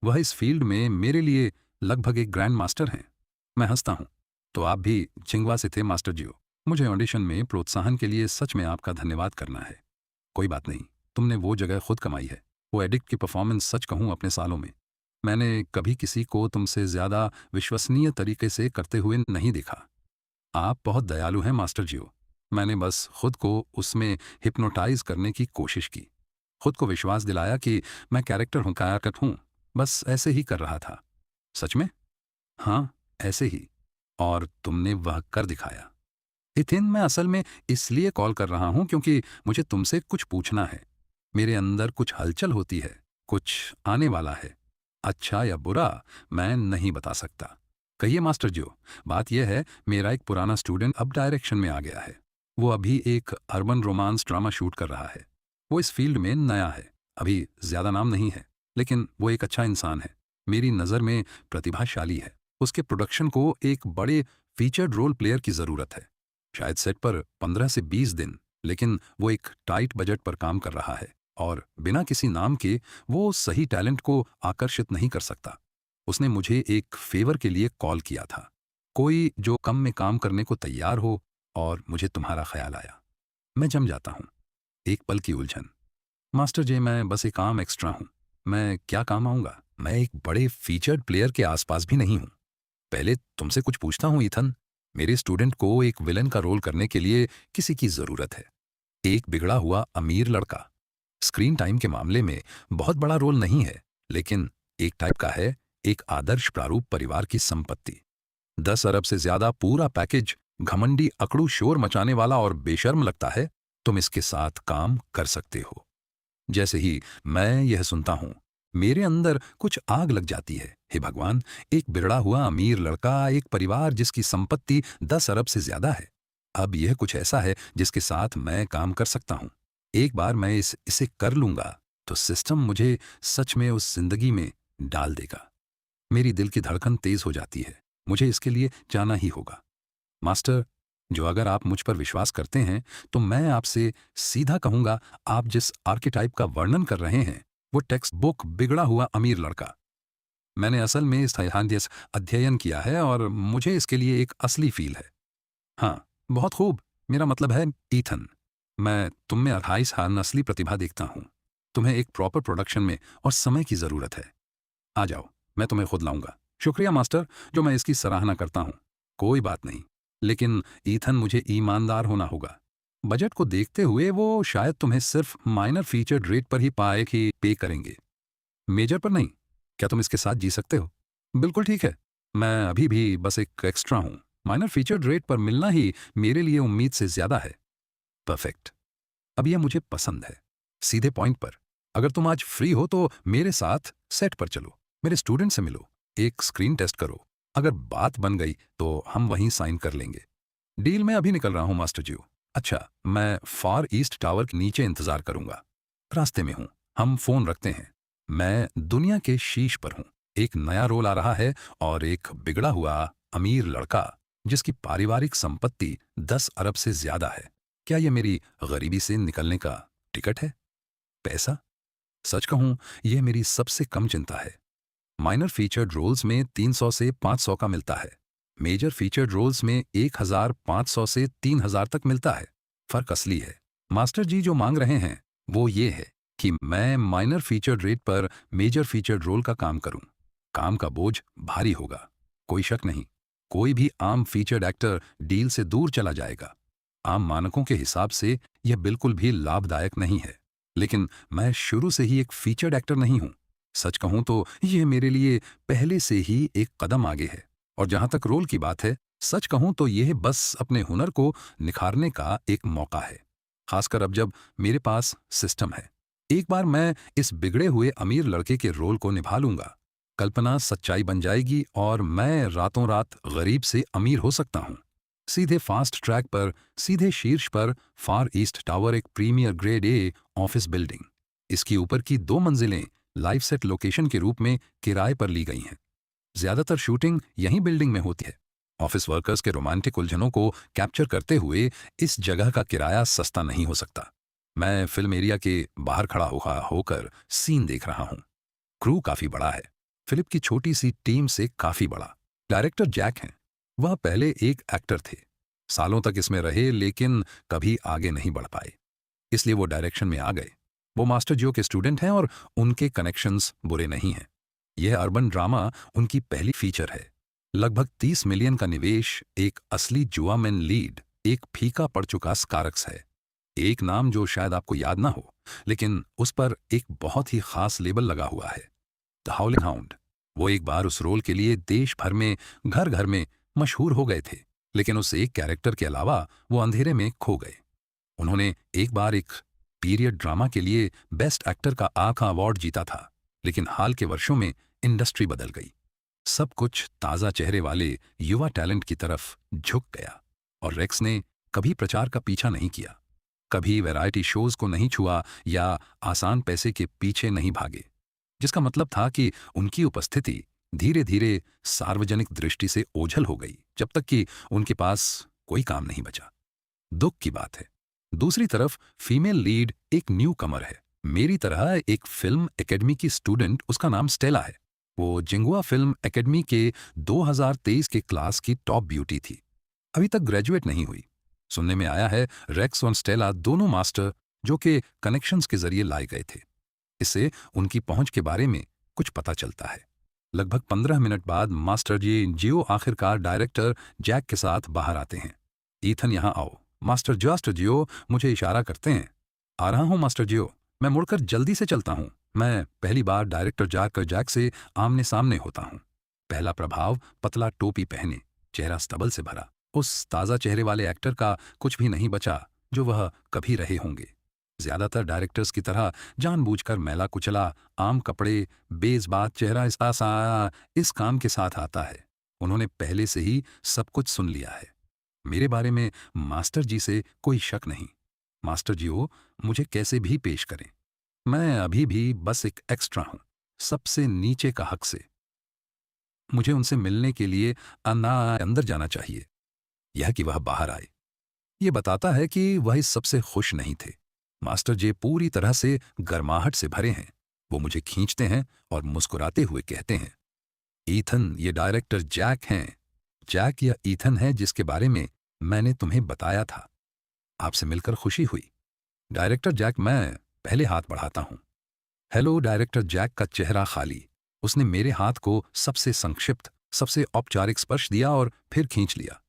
वह इस फील्ड में मेरे लिए लगभग एक ग्रैंड मास्टर हैं। मैं हंसता हूं। तो आप भी जिंगवा से थे मास्टर जियो? मुझे ऑडिशन में प्रोत्साहन के लिए सच में आपका धन्यवाद करना है। कोई बात नहीं, तुमने वो जगह खुद कमाई है। वो एडिक्ट की परफॉर्मेंस, सच कहूं, अपने सालों में मैंने कभी किसी को तुमसे ज्यादा विश्वसनीय तरीके से करते हुए नहीं देखा। आप बहुत दयालु हैं मास्टर जियो। मैंने बस खुद को उसमें हिप्नोटाइज करने की कोशिश की। खुद को विश्वास दिलाया कि मैं कैरेक्टर हूं, कायाकट हूं। बस ऐसे ही कर रहा था। सच में? हाँ, ऐसे ही। और तुमने वह कर दिखाया। इथिन, मैं असल में इसलिए कॉल कर रहा हूं क्योंकि मुझे तुमसे कुछ पूछना है। मेरे अंदर कुछ हलचल होती है, कुछ आने वाला है। अच्छा या बुरा मैं नहीं बता सकता। कहिए मास्टर जियो। बात यह है, मेरा एक पुराना स्टूडेंट अब डायरेक्शन में आ गया है। वो अभी एक अर्बन रोमांस ड्रामा शूट कर रहा है। वो इस फील्ड में नया है, अभी ज्यादा नाम नहीं है, लेकिन वो एक अच्छा इंसान है। मेरी नज़र में प्रतिभाशाली है। उसके प्रोडक्शन को एक बड़े फीचर्ड रोल प्लेयर की जरूरत है। शायद सेट पर 15 से 20 दिन, लेकिन वो एक टाइट बजट पर काम कर रहा है और बिना किसी नाम के वो सही टैलेंट को आकर्षित नहीं कर सकता। उसने मुझे एक फेवर के लिए कॉल किया था, कोई जो कम में काम करने को तैयार हो, और मुझे तुम्हारा ख्याल आया। मैं जम जाता हूं। एक पल की उलझन। मास्टर जी, मैं बस एक आम एक्स्ट्रा हूँ। मैं क्या काम आऊँगा? मैं एक बड़े फीचर्ड प्लेयर के आसपास भी नहीं हूँ। पहले तुमसे कुछ पूछता हूँ ईथन। मेरे स्टूडेंट को एक विलेन का रोल करने के लिए किसी की जरूरत है। एक बिगड़ा हुआ अमीर लड़का। स्क्रीन टाइम के मामले में बहुत बड़ा रोल नहीं है, लेकिन एक टाइप का है। एक आदर्श प्रारूप परिवार की संपत्ति। 10 अरब से ज्यादा पूरा पैकेज। घमंडी, अकड़ू, शोर मचाने वाला और बेशर्म लगता है। तुम इसके साथ काम कर सकते हो। जैसे ही मैं यह सुनता हूं, मेरे अंदर कुछ आग लग जाती है। हे भगवान, एक बिगड़ा हुआ अमीर लड़का, एक परिवार जिसकी संपत्ति 10 अरब से ज्यादा है। अब यह कुछ ऐसा है जिसके साथ मैं काम कर सकता हूं। एक बार मैं इसे कर लूंगा तो सिस्टम मुझे सच में उस जिंदगी में डाल देगा। मेरी दिल की धड़कन तेज हो जाती है। मुझे इसके लिए जाना ही होगा। मास्टर, जो अगर आप मुझ पर विश्वास करते हैं तो मैं आपसे सीधा कहूंगा, आप जिस आर्केटाइप का वर्णन कर रहे हैं वो टेक्स्ट बुक बिगड़ा हुआ अमीर लड़का। मैंने असल में इस हाइहांडियस अध्ययन किया है और मुझे इसके लिए एक असली फील है। हाँ, बहुत खूब। मेरा मतलब है ईथन, मैं तुम में 28 असली प्रतिभा देखता हूँ। तुम्हें एक प्रॉपर प्रोडक्शन में और समय की जरूरत है। आ जाओ, मैं तुम्हें खुद लाऊंगा। शुक्रिया मास्टर, जो मैं इसकी सराहना करता हूँ। कोई बात नहीं, लेकिन ईथन, मुझे ईमानदार होना होगा। बजट को देखते हुए वो शायद तुम्हें सिर्फ माइनर फीचर्ड रेट पर ही पाए कि पे करेंगे, मेजर पर नहीं। क्या तुम इसके साथ जी सकते हो? बिल्कुल ठीक है। मैं अभी भी बस एक एक्स्ट्रा हूँ। माइनर फीचर्ड रेट पर मिलना ही मेरे लिए उम्मीद से ज्यादा है। परफेक्ट। अब यह मुझे पसंद है। सीधे पॉइंट पर। अगर तुम आज फ्री हो तो मेरे साथ सेट पर चलो, मेरे स्टूडेंट से मिलो, एक स्क्रीन टेस्ट करो। अगर बात बन गई तो हम वहीं साइन कर लेंगे। डील में अभी निकल रहा हूं मास्टर जी। अच्छा, मैं फार ईस्ट टावर के नीचे इंतजार करूंगा। रास्ते में हूं। हम फोन रखते हैं। मैं दुनिया के शीश पर हूं। एक नया रोल आ रहा है और एक बिगड़ा हुआ अमीर लड़का जिसकी पारिवारिक संपत्ति 10 अरब से ज्यादा है। क्या यह मेरी गरीबी से निकलने का टिकट है? पैसा? सच कहूं, यह मेरी सबसे कम चिंता है। माइनर फीचर्ड रोल्स में 300 से 500 का मिलता है। मेजर फीचर्ड रोल्स में 1500 से 3000 तक मिलता है। फर्क असली है। मास्टर जी जो मांग रहे हैं वो ये है कि मैं माइनर फीचर्ड रेट पर मेजर फीचर्ड रोल का काम करूं। काम का बोझ भारी होगा, कोई शक नहीं। कोई भी आम फीचर्ड एक्टर डील से दूर चला जाएगा। आम मानकों के हिसाब से यह बिल्कुल भी लाभदायक नहीं है। लेकिन मैं शुरू से ही एक फीचर्ड एक्टर नहीं हूं। सच कहूं तो यह मेरे लिए पहले से ही एक कदम आगे है। और जहां तक रोल की बात है, सच कहूं तो यह बस अपने हुनर को निखारने का एक मौका है। खासकर अब जब मेरे पास सिस्टम है। एक बार मैं इस बिगड़े हुए अमीर लड़के के रोल को निभा लूंगा, कल्पना सच्चाई बन जाएगी और मैं रातों रात गरीब से अमीर हो सकता हूं। सीधे फास्ट ट्रैक पर, सीधे शीर्ष पर। फार ईस्ट टावर एक premier grade A office building. इसकी ऊपर की 2 मंजिलें लाइव सेट लोकेशन के रूप में किराए पर ली गई हैं। ज्यादातर शूटिंग यहीं बिल्डिंग में होती है। ऑफिस वर्कर्स के रोमांटिक उलझनों को कैप्चर करते हुए इस जगह का किराया सस्ता नहीं हो सकता। मैं फिल्म एरिया के बाहर खड़ा होकर सीन देख रहा हूं। क्रू काफी बड़ा है। फिलिप की छोटी सी टीम से काफी बड़ा। डायरेक्टर जैक हैं। वह पहले एक एक्टर थे। सालों तक इसमें रहे लेकिन कभी आगे नहीं बढ़ पाए, इसलिए वो डायरेक्शन में आ गए। वो मास्टर जियो के स्टूडेंट हैं और उनके कनेक्शंस बुरे नहीं हैं। यह अर्बन ड्रामा उनकी पहली फीचर है। लगभग 30 मिलियन का निवेश, एक असली जुआ मैन लीड, एक फीका पड़ चुका स्कारक्स है। एक नाम जो शायद आपको याद ना हो, लेकिन उस पर एक बहुत ही खास लेबल लगा हुआ है, द हाउलिंग हाउंड। वो एक बार उस रोल के लिए देश भर में, घर घर में मशहूर हो गए थे, लेकिन उस एक कैरेक्टर के अलावा वो अंधेरे में खो गए। उन्होंने एक बार एक पीरियड ड्रामा के लिए बेस्ट एक्टर का आखा अवार्ड जीता था, लेकिन हाल के वर्षों में इंडस्ट्री बदल गई। सब कुछ ताजा चेहरे वाले युवा टैलेंट की तरफ झुक गया और रेक्स ने कभी प्रचार का पीछा नहीं किया, कभी वैरायटी शोज को नहीं छुआ या आसान पैसे के पीछे नहीं भागे, जिसका मतलब था कि उनकी उपस्थिति धीरे धीरे सार्वजनिक दृष्टि से ओझल हो गई, जब तक कि उनके पास कोई काम नहीं बचा। दुख की बात है। दूसरी तरफ फीमेल लीड एक न्यू कमर है, मेरी तरह एक फिल्म एकेडमी की स्टूडेंट। उसका नाम स्टेला है। वो जिंगुआ फिल्म एकेडमी के 2023 के क्लास की टॉप ब्यूटी थी। अभी तक ग्रेजुएट नहीं हुई। सुनने में आया है रेक्स और स्टेला दोनों मास्टर जो कि कनेक्शंस के जरिए लाए गए थे। इससे उनकी पहुंच के बारे में कुछ पता चलता है। लगभग 15 मिनट बाद मास्टर जी जियो आखिरकार डायरेक्टर जैक के साथ बाहर आते हैं। ईथन, यहाँ आओ। मास्टर जियो मुझे इशारा करते हैं। आ रहा हूँ मास्टर जियो, मैं मुड़कर जल्दी से चलता हूँ। मैं पहली बार डायरेक्टर जैक से आमने सामने होता हूँ। पहला प्रभाव, पतला टोपी पहने, चेहरा स्तबल से भरा, उस ताज़ा चेहरे वाले एक्टर का कुछ भी नहीं बचा जो वह कभी रहे होंगे। ज्यादातर डायरेक्टर्स की तरह जानबूझकर मैला कुचला, आम कपड़े, बेजबात चेहरा इस काम के साथ आता है। उन्होंने पहले से ही सब कुछ सुन लिया है। मेरे बारे में मास्टर जी से कोई शक नहीं। मास्टर जी ओ मुझे कैसे भी पेश करें, मैं अभी भी बस एक एक्स्ट्रा हूं, सबसे नीचे का हक से। मुझे उनसे मिलने के लिए अंदर जाना चाहिए। यह कि वह बाहर आए ये बताता है कि वह इस सबसे खुश नहीं थे। मास्टर जे पूरी तरह से गर्माहट से भरे हैं। वो मुझे खींचते हैं और मुस्कुराते हुए कहते हैं, ईथन, ये डायरेक्टर जैक हैं। जैक या ईथन है जिसके बारे में मैंने तुम्हें बताया था। आपसे मिलकर खुशी हुई। डायरेक्टर जैक, मैं पहले हाथ बढ़ाता हूं। हेलो। डायरेक्टर जैक का चेहरा खाली। उसने मेरे हाथ को सबसे संक्षिप्त, सबसे औपचारिक स्पर्श दिया और फिर खींच लिया।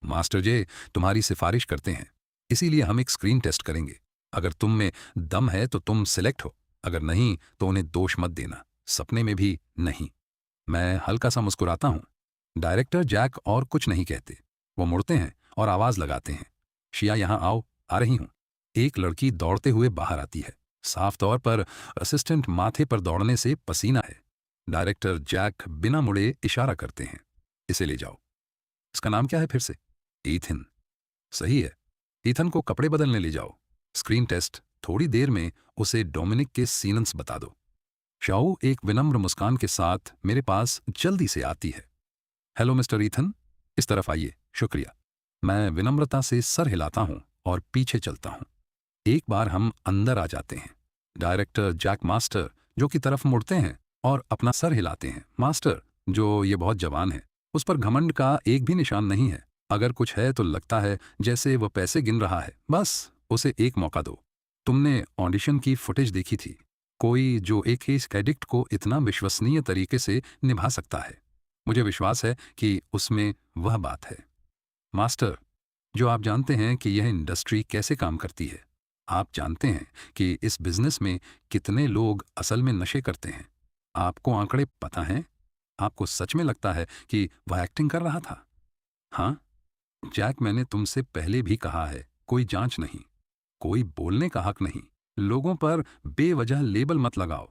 मास्टर जे तुम्हारी सिफारिश करते हैं, इसीलिए हम एक स्क्रीन टेस्ट करेंगे। अगर तुम में दम है तो तुम सिलेक्ट हो, अगर नहीं तो उन्हें दोष मत देना, सपने में भी नहीं। मैं हल्का सा मुस्कुराता हूं। डायरेक्टर जैक और कुछ नहीं कहते। वो मुड़ते हैं और आवाज लगाते हैं, शिया यहाँ आओ। आ रही हूं। एक लड़की दौड़ते हुए बाहर आती है। साफ तौर पर असिस्टेंट माथे पर दौड़ने से पसीना है। डायरेक्टर जैक बिना मुड़े इशारा करते हैं, इसे ले जाओ। इसका नाम क्या है फिर से? ईथन। सही है, ईथन को कपड़े बदलने ले जाओ। स्क्रीन टेस्ट थोड़ी देर में उसे डोमिनिक के सीनन्स बता दो। शाओ एक विनम्र मुस्कान के साथ मेरे पास जल्दी से आती है। हेलो मिस्टर ईथन, इस तरफ आइए। शुक्रिया। मैं विनम्रता से सर हिलाता हूं और पीछे चलता हूं। एक बार हम अंदर आ जाते हैं। डायरेक्टर जैक मास्टर जो की तरफ मुड़ते हैं और अपना सर हिलाते हैं। मास्टर, जो ये बहुत जवान है, उस पर घमंड का एक भी निशान नहीं है। अगर कुछ है तो लगता है जैसे वह पैसे गिन रहा है। बस उसे एक मौका दो। तुमने ऑडिशन की फुटेज देखी थी, कोई जो एक ही कैडेट को इतना विश्वसनीय तरीके से निभा सकता है। मुझे विश्वास है कि उसमें वह बात है। मास्टर, जो आप जानते हैं कि यह इंडस्ट्री कैसे काम करती है, आप जानते हैं कि इस बिजनेस में कितने लोग असल में नशे करते हैं। आपको आंकड़े पता हैं? आपको सच में लगता है कि वह एक्टिंग कर रहा था? हाँ जैक, मैंने तुमसे पहले भी कहा है, कोई जांच नहीं, कोई बोलने का हक नहीं। लोगों पर बेवजह लेबल मत लगाओ,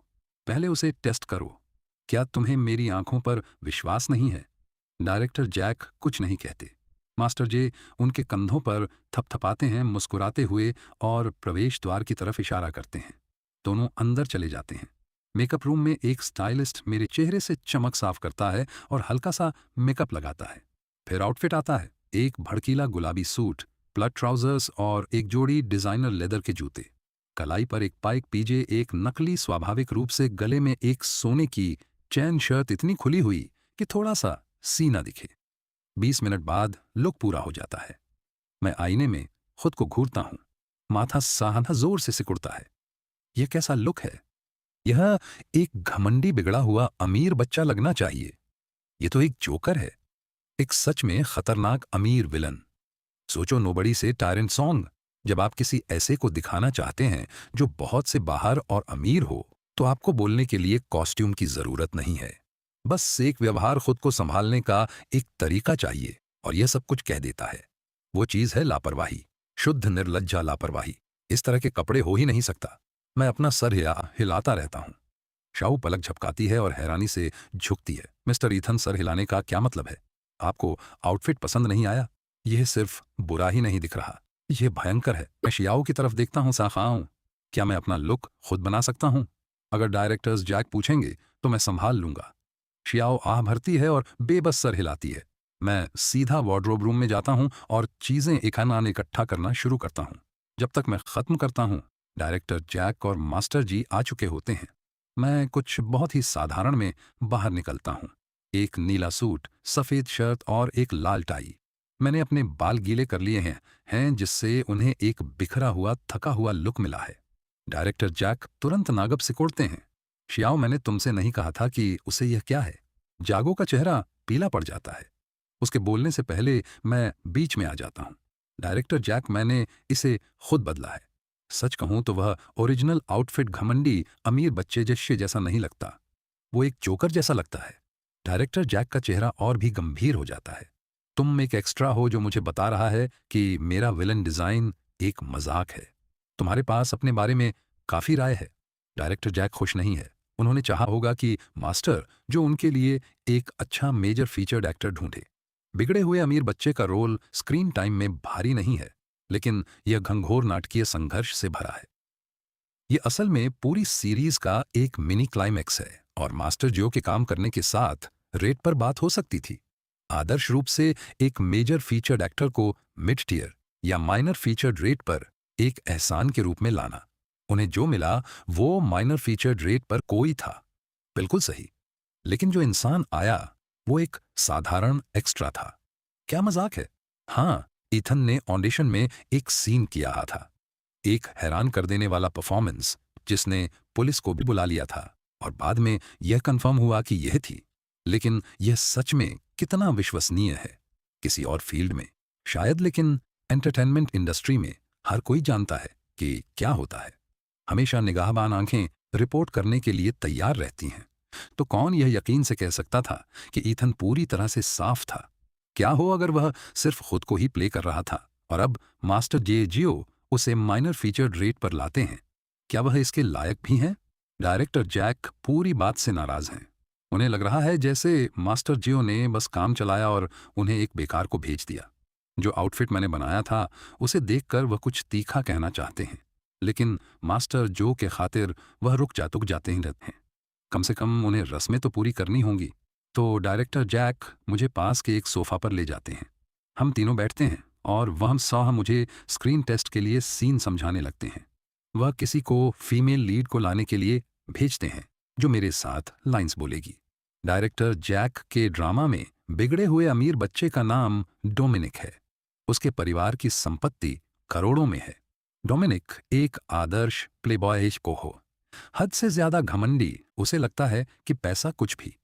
पहले उसे टेस्ट करो। क्या तुम्हें मेरी आंखों पर विश्वास नहीं है? डायरेक्टर जैक कुछ नहीं कहते। मास्टर जे उनके कंधों पर थपथपाते हैं मुस्कुराते हुए और प्रवेश द्वार की तरफ इशारा करते हैं। दोनों अंदर चले जाते हैं। मेकअप रूम में एक स्टाइलिस्ट मेरे चेहरे से चमक साफ करता है और हल्का सा मेकअप लगाता है। फिर आउटफिट आता है, एक भड़कीला गुलाबी सूट, प्लट ट्राउजर्स और एक जोड़ी डिजाइनर लेदर के जूते। कलाई पर एक पाइक पीजे, एक नकली स्वाभाविक रूप से गले में एक सोने की चैन शर्ट इतनी खुली हुई कि थोड़ा सा सीना दिखे। 20 मिनट बाद लुक पूरा हो जाता है। मैं आईने में खुद को घूरता हूं, माथा साहना जोर से सिकुड़ता है। यह कैसा लुक है? यह एक घमंडी बिगड़ा हुआ अमीर बच्चा लगना चाहिए। यह तो एक जोकर है, एक सच में खतरनाक अमीर विलन। सोचो, नोबडी से टायरेंट सॉन्ग। जब आप किसी ऐसे को दिखाना चाहते हैं जो बहुत से बाहर और अमीर हो, तो आपको बोलने के लिए कॉस्ट्यूम की जरूरत नहीं है। बस एक व्यवहार, खुद को संभालने का एक तरीका चाहिए और यह सब कुछ कह देता है। वो चीज है लापरवाही, शुद्ध निर्लज्जा लापरवाही। इस तरह के कपड़े हो ही नहीं सकता। मैं अपना सर हिलाता रहता हूं। शाऊ पलक झपकाती है और हैरानी से झुकती है। मिस्टर ईथन, सर हिलाने का क्या मतलब है? आपको आउटफिट पसंद नहीं आया? यह सिर्फ बुरा ही नहीं दिख रहा, यह भयंकर है। मैं शियाओ की तरफ देखता हूं। साखाऊं, क्या मैं अपना लुक खुद बना सकता हूं? अगर डायरेक्टर्स जैक पूछेंगे तो मैं संभाल लूंगा। शियाओ आह भरती है और बेबस सर हिलाती है। मैं सीधा वार्डरोब रूम में जाता हूं और चीजें इकट्ठा करना शुरू करता हूं। जब तक मैं खत्म करता हूं, डायरेक्टर जैक और मास्टर जी आ चुके होते हैं। मैं कुछ बहुत ही साधारण में बाहर निकलता हूं। एक नीला सूट, सफेद शर्ट और एक लाल टाई। मैंने अपने बाल गीले कर लिए हैं जिससे उन्हें एक बिखरा हुआ थका हुआ लुक मिला है। डायरेक्टर जैक तुरंत नागब सिकोड़ते हैं। शियाओ, मैंने तुमसे नहीं कहा था कि उसे यह क्या है? जागो का चेहरा पीला पड़ जाता है। उसके बोलने से पहले मैं बीच में आ जाता हूं। डायरेक्टर जैक, मैंने इसे खुद बदला है। सच कहूं तो वह ओरिजिनल आउटफिट घमंडी अमीर बच्चे जैसा नहीं लगता। वो एक जोकर जैसा लगता है। डायरेक्टर जैक का चेहरा और भी गंभीर हो जाता है। तुम एक एक्स्ट्रा हो जो मुझे बता रहा है कि मेरा विलन डिजाइन एक मजाक है। तुम्हारे पास अपने बारे में काफी राय है। डायरेक्टर जैक खुश नहीं है। उन्होंने चाहा होगा कि मास्टर जो उनके लिए एक अच्छा मेजर फीचर्ड एक्टर ढूंढे। बिगड़े हुए अमीर बच्चे का रोल स्क्रीन टाइम में भारी नहीं है, लेकिन यह घंघोर नाटकीय संघर्ष से भरा है। यह असल में पूरी सीरीज का एक मिनी क्लाइमैक्स है और मास्टर जो के काम करने के साथ रेट पर बात हो सकती थी। आदर्श रूप से एक मेजर फीचर्ड एक्टर को मिड टियर या माइनर फीचर्ड रेट पर एक एहसान के रूप में लाना। उन्हें जो मिला वो माइनर फीचर्ड रेट पर कोई था। बिल्कुल सही। लेकिन जो इंसान आया वो एक साधारण एक्स्ट्रा था। क्या मजाक है? हाँ, ईथन ने ऑडिशन में एक सीन किया था, एक हैरान कर देने वाला परफॉर्मेंस जिसने पुलिस को भी बुला लिया था और बाद में यह कंफर्म हुआ कि यह थी। लेकिन यह सच में कितना विश्वसनीय है? किसी और फील्ड में शायद, लेकिन एंटरटेनमेंट इंडस्ट्री में हर कोई जानता है कि क्या होता है। हमेशा निगाहबान आंखें रिपोर्ट करने के लिए तैयार रहती हैं। तो कौन यह यकीन से कह सकता था कि ईथन पूरी तरह से साफ था? क्या हो अगर वह सिर्फ खुद को ही प्ले कर रहा था और अब मास्टर जे जियो उसे माइनर फीचर्ड रेट पर लाते हैं? क्या वह इसके लायक भी हैं? डायरेक्टर जैक पूरी बात से नाराज हैं। उन्हें लग रहा है जैसे मास्टर जियो ने बस काम चलाया और उन्हें एक बेकार को भेज दिया। जो आउटफिट मैंने बनाया था उसे देखकर वह कुछ तीखा कहना चाहते हैं, लेकिन मास्टर जो के खातिर वह रुक जाते ही रहते हैं। कम से कम उन्हें रस्में तो पूरी करनी होंगी। तो डायरेक्टर जैक मुझे पास के एक सोफा पर ले जाते हैं। हम तीनों बैठते हैं और वह साह मुझे स्क्रीन टेस्ट के लिए सीन समझाने लगते हैं। वह किसी को फीमेल लीड को लाने के लिए भेजते हैं जो मेरे साथ लाइंस बोलेगी। डायरेक्टर जैक के ड्रामा में बिगड़े हुए अमीर बच्चे का नाम डोमिनिक है। उसके परिवार की संपत्ति करोड़ों में है। डोमिनिक एक आदर्श प्लेबॉयज को हो, हद से ज्यादा घमंडी। उसे लगता है कि पैसा कुछ भी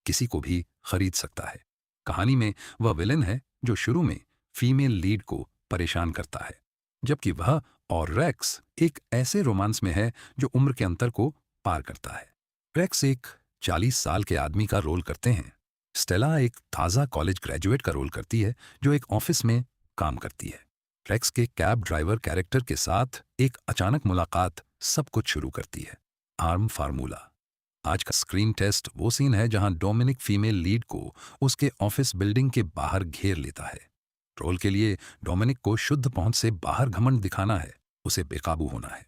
किसी को भी खरीद सकता है। कहानी में वह विलन है जो शुरू में फीमेल लीड को परेशान करता है, जबकि वह और रेक्स एक ऐसे रोमांस में है जो उम्र के अंतर को पार करता है। रेक्स एक 40 साल के आदमी का रोल करते हैं। स्टेला एक ताजा कॉलेज ग्रेजुएट का रोल करती है जो एक ऑफिस में काम करती है। रेक्स के कैब ड्राइवर कैरेक्टर के साथ एक अचानक मुलाकात सब कुछ शुरू करती है। Arm formula. आज का स्क्रीन टेस्ट वो सीन है जहां डोमिनिक फीमेल लीड को उसके ऑफिस बिल्डिंग के बाहर घेर लेता है। रोल के लिए डोमिनिक को शुद्ध पहुंच से बाहर घमंड दिखाना है, उसे बेकाबू होना है।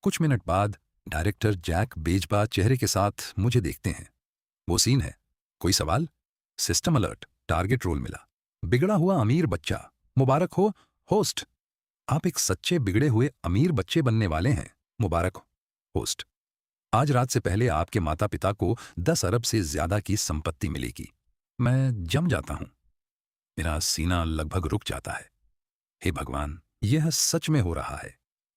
कुछ मिनट बाद डायरेक्टर जैक बेजबाज चेहरे के साथ मुझे देखते हैं। वो सीन है। कोई सवाल? सिस्टम अलर्ट, टारगेट रोल मिला। बिगड़ा हुआ अमीर बच्चा। मुबारक हो होस्ट। आप एक सच्चे बिगड़े हुए अमीर बच्चे बनने वाले हैं। मुबारक हो होस्ट। आज रात से पहले आपके माता पिता को 10 अरब से ज्यादा की संपत्ति मिलेगी। मैं जम जाता हूं। मेरा सीना लगभग रुक जाता है। हे भगवान, यह सच में हो रहा है।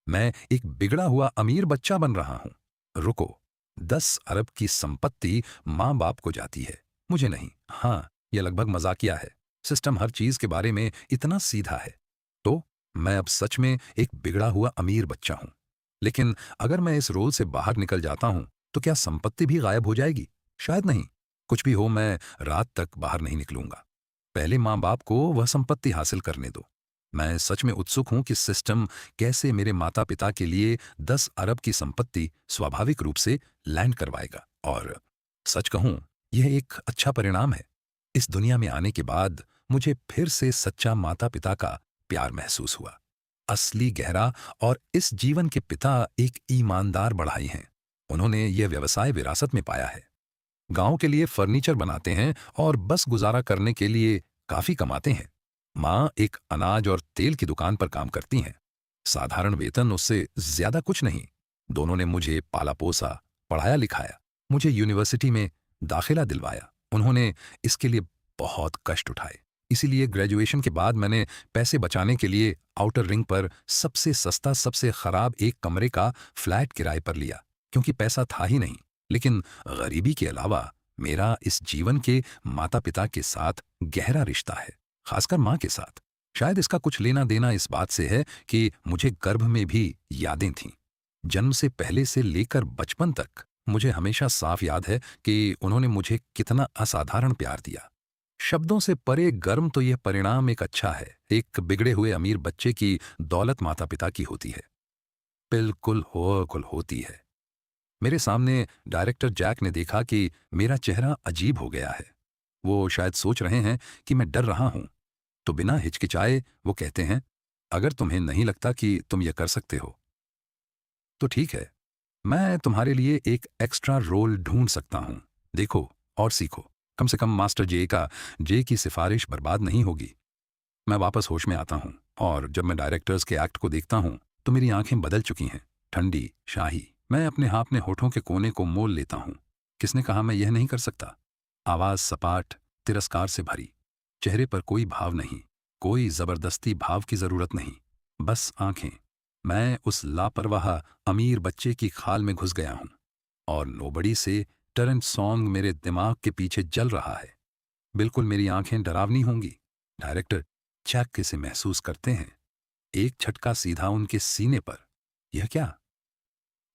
मैं एक बिगड़ा हुआ अमीर बच्चा बन रहा हूं। रुको, 10 अरब की संपत्ति माँ बाप को जाती है, मुझे नहीं। हाँ, यह लगभग मजाकिया है। सिस्टम हर चीज के बारे में इतना सीधा है। तो मैं अब सच में एक बिगड़ा हुआ अमीर बच्चा हूं। लेकिन अगर मैं इस रोल से बाहर निकल जाता हूं तो क्या संपत्ति भी गायब हो जाएगी? शायद नहीं। कुछ भी हो, मैं रात तक बाहर नहीं निकलूंगा। पहले माँ बाप को वह संपत्ति हासिल करने दो। मैं सच में उत्सुक हूं कि सिस्टम कैसे मेरे माता पिता के लिए 10 अरब की संपत्ति स्वाभाविक रूप से लैंड करवाएगा। और सच कहूं, यह एक अच्छा परिणाम है। इस दुनिया में आने के बाद मुझे फिर से सच्चा माता पिता का प्यार महसूस हुआ। असली गहरा। और इस जीवन के पिता एक ईमानदार बढ़ाई हैं। उन्होंने यह व्यवसाय विरासत में पाया है। गांव के लिए फर्नीचर बनाते हैं और बस गुजारा करने के लिए काफी कमाते हैं। माँ एक अनाज और तेल की दुकान पर काम करती हैं। साधारण वेतन, उससे ज्यादा कुछ नहीं। दोनों ने मुझे पाला पोसा, पढ़ाया लिखाया, मुझे यूनिवर्सिटी में दाखिला दिलवाया। उन्होंने इसके लिए बहुत कष्ट उठाए। इसीलिए ग्रेजुएशन के बाद मैंने पैसे बचाने के लिए आउटर रिंग पर सबसे सस्ता सबसे खराब एक कमरे का फ्लैट किराए पर लिया, क्योंकि पैसा था ही नहीं। लेकिन गरीबी के अलावा मेरा इस जीवन के माता पिता के साथ गहरा रिश्ता है, खासकर माँ के साथ। शायद इसका कुछ लेना देना इस बात से है कि मुझे गर्भ में भी यादें थीं। जन्म से पहले से लेकर बचपन तक मुझे हमेशा साफ याद है कि उन्होंने मुझे कितना असाधारण प्यार दिया। शब्दों से परे गर्म तो यह परिणाम एक अच्छा है, एक बिगड़े हुए अमीर बच्चे की दौलत माता पिता की होती है, बिल्कुल होती है। मेरे सामने डायरेक्टर जैक ने देखा कि मेरा चेहरा अजीब हो गया है। वो शायद सोच रहे हैं कि मैं डर रहा हूं, तो बिना हिचकिचाए वो कहते हैं, अगर तुम्हें नहीं लगता कि तुम ये कर सकते हो तो ठीक है, मैं तुम्हारे लिए एक एक्स्ट्रा रोल ढूंढ सकता हूं। देखो और सीखो, कम से कम मास्टर जे की सिफारिश बर्बाद नहीं होगी। मैं वापस होश में आता हूं और जब मैं डायरेक्टर्स के एक्ट को देखता हूं तो मेरी आंखें बदल चुकी हैं, ठंडी, शाही। मैं अपने अपने होठों के कोने को मोल लेता हूं। किसने कहा मैं यह नहीं कर सकता? आवाज सपाट, तिरस्कार से भरी, चेहरे पर कोई भाव नहीं, कोई जबरदस्ती भाव की जरूरत नहीं, बस आंखें। मैं उस लापरवाह अमीर बच्चे की खाल में घुस गया हूं और नोबड़ी से टरेंट सॉन्ग मेरे दिमाग के पीछे जल रहा है। बिल्कुल मेरी आंखें डरावनी होंगी। डायरेक्टर चैक से महसूस करते हैं, एक झटका सीधा उनके सीने पर। यह क्या?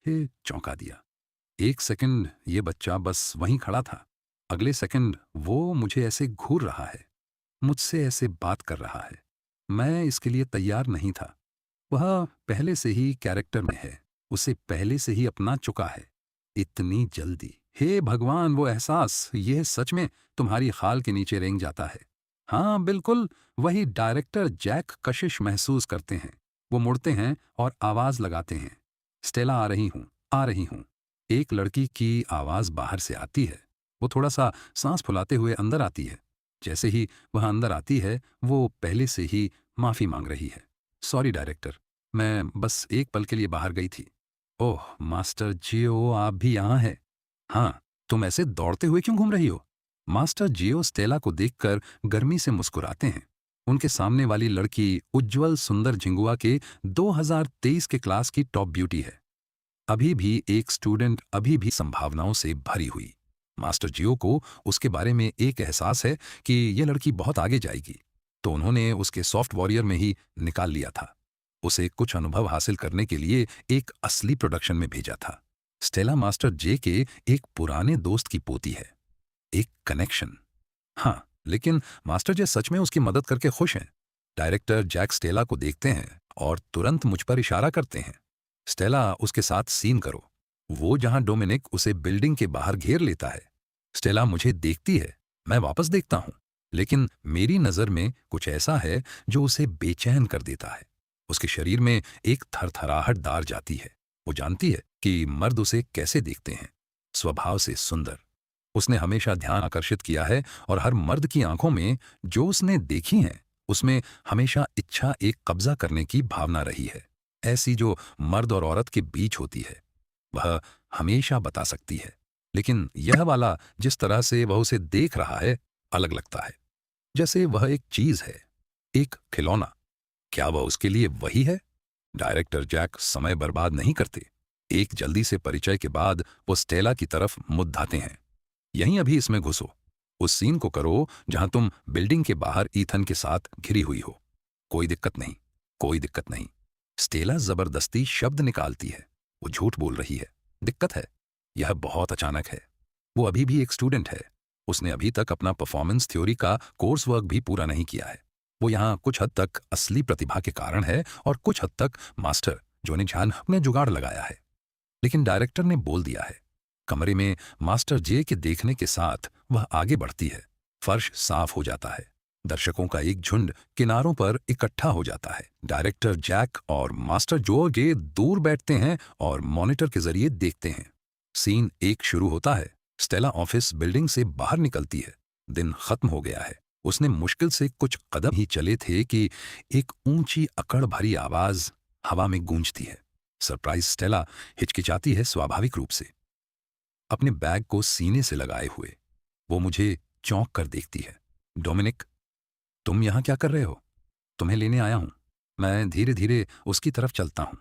ये चौंका दिया। एक सेकंड ये बच्चा बस वहीं खड़ा था, अगले सेकंड वो मुझे ऐसे घूर रहा है, मुझसे ऐसे बात कर रहा है। मैं इसके लिए तैयार नहीं था। वह पहले से ही कैरेक्टर में है, उसे पहले से ही अपना चुका है। इतनी जल्दी? हे भगवान, वो एहसास, यह सच में तुम्हारी खाल के नीचे रेंग जाता है। हाँ बिल्कुल, वही डायरेक्टर जैक कशिश महसूस करते हैं। वो मुड़ते हैं और आवाज लगाते हैं, स्टेला आ रही हूं, आ रही हूं। एक लड़की की आवाज बाहर से आती है। वो थोड़ा सा सांस फुलाते हुए अंदर आती है। जैसे ही वह अंदर आती है वो पहले से ही माफी मांग रही है। सॉरी डायरेक्टर, मैं बस एक पल के लिए बाहर गई थी। ओह मास्टर जियो, आप भी यहाँ हैं? हाँ, तुम ऐसे दौड़ते हुए क्यों घूम रही हो? मास्टर जियो स्टेला को देखकर गर्मी से मुस्कुराते हैं। उनके सामने वाली लड़की उज्जवल सुंदर झिंगुआ के 2023 के क्लास की टॉप ब्यूटी है। अभी भी एक स्टूडेंट, अभी भी संभावनाओं से भरी हुई। मास्टर जियो को उसके बारे में एक एहसास है कि यह लड़की बहुत आगे जाएगी, तो उन्होंने उसके सॉफ्ट वॉरियर में ही निकाल लिया था। उसे कुछ अनुभव हासिल करने के लिए एक असली प्रोडक्शन में भेजा था। स्टेला मास्टर जे के एक पुराने दोस्त की पोती है। एक कनेक्शन। हाँ, लेकिन मास्टर जे सच में उसकी मदद करके खुश हैं। डायरेक्टर जैक स्टेला को देखते हैं और तुरंत मुझ पर इशारा करते हैं, स्टेला उसके साथ सीन करो। वो जहां डोमिनिक उसे बिल्डिंग के बाहर घेर लेता है। स्टेला मुझे देखती है, मैं वापस देखता हूं, लेकिन मेरी नजर में कुछ ऐसा है जो उसे बेचैन कर देता है। उसके शरीर में एक थरथराहट दार जाती है। वो जानती है कि मर्द उसे कैसे देखते हैं, स्वभाव से सुंदर। उसने हमेशा ध्यान आकर्षित किया है और हर मर्द की आंखों में जो उसने देखी हैं उसमें हमेशा इच्छा, एक कब्जा करने की भावना रही है, ऐसी जो मर्द और औरत के बीच होती है। वह हमेशा बता सकती है, लेकिन यह वाला जिस तरह से वह उसे देख रहा है अलग लगता है, जैसे वह एक चीज है, एक खिलौना। क्या वह उसके लिए वही है? डायरेक्टर जैक समय बर्बाद नहीं करते। एक जल्दी से परिचय के बाद वो स्टेला की तरफ मुद्दाते हैं, यहीं अभी इसमें घुसो, उस सीन को करो जहां तुम बिल्डिंग के बाहर ईथन के साथ घिरी हुई हो। कोई दिक्कत नहीं, कोई दिक्कत नहीं। स्टेला जबरदस्ती शब्द निकालती है। वो झूठ बोल रही है। दिक्कत है, यह बहुत अचानक है। वो अभी भी एक स्टूडेंट है। उसने अभी तक अपना परफॉर्मेंस थ्योरी का कोर्स वर्क भी पूरा नहीं किया है। वो यहाँ कुछ हद तक असली प्रतिभा के कारण है और कुछ हद तक मास्टर जो ने जान अपने जुगाड़ लगाया है। लेकिन डायरेक्टर ने बोल दिया है। कमरे में मास्टर जे के देखने के साथ वह आगे बढ़ती है। फर्श साफ हो जाता है। दर्शकों का एक झुंड किनारों पर इकट्ठा हो जाता है। डायरेक्टर जैक और मास्टर जो जे दूर बैठते हैं और मॉनिटर के जरिए देखते हैं। सीन एक शुरू होता है। स्टेला ऑफिस बिल्डिंग से बाहर निकलती है। दिन खत्म हो गया है। उसने मुश्किल से कुछ कदम ही चले थे कि एक ऊंची अकड़ भरी आवाज हवा में गूंजती है। सरप्राइज स्टेला हिचकिचाती है स्वाभाविक रूप से, अपने बैग को सीने से लगाए हुए। वो मुझे चौंक कर देखती है। डोमिनिक, तुम यहाँ क्या कर रहे हो? तुम्हें लेने आया हूं। मैं धीरे धीरे उसकी तरफ चलता हूं।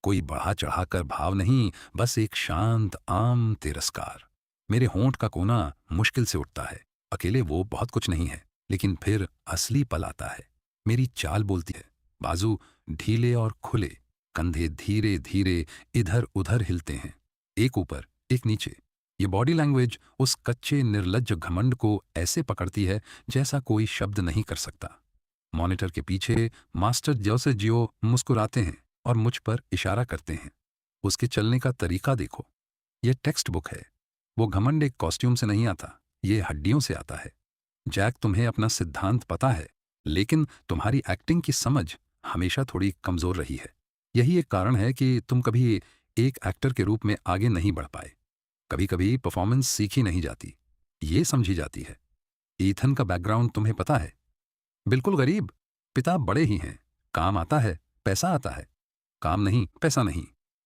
कोई बढ़ा चढ़ाकर भाव नहीं, बस एक शांत आम तिरस्कार। मेरे होंठ का कोना मुश्किल से उठता है। अकेले वो बहुत कुछ नहीं है, लेकिन फिर असली पल आता है। मेरी चाल बोलती है, बाजू ढीले और खुले, कंधे धीरे धीरे इधर उधर हिलते हैं, एक ऊपर एक नीचे। ये बॉडी लैंग्वेज उस कच्चे निर्लज्ज घमंड को ऐसे पकड़ती है जैसा कोई शब्द नहीं कर सकता। मॉनिटर के पीछे मास्टर जैसे जियो मुस्कुराते हैं और मुझ पर इशारा करते हैं। उसके चलने का तरीका देखो, यह टेक्स्ट बुक है। वो घमंड एक कॉस्ट्यूम से नहीं आता, ये हड्डियों से आता है। जैक, तुम्हें अपना सिद्धांत पता है, लेकिन तुम्हारी एक्टिंग की समझ हमेशा थोड़ी कमजोर रही है। यही एक कारण है कि तुम कभी एक एक्टर के रूप में आगे नहीं बढ़ पाए। कभी कभी परफॉर्मेंस सीखी नहीं जाती, ये समझी जाती है। ईथन का बैकग्राउंड तुम्हें पता है? बिल्कुल गरीब। पिता बड़े ही हैं, काम आता है, पैसा आता है। काम नहीं, पैसा नहीं।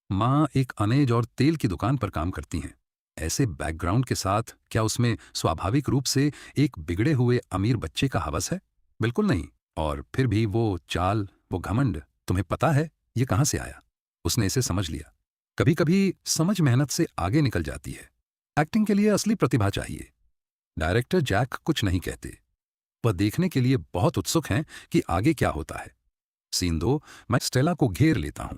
माँ एक अनेज और तेल की दुकान पर काम करती हैं। ऐसे बैकग्राउंड के साथ क्या उसमें स्वाभाविक रूप से एक बिगड़े हुए अमीर बच्चे का हवस है? बिल्कुल नहीं। और फिर भी वो चाल, वो घमंड, तुम्हें पता है ये कहां से आया? उसने इसे समझ लिया। कभी कभी समझ मेहनत से आगे निकल जाती है। एक्टिंग के लिए असली प्रतिभा चाहिए। डायरेक्टर जैक कुछ नहीं कहते। वह देखने के लिए बहुत उत्सुक हैं कि आगे क्या होता है। सीन 2, मैं स्टेला को घेर लेता हूं।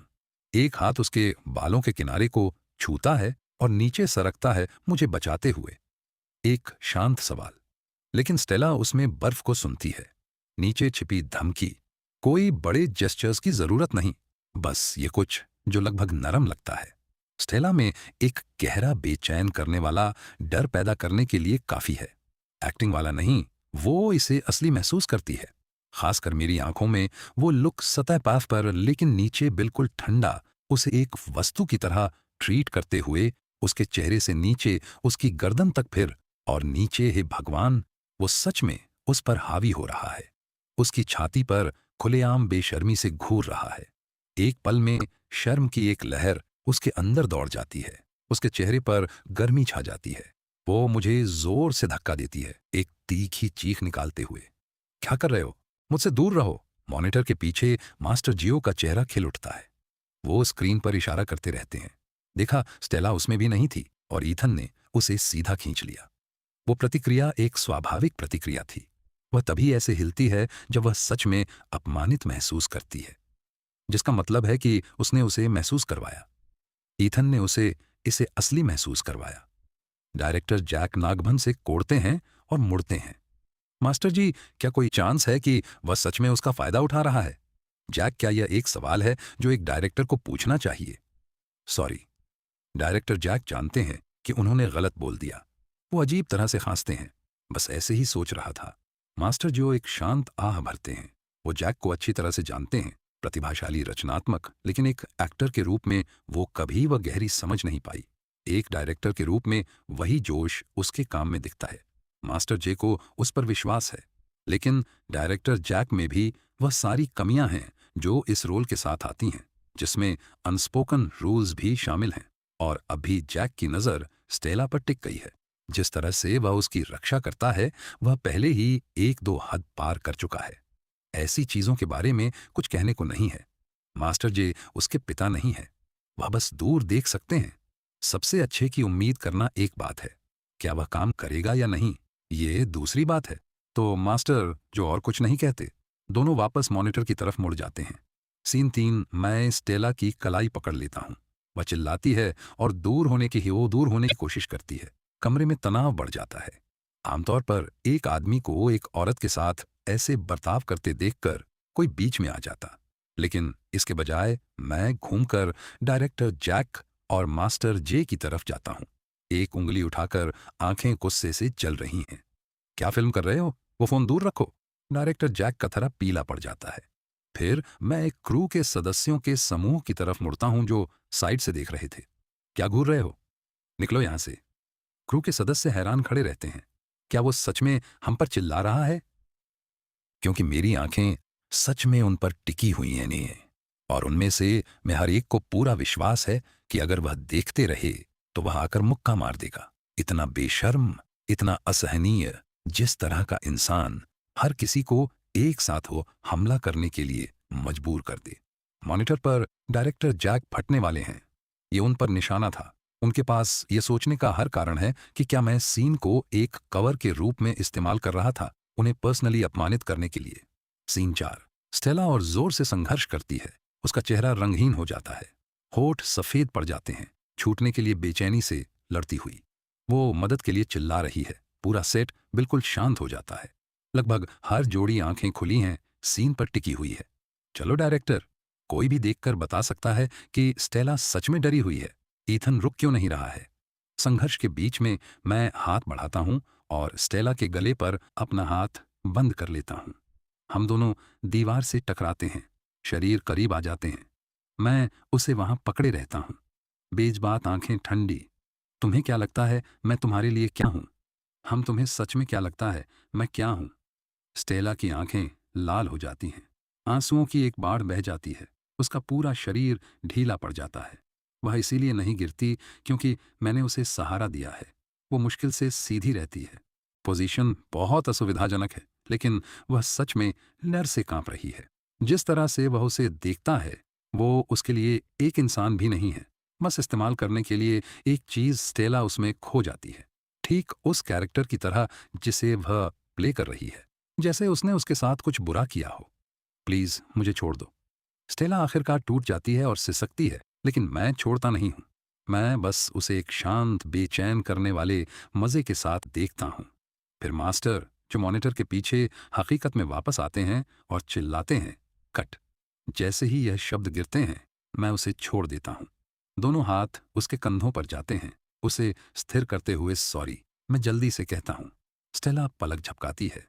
एक हाथ उसके बालों के किनारे को छूता है और नीचे सरकता है मुझे बचाते हुए। एक शांत सवाल, लेकिन स्टेला उसमें बर्फ को सुनती है। नीचे छिपी धमकी। कोई बड़े जेस्चर्स की जरूरत नहीं, बस ये कुछ जो लगभग नरम लगता है। स्टेला में एक गहरा बेचैन करने वाला डर पैदा करने के लिए काफी है। एक्टिंग वाला नहीं, वो इसे असली महसूस करती है। खासकर मेरी आंखों में वो लुक सतह पाफ पर, लेकिन नीचे बिल्कुल ठंडा, उसे एक वस्तु की तरह ट्रीट करते हुए। उसके चेहरे से नीचे उसकी गर्दन तक, फिर और नीचे, हे भगवान, वो सच में उस पर हावी हो रहा है। उसकी छाती पर खुलेआम बेशर्मी से घूर रहा है। एक पल में शर्म की एक लहर उसके अंदर दौड़ जाती है। उसके चेहरे पर गर्मी छा जाती है। वो मुझे जोर से धक्का देती है, एक तीखी चीख निकालते हुए। क्या कर रहे हो? मुझसे दूर रहो। मॉनिटर के पीछे मास्टर जियो का चेहरा खिल उठता है। वो स्क्रीन पर इशारा करते रहते हैं। देखा, स्टेला उसमें भी नहीं थी और ईथन ने उसे सीधा खींच लिया। वो प्रतिक्रिया एक स्वाभाविक प्रतिक्रिया थी। वह तभी ऐसे हिलती है जब वह सच में अपमानित महसूस करती है, जिसका मतलब है कि उसने उसे महसूस करवाया। ईथन ने उसे इसे असली महसूस करवाया। डायरेक्टर जैक नागभन से कोड़ते हैं और मुड़ते हैं। मास्टर जी, क्या कोई चांस है कि वह सच में उसका फायदा उठा रहा है? जैक, क्या यह एक सवाल है जो एक डायरेक्टर को पूछना चाहिए? सॉरी। डायरेक्टर जैक जानते हैं कि उन्होंने गलत बोल दिया। वो अजीब तरह से खांसते हैं। बस ऐसे ही सोच रहा था। मास्टर जो एक शांत आह भरते हैं। वो जैक को अच्छी तरह से जानते हैं, प्रतिभाशाली, रचनात्मक, लेकिन एक एक्टर के रूप में वो कभी वह गहरी समझ नहीं पाई। एक डायरेक्टर के रूप में वही जोश उसके काम में दिखता है। मास्टर जे को उस पर विश्वास है, लेकिन डायरेक्टर जैक में भी वह सारी कमियां हैं जो इस रोल के साथ आती हैं, जिसमें अनस्पोकन रूल्स भी शामिल हैं। और अभी जैक की नज़र स्टेला पर टिक गई है। जिस तरह से वह उसकी रक्षा करता है, वह पहले ही एक दो हद पार कर चुका है। ऐसी चीजों के बारे में कुछ कहने को नहीं है। मास्टर जे उसके पिता नहीं है, वह बस दूर देख सकते हैं। सबसे अच्छे की उम्मीद करना एक बात है, क्या वह काम करेगा या नहीं, ये दूसरी बात है। तो मास्टर जो और कुछ नहीं कहते, दोनों वापस मॉनिटर की तरफ मुड़ जाते हैं। सीन 3, मैं स्टेला की कलाई पकड़ लेता हूं। वह चिल्लाती है और दूर होने की कोशिश करती है। कमरे में तनाव बढ़ जाता है। आमतौर पर एक आदमी को एक औरत के साथ ऐसे बर्ताव करते देखकर कोई बीच में आ जाता, लेकिन इसके बजाय मैं घूमकर डायरेक्टर जैक और मास्टर जे की तरफ जाता हूं। एक उंगली उठाकर आंखें गुस्से से जल रही हैं। क्या फिल्म कर रहे हो? वो फोन दूर रखो। डायरेक्टर जैक का थरा पीला पड़ जाता है। फिर मैं एक क्रू के सदस्यों के समूह की तरफ मुड़ता हूं जो साइड से देख रहे थे। क्या घूर रहे हो? निकलो यहां से। क्रू के सदस्य हैरान खड़े रहते हैं। क्या वो सच में हम पर चिल्ला रहा है? क्योंकि मेरी आंखें सच में उन पर टिकी हुई हैं नहीं, और उनमें से मैं हर एक को पूरा विश्वास है कि अगर वह देखते रहे तो वह आकर मुक्का मार देगा। इतना बेशर्म, इतना असहनीय, जिस तरह का इंसान हर किसी को एक साथ वो हमला करने के लिए मजबूर कर दे। मॉनिटर पर डायरेक्टर जैक फटने वाले हैं। ये उन पर निशाना था। उनके पास ये सोचने का हर कारण है कि क्या मैं सीन को एक कवर के रूप में इस्तेमाल कर रहा था, उन्हें पर्सनली अपमानित करने के लिए। सीन 4। स्टेला और जोर से संघर्ष करती है। उसका चेहरा रंगहीन हो जाता है, होठ सफेद पड़ जाते हैं, छूटने के लिए बेचैनी से लड़ती हुई। वो मदद के लिए चिल्ला रही है। पूरा सेट बिल्कुल शांत हो जाता है। लगभग हर जोड़ी आंखें खुली हैं, सीन पर टिकी हुई है। चलो डायरेक्टर, कोई भी देखकर बता सकता है कि स्टेला सच में डरी हुई है। ईथन रुक क्यों नहीं रहा है? संघर्ष के बीच में मैं हाथ बढ़ाता हूं और स्टेला के गले पर अपना हाथ बंद कर लेता हूं। हम दोनों दीवार से टकराते हैं, शरीर करीब आ जाते हैं। मैं उसे वहां पकड़े रहता हूं, बेजबात आंखें ठंडी। तुम्हें क्या लगता है मैं तुम्हारे लिए क्या हूं? हम तुम्हें सच में क्या लगता है मैं क्या हूं? स्टेला की आंखें लाल हो जाती हैं, आंसुओं की एक बाढ़ बह जाती है। उसका पूरा शरीर ढीला पड़ जाता है। वह इसीलिए नहीं गिरती क्योंकि मैंने उसे सहारा दिया है। वो मुश्किल से सीधी रहती है। पोजीशन बहुत असुविधाजनक है, लेकिन वह सच में डर से कांप रही है। जिस तरह से वह उसे देखता है, वो उसके लिए एक इंसान भी नहीं है, बस इस्तेमाल करने के लिए एक चीज। स्टेला उसमें खो जाती है, ठीक उस कैरेक्टर की तरह जिसे वह प्ले कर रही है, जैसे उसने उसके साथ कुछ बुरा किया हो। प्लीज मुझे छोड़ दो। स्टेला आखिरकार टूट जाती है और सिसकती है, लेकिन मैं छोड़ता नहीं हूं। मैं बस उसे एक शांत बेचैन करने वाले मजे के साथ देखता हूं। फिर मास्टर, जो मॉनिटर के पीछे हकीकत में वापस आते हैं और चिल्लाते हैं, कट। जैसे ही यह शब्द गिरते हैं, मैं उसे छोड़ देता हूं। दोनों हाथ उसके कंधों पर जाते हैं, उसे स्थिर करते हुए सॉरी मैं जल्दी से कहता हूं। स्टेला पलक झपकाती है।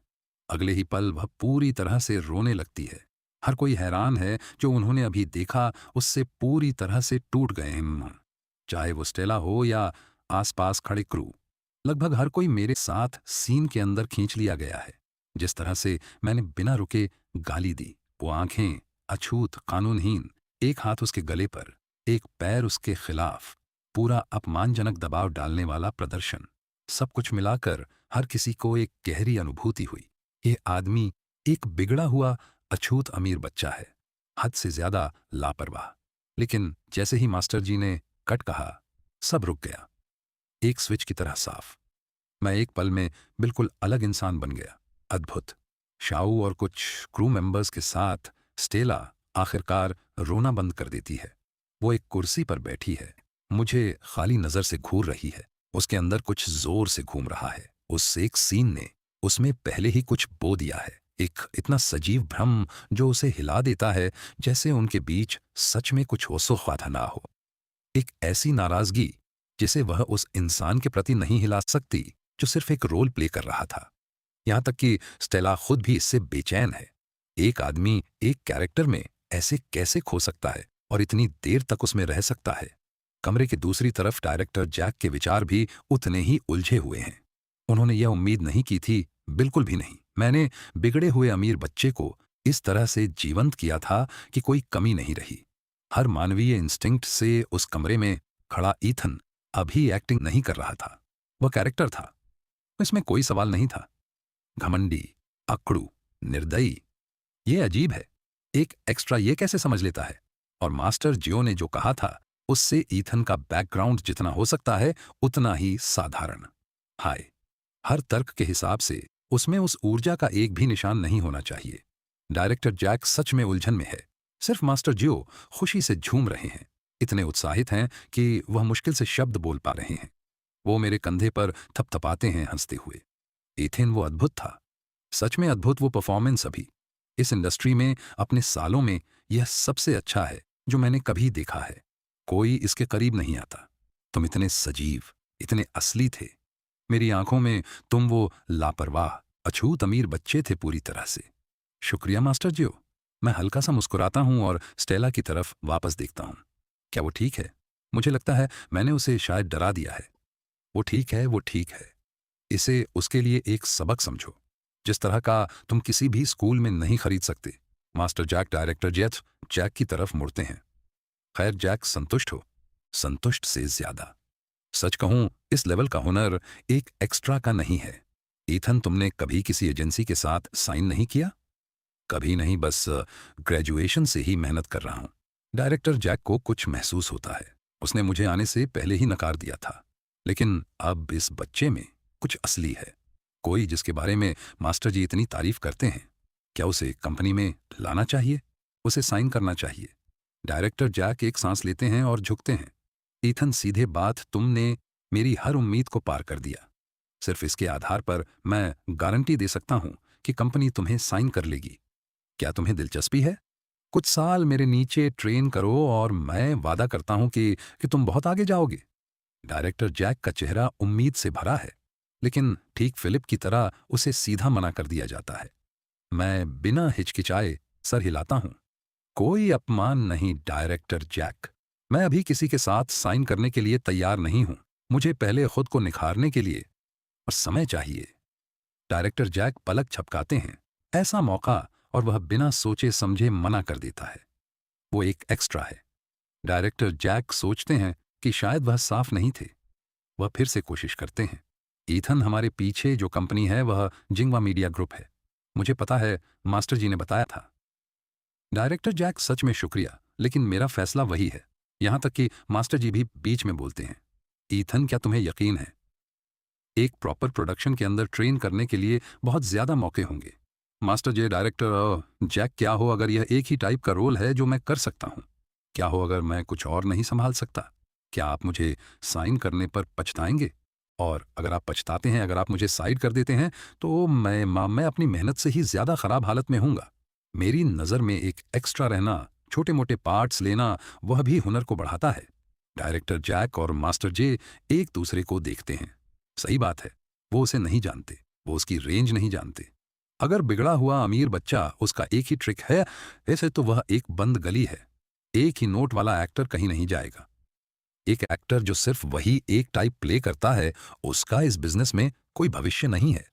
अगले ही पल वह पूरी तरह से रोने लगती है। हर कोई हैरान है, जो उन्होंने अभी देखा उससे पूरी तरह से टूट गए हैं, चाहे वो स्टेला हो या आसपास खड़े क्रू। लगभग हर कोई मेरे साथ सीन के अंदर खींच लिया गया है। जिस तरह से मैंने बिना रुके गाली दी, वो आंखें अछूत, कानूनहीन, एक हाथ उसके गले पर, एक पैर उसके खिलाफ, पूरा अपमानजनक दबाव डालने वाला प्रदर्शन, सब कुछ मिलाकर हर किसी को एक गहरी अनुभूति हुई। ये आदमी एक बिगड़ा हुआ अछूत अमीर बच्चा है, हद से ज्यादा लापरवाह। लेकिन जैसे ही मास्टर जी ने कट कहा, सब रुक गया, एक स्विच की तरह साफ। मैं एक पल में बिल्कुल अलग इंसान बन गया। अद्भुत। शाऊ और कुछ क्रू मेंबर्स के साथ स्टेला आखिरकार रोना बंद कर देती है। वो एक कुर्सी पर बैठी है, मुझे खाली नजर से घूर रही है। उसके अंदर कुछ जोर से घूम रहा है। उस एक सीन ने उसमें पहले ही कुछ बो दिया है, एक इतना सजीव भ्रम जो उसे हिला देता है, जैसे उनके बीच सच में कुछ होशो-ख्वाता ना हो। एक ऐसी नाराजगी जिसे वह उस इंसान के प्रति नहीं हिला सकती, जो सिर्फ एक रोल प्ले कर रहा था। यहां तक कि स्टेला खुद भी इससे बेचैन है। एक आदमी एक कैरेक्टर में ऐसे कैसे खो सकता है और इतनी देर तक उसमें रह सकता है? कमरे की दूसरी तरफ डायरेक्टर जैक के विचार भी उतने ही उलझे हुए हैं। उन्होंने यह उम्मीद नहीं की थी, बिल्कुल भी नहीं। मैंने बिगड़े हुए अमीर बच्चे को इस तरह से जीवंत किया था कि कोई कमी नहीं रही। हर मानवीय इंस्टिंक्ट से उस कमरे में खड़ा ईथन अभी एक्टिंग नहीं कर रहा था, वह कैरेक्टर था। इसमें कोई सवाल नहीं था। घमंडी, अकड़ू, निर्दयी, ये अजीब है। एक एक्स्ट्रा ये कैसे समझ लेता है? और मास्टर जियो ने जो कहा था, उससे ईथन का बैकग्राउंड जितना हो सकता है उतना ही साधारण। हाय, हर तर्क के हिसाब से उसमें उस ऊर्जा का एक भी निशान नहीं होना चाहिए। डायरेक्टर जैक सच में उलझन में है। सिर्फ मास्टर जियो खुशी से झूम रहे हैं, इतने उत्साहित हैं कि वह मुश्किल से शब्द बोल पा रहे हैं। वो मेरे कंधे पर थपथपाते हैं हंसते हुए। एथेन वो अद्भुत था, सच में अद्भुत। वो परफॉर्मेंस अभी इस इंडस्ट्री में अपने सालों में यह सबसे अच्छा है जो मैंने कभी देखा है। कोई इसके करीब नहीं आता। तुम इतने सजीव, इतने असली थे। मेरी आंखों में तुम वो लापरवाह अछूत अमीर बच्चे थे पूरी तरह से। शुक्रिया मास्टर जियो। मैं हल्का सा मुस्कुराता हूं और स्टेला की तरफ वापस देखता हूं। क्या वो ठीक है? मुझे लगता है मैंने उसे शायद डरा दिया है। वो ठीक है, वो ठीक है। इसे उसके लिए एक सबक समझो, जिस तरह का तुम किसी भी स्कूल में नहीं खरीद सकते। मास्टर जैक डायरेक्टर जैक की तरफ मुड़ते हैं। खैर जैक, संतुष्ट हो? संतुष्ट से ज्यादा। सच कहूं, इस लेवल का हुनर एक एक्स्ट्रा का नहीं है। ईथन, तुमने कभी किसी एजेंसी के साथ साइन नहीं किया? कभी नहीं, बस ग्रेजुएशन से ही मेहनत कर रहा हूँ। डायरेक्टर जैक को कुछ महसूस होता है। उसने मुझे आने से पहले ही नकार दिया था। लेकिन अब इस बच्चे में कुछ असली है। कोई जिसके बारे में मास्टर जी इतनी तारीफ करते हैं। क्या उसे कंपनी में लाना चाहिए? उसे साइन करना चाहिए? डायरेक्टर जैक एक सांस लेते हैं और झुकते हैं। ईथन, सीधे बात, तुमने मेरी हर उम्मीद को पार कर दिया। सिर्फ इसके आधार पर मैं गारंटी दे सकता हूं कि कंपनी तुम्हें साइन कर लेगी। क्या तुम्हें दिलचस्पी है? कुछ साल मेरे नीचे ट्रेन करो और मैं वादा करता हूं कि तुम बहुत आगे जाओगे। डायरेक्टर जैक का चेहरा उम्मीद से भरा है, लेकिन ठीक फिलिप की तरह उसे सीधा मना कर दिया जाता है। मैं बिना हिचकिचाए सर हिलाता हूं। कोई अपमान नहीं डायरेक्टर जैक। मैं अभी किसी के साथ साइन करने के लिए तैयार नहीं हूं। मुझे पहले खुद को निखारने के लिए और समय चाहिए। डायरेक्टर जैक पलक झपकाते हैं। ऐसा मौका, और वह बिना सोचे समझे मना कर देता है। वो एक एक्स्ट्रा है। डायरेक्टर जैक सोचते हैं कि शायद वह साफ नहीं थे। वह फिर से कोशिश करते हैं। ईथन, हमारे पीछे जो कंपनी है वह जिंगवा मीडिया ग्रुप है। मुझे पता है, मास्टर जी ने बताया था। डायरेक्टर जैक, सच में शुक्रिया, लेकिन मेरा फैसला वही है। यहां तक कि मास्टर जी भी बीच में बोलते हैं। ईथन, क्या तुम्हें यकीन है? एक प्रॉपर प्रोडक्शन के अंदर ट्रेन करने के लिए बहुत ज्यादा मौके होंगे। मास्टर जी, डायरेक्टर जैक, क्या हो अगर यह एक ही टाइप का रोल है जो मैं कर सकता हूं? क्या हो अगर मैं कुछ और नहीं संभाल सकता? क्या आप मुझे साइन करने पर पछताएंगे? और अगर आप पछताते हैं, अगर आप मुझे साइड कर देते हैं, तो मैं अपनी मेहनत से ही ज्यादा खराब हालत में हूंगा। मेरी नज़र में एक एक्स्ट्रा रहना, छोटे मोटे पार्ट्स लेना, वह भी हुनर को बढ़ाता है। डायरेक्टर जैक और मास्टर जे एक दूसरे को देखते हैं। सही बात है, वो उसे नहीं जानते, वो उसकी रेंज नहीं जानते। अगर बिगड़ा हुआ अमीर बच्चा उसका एक ही ट्रिक है, ऐसे तो वह एक बंद गली है। एक ही नोट वाला एक्टर कहीं नहीं जाएगा। एक एक्टर जो सिर्फ वही एक टाइप प्ले करता है, उसका इस बिजनेस में कोई भविष्य नहीं है।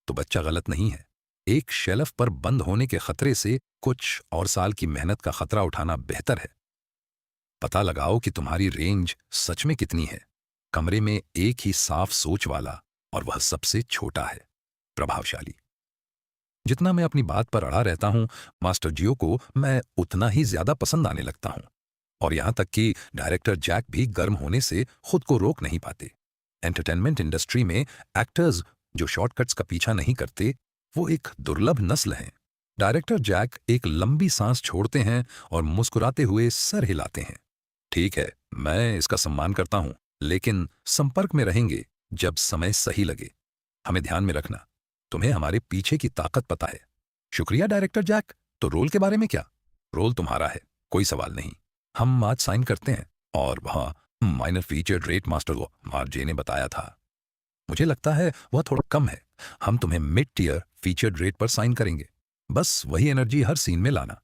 तो बच्चा गलत नहीं है। एक शेल्फ पर बंद होने के खतरे से कुछ और साल की मेहनत का खतरा उठाना बेहतर है। पता लगाओ कि तुम्हारी रेंज सच में कितनी है। कमरे में एक ही साफ सोच वाला, और वह सबसे छोटा है, प्रभावशाली। जितना मैं अपनी बात पर अड़ा रहता हूं, मास्टर जियो को मैं उतना ही ज्यादा पसंद आने लगता हूं। और यहां तक कि डायरेक्टर जैक भी गर्म होने से खुद को रोक नहीं पाते। एंटरटेनमेंट इंडस्ट्री में एक्टर्स जो शॉर्टकट्स का पीछा नहीं करते, वो एक दुर्लभ नस्ल हैं। डायरेक्टर जैक एक लंबी सांस छोड़ते हैं और मुस्कुराते हुए सर हिलाते हैं। ठीक है, मैं इसका सम्मान करता हूं, लेकिन संपर्क में रहेंगे जब समय सही लगे। हमें ध्यान में रखना, तुम्हें हमारे पीछे की ताकत पता है। शुक्रिया डायरेक्टर जैक। तो रोल के बारे में क्या? रोल तुम्हारा है, कोई सवाल नहीं। हम आज साइन करते हैं, और वहां माइनर फीचर्ड रेट मास्टर को मार्जे ने बताया था। मुझे लगता है वह थोड़ा कम है। हम तुम्हें मिड टियर फीचर्ड रेट पर साइन करेंगे। बस वही एनर्जी हर सीन में लाना।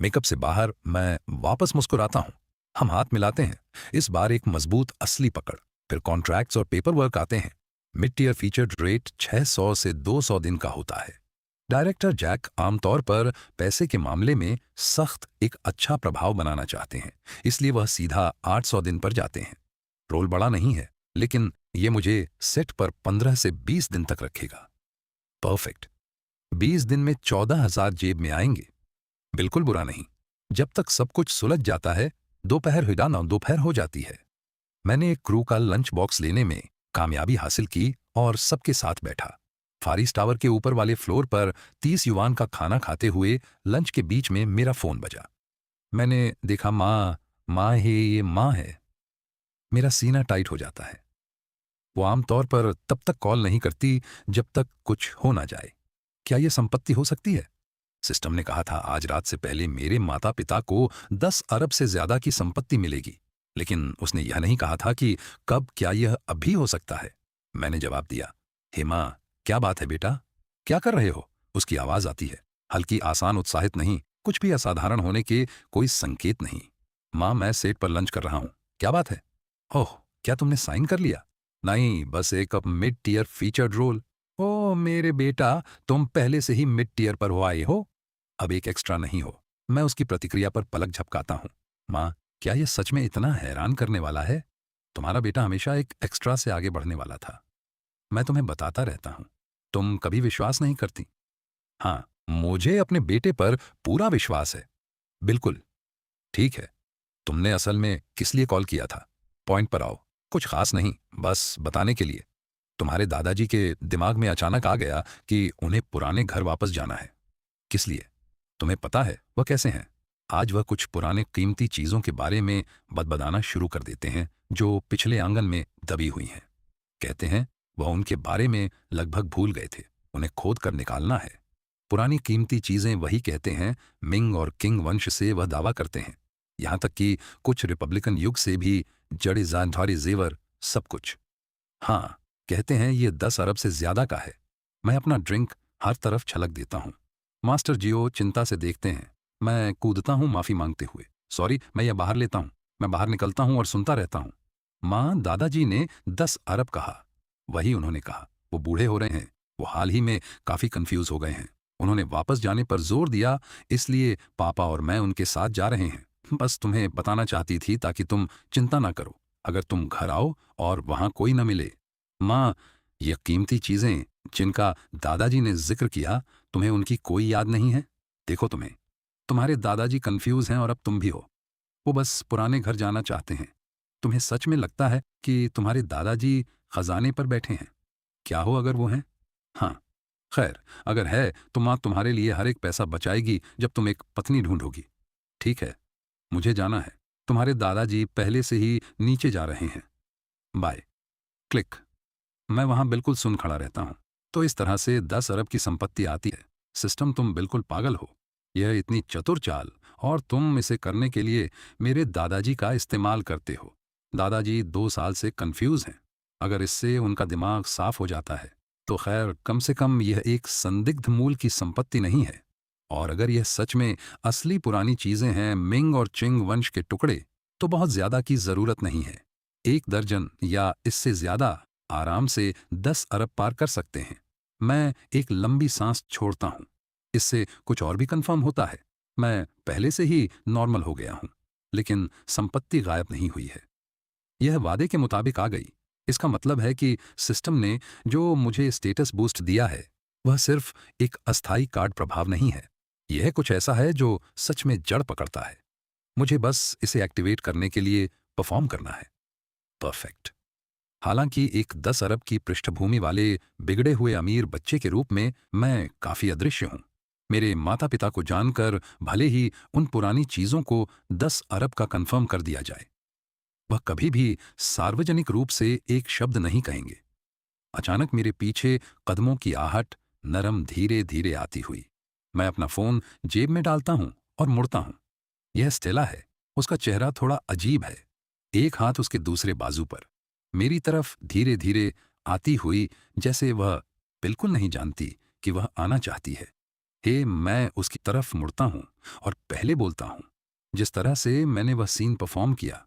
मेकअप से बाहर मैं वापस मुस्कुराता हूं। हम हाथ मिलाते हैं, इस बार एक मजबूत असली पकड़। फिर कॉन्ट्रैक्ट्स और पेपर वर्क आते हैं। मिड टियर फीचर्ड रेट 600 से 200 दिन का होता है। डायरेक्टर जैक आमतौर पर पैसे के मामले में सख्त एक अच्छा प्रभाव बनाना चाहते हैं, इसलिए वह सीधा 800 दिन पर जाते हैं। रोल बड़ा नहीं है, लेकिन ये मुझे सेट पर 15 से 20 दिन तक रखेगा। परफेक्ट। 20 दिन में 14,000 जेब में आएंगे। बिल्कुल बुरा नहीं। जब तक सब कुछ सुलझ जाता है, दोपहर हिडाना दोपहर हो जाती है। मैंने एक क्रू का लंच बॉक्स लेने में कामयाबी हासिल की और सबके साथ बैठा। फारिस टावर के ऊपर वाले फ्लोर पर 30 युवान का खाना खाते हुए लंच के बीच में मेरा फोन बजा। मैंने देखा, माँ है, ये माँ है। मेरा सीना टाइट हो जाता है। वो आमतौर पर तब तक कॉल नहीं करती जब तक कुछ हो ना जाए। क्या यह संपत्ति हो सकती है? सिस्टम ने कहा था आज रात से पहले मेरे माता पिता को 10 अरब से ज्यादा की संपत्ति मिलेगी, लेकिन उसने यह नहीं कहा था कि कब। क्या यह अभी हो सकता है? मैंने जवाब दिया, हे माँ, क्या बात है बेटा, क्या कर रहे हो? उसकी आवाज आती है, हल्की, आसान, उत्साहित नहीं, कुछ भी असाधारण होने के कोई संकेत नहीं। माँ, मैं सेट पर लंच कर रहा हूँ। क्या बात है? ओह, क्या तुमने साइन कर लिया? नहीं, बस एक मिड टियर फीचर्ड रोल। ओह मेरे बेटा, तुम पहले से ही मिड टियर पर हो आए हो, अब एक एक्स्ट्रा नहीं हो। मैं उसकी प्रतिक्रिया पर पलक झपकाता हूँ। माँ, क्या यह सच में इतना हैरान करने वाला है? तुम्हारा बेटा हमेशा एक एक्स्ट्रा से आगे बढ़ने वाला था। मैं तुम्हें बताता रहता हूँ, तुम कभी विश्वास नहीं करती। हाँ, मुझे अपने बेटे पर पूरा विश्वास है। बिल्कुल। ठीक है। तुमने असल में किस लिए कॉल किया था? पॉइंट पर आओ। कुछ खास नहीं, बस बताने के लिए। तुम्हारे दादाजी के दिमाग में अचानक आ गया कि उन्हें पुराने घर वापस जाना है। किस लिए? तुम्हें पता है वह कैसे हैं? आज वह कुछ पुराने कीमती चीजों के बारे में बदबदाना शुरू कर देते हैं जो पिछले आंगन में दबी हुई हैं। कहते हैं वह उनके बारे में लगभग भूल गए थे, उन्हें खोद कर निकालना है। पुरानी कीमती चीजें वही कहते हैं। मिंग और किंग वंश से वह दावा करते हैं। यहां तक कि कुछ रिपब्लिकन युग से भी जड़े जानधारी जेवर, सब कुछ। हाँ, कहते हैं ये 10 अरब से ज्यादा का है। मैं अपना ड्रिंक हर तरफ छलक देता हूँ। मास्टर जियो चिंता से देखते हैं। मैं कूदता हूँ माफी मांगते हुए। सॉरी, मैं यह बाहर लेता हूँ। मैं बाहर निकलता हूँ और सुनता रहता हूँ। माँ, दादाजी ने 10 अरब कहा। वही उन्होंने कहा। वो बूढ़े हो रहे हैं। वो हाल ही में काफी कंफ्यूज हो गए हैं। उन्होंने वापस जाने पर जोर दिया, इसलिए पापा और मैं उनके साथ जा रहे हैं। बस तुम्हें बताना चाहती थी ताकि तुम चिंता ना करो अगर तुम घर आओ और वहां कोई न मिले। माँ, ये कीमती चीजें जिनका दादाजी ने जिक्र किया, तुम्हें उनकी कोई याद नहीं है? देखो तुम्हारे दादाजी कंफ्यूज हैं और अब तुम भी हो। वो बस पुराने घर जाना चाहते हैं। तुम्हें सच में लगता है कि तुम्हारे दादाजी खजाने पर बैठे हैं? क्या हो अगर वो हैं? हाँ। खैर, अगर है तो माँ तुम्हारे लिए हर एक पैसा बचाएगी जब तुम एक पत्नी ढूंढोगी। ठीक है, मुझे जाना है। तुम्हारे दादाजी पहले से ही नीचे जा रहे हैं। बाय। क्लिक। मैं वहां बिल्कुल सुन खड़ा रहता हूं। तो इस तरह से 10 अरब की संपत्ति आती है। सिस्टम, तुम बिल्कुल पागल हो। यह इतनी चतुर चाल, और तुम इसे करने के लिए मेरे दादाजी का इस्तेमाल करते हो। दादाजी 2 साल से कंफ्यूज हैं। अगर इससे उनका दिमाग साफ हो जाता है तो खैर, कम से कम यह एक संदिग्ध मूल की संपत्ति नहीं है। और अगर यह सच में असली पुरानी चीजें हैं, मिंग और चिंग वंश के टुकड़े, तो बहुत ज्यादा की जरूरत नहीं है। 1 दर्जन या इससे ज्यादा आराम से 10 अरब पार कर सकते हैं। मैं एक लंबी सांस छोड़ता हूं। इससे कुछ और भी कंफर्म होता है। मैं पहले से ही नॉर्मल हो गया हूं, लेकिन संपत्ति गायब नहीं हुई है। यह वादे के मुताबिक आ गई। इसका मतलब है कि सिस्टम ने जो मुझे स्टेटस बूस्ट दिया है, वह सिर्फ एक अस्थायी कार्ड प्रभाव नहीं है। यह कुछ ऐसा है जो सच में जड़ पकड़ता है। मुझे बस इसे एक्टिवेट करने के लिए परफॉर्म करना है। परफेक्ट। हालांकि एक 10 अरब की पृष्ठभूमि वाले बिगड़े हुए अमीर बच्चे के रूप में मैं काफी अदृश्य हूं। मेरे माता पिता को जानकर भले ही उन पुरानी चीजों को 10 अरब का कंफर्म कर दिया जाए, वह कभी भी सार्वजनिक रूप से एक शब्द नहीं कहेंगे। अचानक मेरे पीछे कदमों की आहट नरम धीरे धीरे आती हुई। मैं अपना फोन जेब में डालता हूं और मुड़ता हूं। यह स्टेला है। उसका चेहरा थोड़ा अजीब है। एक हाथ उसके दूसरे बाजू पर, मेरी तरफ धीरे धीरे आती हुई, जैसे वह बिल्कुल नहीं जानती कि वह आना चाहती है। मैं उसकी तरफ मुड़ता हूं और पहले बोलता हूं। जिस तरह से मैंने वह सीन परफॉर्म किया,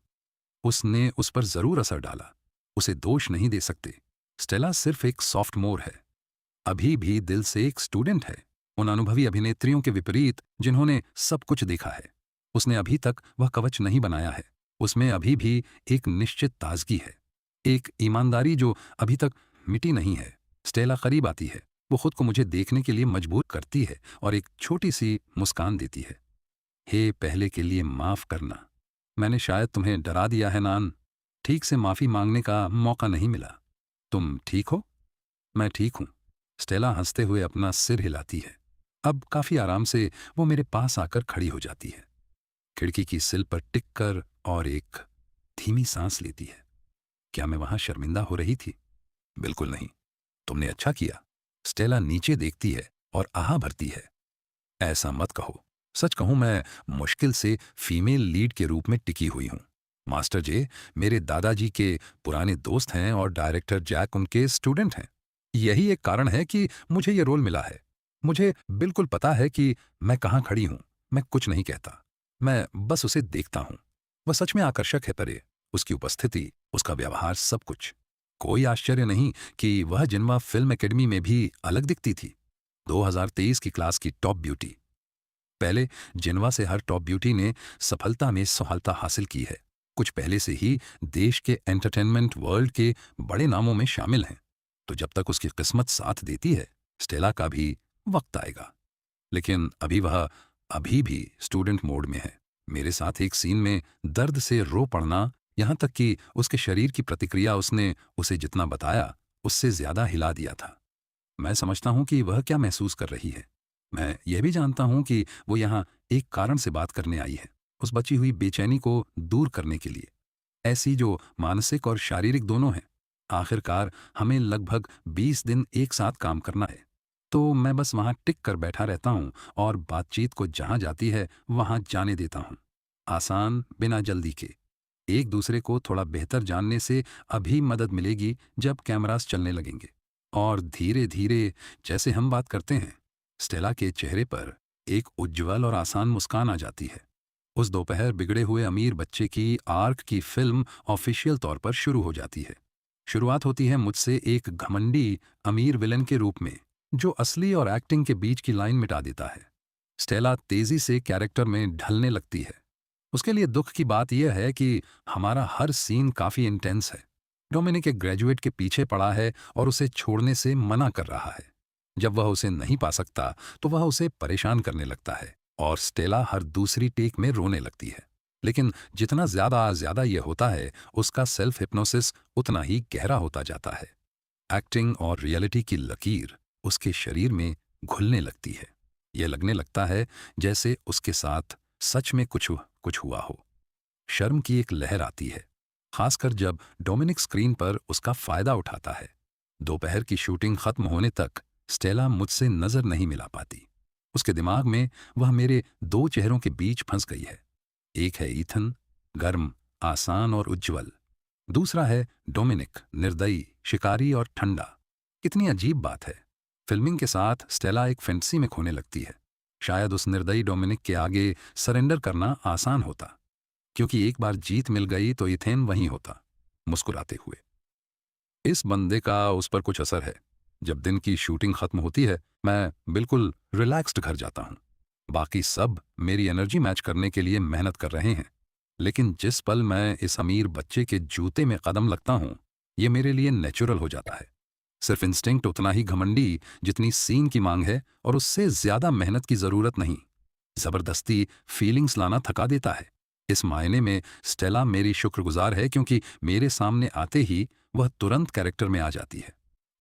उसने उस पर जरूर असर डाला। उसे दोष नहीं दे सकते। स्टेला सिर्फ एक सॉफ्ट मोर है। अभी भी दिल से एक स्टूडेंट है। उन अनुभवी अभिनेत्रियों के विपरीत जिन्होंने सब कुछ देखा है, उसने अभी तक वह कवच नहीं बनाया है। उसमें अभी भी एक निश्चित ताजगी है, एक ईमानदारी जो अभी तक मिटी नहीं है। स्टेला करीब आती है। वो खुद को मुझे देखने के लिए मजबूर करती है और एक छोटी सी मुस्कान देती है। पहले के लिए माफ करना। मैंने शायद तुम्हें डरा दिया है नान। ठीक से माफी मांगने का मौका नहीं मिला। तुम ठीक हो? मैं ठीक हूं। स्टेला हंसते हुए अपना सिर हिलाती है। अब काफी आराम से वो मेरे पास आकर खड़ी हो जाती है। खिड़की की सिल पर टिक कर और एक धीमी सांस लेती है। क्या मैं वहां शर्मिंदा हो रही थी? बिल्कुल नहीं। तुमने अच्छा किया। स्टेला नीचे देखती है और आह भरती है। ऐसा मत कहो। सच कहूं, मैं मुश्किल से फीमेल लीड के रूप में टिकी हुई हूं। मास्टर जे मेरे दादाजी के पुराने दोस्त हैं और डायरेक्टर जैक उनके स्टूडेंट हैं। यही एक कारण है कि मुझे ये रोल मिला है। मुझे बिल्कुल पता है कि मैं कहाँ खड़ी हूं। मैं कुछ नहीं कहता, मैं बस उसे देखता हूं। वह सच में आकर्षक है परे। उसकी उपस्थिति, उसका व्यवहार, सब कुछ। कोई आश्चर्य नहीं कि वह जिन्वा फिल्म एकेडमी में भी अलग दिखती थी। 2023 की क्लास की टॉप ब्यूटी। पहले जिन्वा से हर टॉप ब्यूटी ने सफलता में सुहालता हासिल की है। कुछ पहले से ही देश के एंटरटेनमेंट वर्ल्ड के बड़े नामों में शामिल हैं। तो जब तक उसकी किस्मत साथ देती है, स्टेला का भी वक्त आएगा। लेकिन अभी भी स्टूडेंट मोड में है। मेरे साथ एक सीन में दर्द से रो पड़ना, यहाँ तक कि उसके शरीर की प्रतिक्रिया उसने उसे जितना बताया उससे ज्यादा हिला दिया था। मैं समझता हूँ कि वह क्या महसूस कर रही है। मैं यह भी जानता हूँ कि वो यहाँ एक कारण से बात करने आई है, उस बची हुई बेचैनी को दूर करने के लिए। ऐसी जो मानसिक और शारीरिक दोनों हैं। आखिरकार हमें लगभग 20 दिन एक साथ काम करना है। तो मैं बस वहां टिक कर बैठा रहता हूं और बातचीत को जहां जाती है वहां जाने देता हूं। आसान, बिना जल्दी के। एक दूसरे को थोड़ा बेहतर जानने से अभी मदद मिलेगी जब कैमरास चलने लगेंगे। और धीरे धीरे जैसे हम बात करते हैं, स्टेला के चेहरे पर एक उज्ज्वल और आसान मुस्कान आ जाती है। उस दोपहर बिगड़े हुए अमीर बच्चे की आर्क की फिल्म ऑफिशियल तौर पर शुरू हो जाती है। शुरुआत होती है मुझसे एक घमंडी अमीर विलन के रूप में, जो असली और एक्टिंग के बीच की लाइन मिटा देता है। स्टेला तेजी से कैरेक्टर में ढलने लगती है। उसके लिए दुख की बात यह है कि हमारा हर सीन काफी इंटेंस है। डोमिनिक एक ग्रेजुएट के पीछे पड़ा है और उसे छोड़ने से मना कर रहा है। जब वह उसे नहीं पा सकता तो वह उसे परेशान करने लगता है और स्टेला हर दूसरी टेक में रोने लगती है। लेकिन जितना ज्यादा यह होता है, उसका सेल्फ हिप्नोसिस उतना ही गहरा होता जाता है। एक्टिंग और रियलिटी की लकीर उसके शरीर में घुलने लगती है। यह लगने लगता है जैसे उसके साथ सच में कुछ हुआ हो। शर्म की एक लहर आती है, खासकर जब डोमिनिक स्क्रीन पर उसका फायदा उठाता है। दोपहर की शूटिंग खत्म होने तक स्टेला मुझसे नजर नहीं मिला पाती। उसके दिमाग में वह मेरे दो चेहरों के बीच फंस गई है। एक है ईथन, गर्म, आसान और उज्ज्वल। दूसरा है डोमिनिक, निर्दयी, शिकारी और ठंडा। कितनी अजीब बात है। फिल्मिंग के साथ स्टेला एक फैंटेसी में खोने लगती है। शायद उस निर्दयी डोमिनिक के आगे सरेंडर करना आसान होता, क्योंकि एक बार जीत मिल गई तो इथेन वहीं होता, मुस्कुराते हुए। इस बंदे का उस पर कुछ असर है। जब दिन की शूटिंग खत्म होती है, मैं बिल्कुल रिलैक्स्ड घर जाता हूं। बाकी सब मेरी एनर्जी मैच करने के लिए मेहनत कर रहे हैं। लेकिन जिस पल मैं इस अमीर बच्चे के जूते में कदम लगता हूं, ये मेरे लिए नेचुरल हो जाता है। सिर्फ इंस्टिंक्ट उतना ही घमंडी जितनी सीन की मांग है, और उससे ज्यादा मेहनत की जरूरत नहीं। जबरदस्ती फीलिंग्स लाना थका देता है। इस मायने में स्टेला मेरी शुक्रगुजार है, क्योंकि मेरे सामने आते ही वह तुरंत कैरेक्टर में आ जाती है।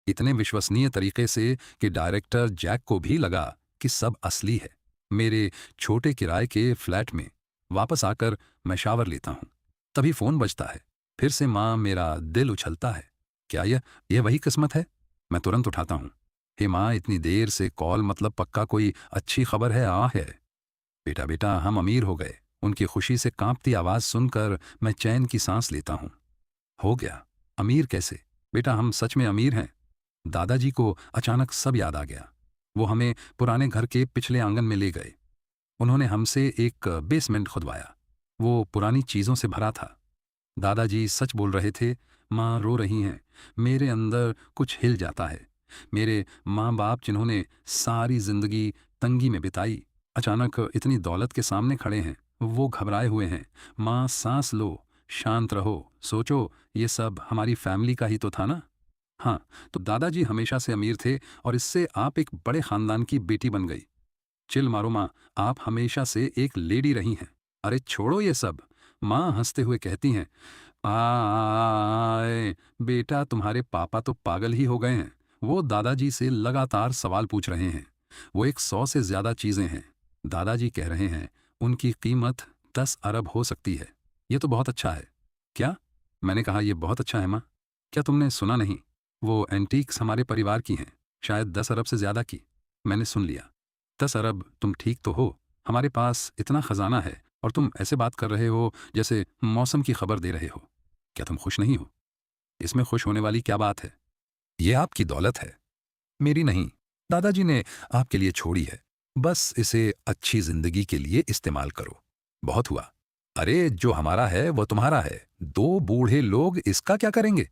इतने विश्वसनीय तरीके से कि डायरेक्टर जैक को भी लगा कि सब असली है। मेरे छोटे किराए के फ्लैट में वापस आकर मैं शावर लेता हूं। तभी फोन बजता है। फिर से माँ, मेरा दिल उछलता है। क्या यह वही किस्मत है? मैं तुरंत उठाता हूं। हे माँ, इतनी देर से कॉल, मतलब पक्का कोई अच्छी खबर है? है बेटा, बेटा हम अमीर हो गए। उनकी खुशी से कांपती आवाज सुनकर मैं चैन की सांस लेता हूं। हो गया? अमीर कैसे? बेटा, हम सच में अमीर हैं। दादाजी को अचानक सब याद आ गया। वो हमें पुराने घर के पिछले आंगन में ले गए। उन्होंने हमसे एक बेसमेंट खुदवाया। वो पुरानी चीजों से भरा था। दादाजी सच बोल रहे थे। माँ रो रही हैं। मेरे अंदर कुछ हिल जाता है। मेरे माँ बाप, जिन्होंने सारी जिंदगी तंगी में बिताई, अचानक इतनी दौलत के सामने खड़े हैं। वो घबराए हुए हैं। माँ, सांस लो, शांत रहो, सोचो ये सब हमारी फैमिली का ही तो था ना। हाँ, तो दादाजी हमेशा से अमीर थे और इससे आप एक बड़े खानदान की बेटी बन गई। चिल मारो माँ, आप हमेशा से एक लेडी रही हैं। अरे छोड़ो ये सब। माँ हंसते हुए कहती हैं, आए बेटा, तुम्हारे पापा तो पागल ही हो गए हैं। वो दादाजी से लगातार सवाल पूछ रहे हैं। वो 100 से ज्यादा चीजें हैं। दादाजी कह रहे हैं उनकी कीमत 10 अरब हो सकती है। ये तो बहुत अच्छा है। क्या? मैंने कहा, ये बहुत अच्छा है माँ। क्या तुमने सुना नहीं? वो एंटीक्स हमारे परिवार की हैं, शायद 10 अरब से ज्यादा की। मैंने सुन लिया। 10 अरब? तुम ठीक तो हो? हमारे पास इतना खजाना है और तुम ऐसे बात कर रहे हो जैसे मौसम की खबर दे रहे हो। क्या तुम खुश नहीं हो? इसमें खुश होने वाली क्या बात है? ये आपकी दौलत है, मेरी नहीं। दादाजी ने आपके लिए छोड़ी है। बस इसे अच्छी जिंदगी के लिए इस्तेमाल करो। बहुत हुआ। अरे जो हमारा है वो तुम्हारा है। 2 बूढ़े लोग इसका क्या करेंगे?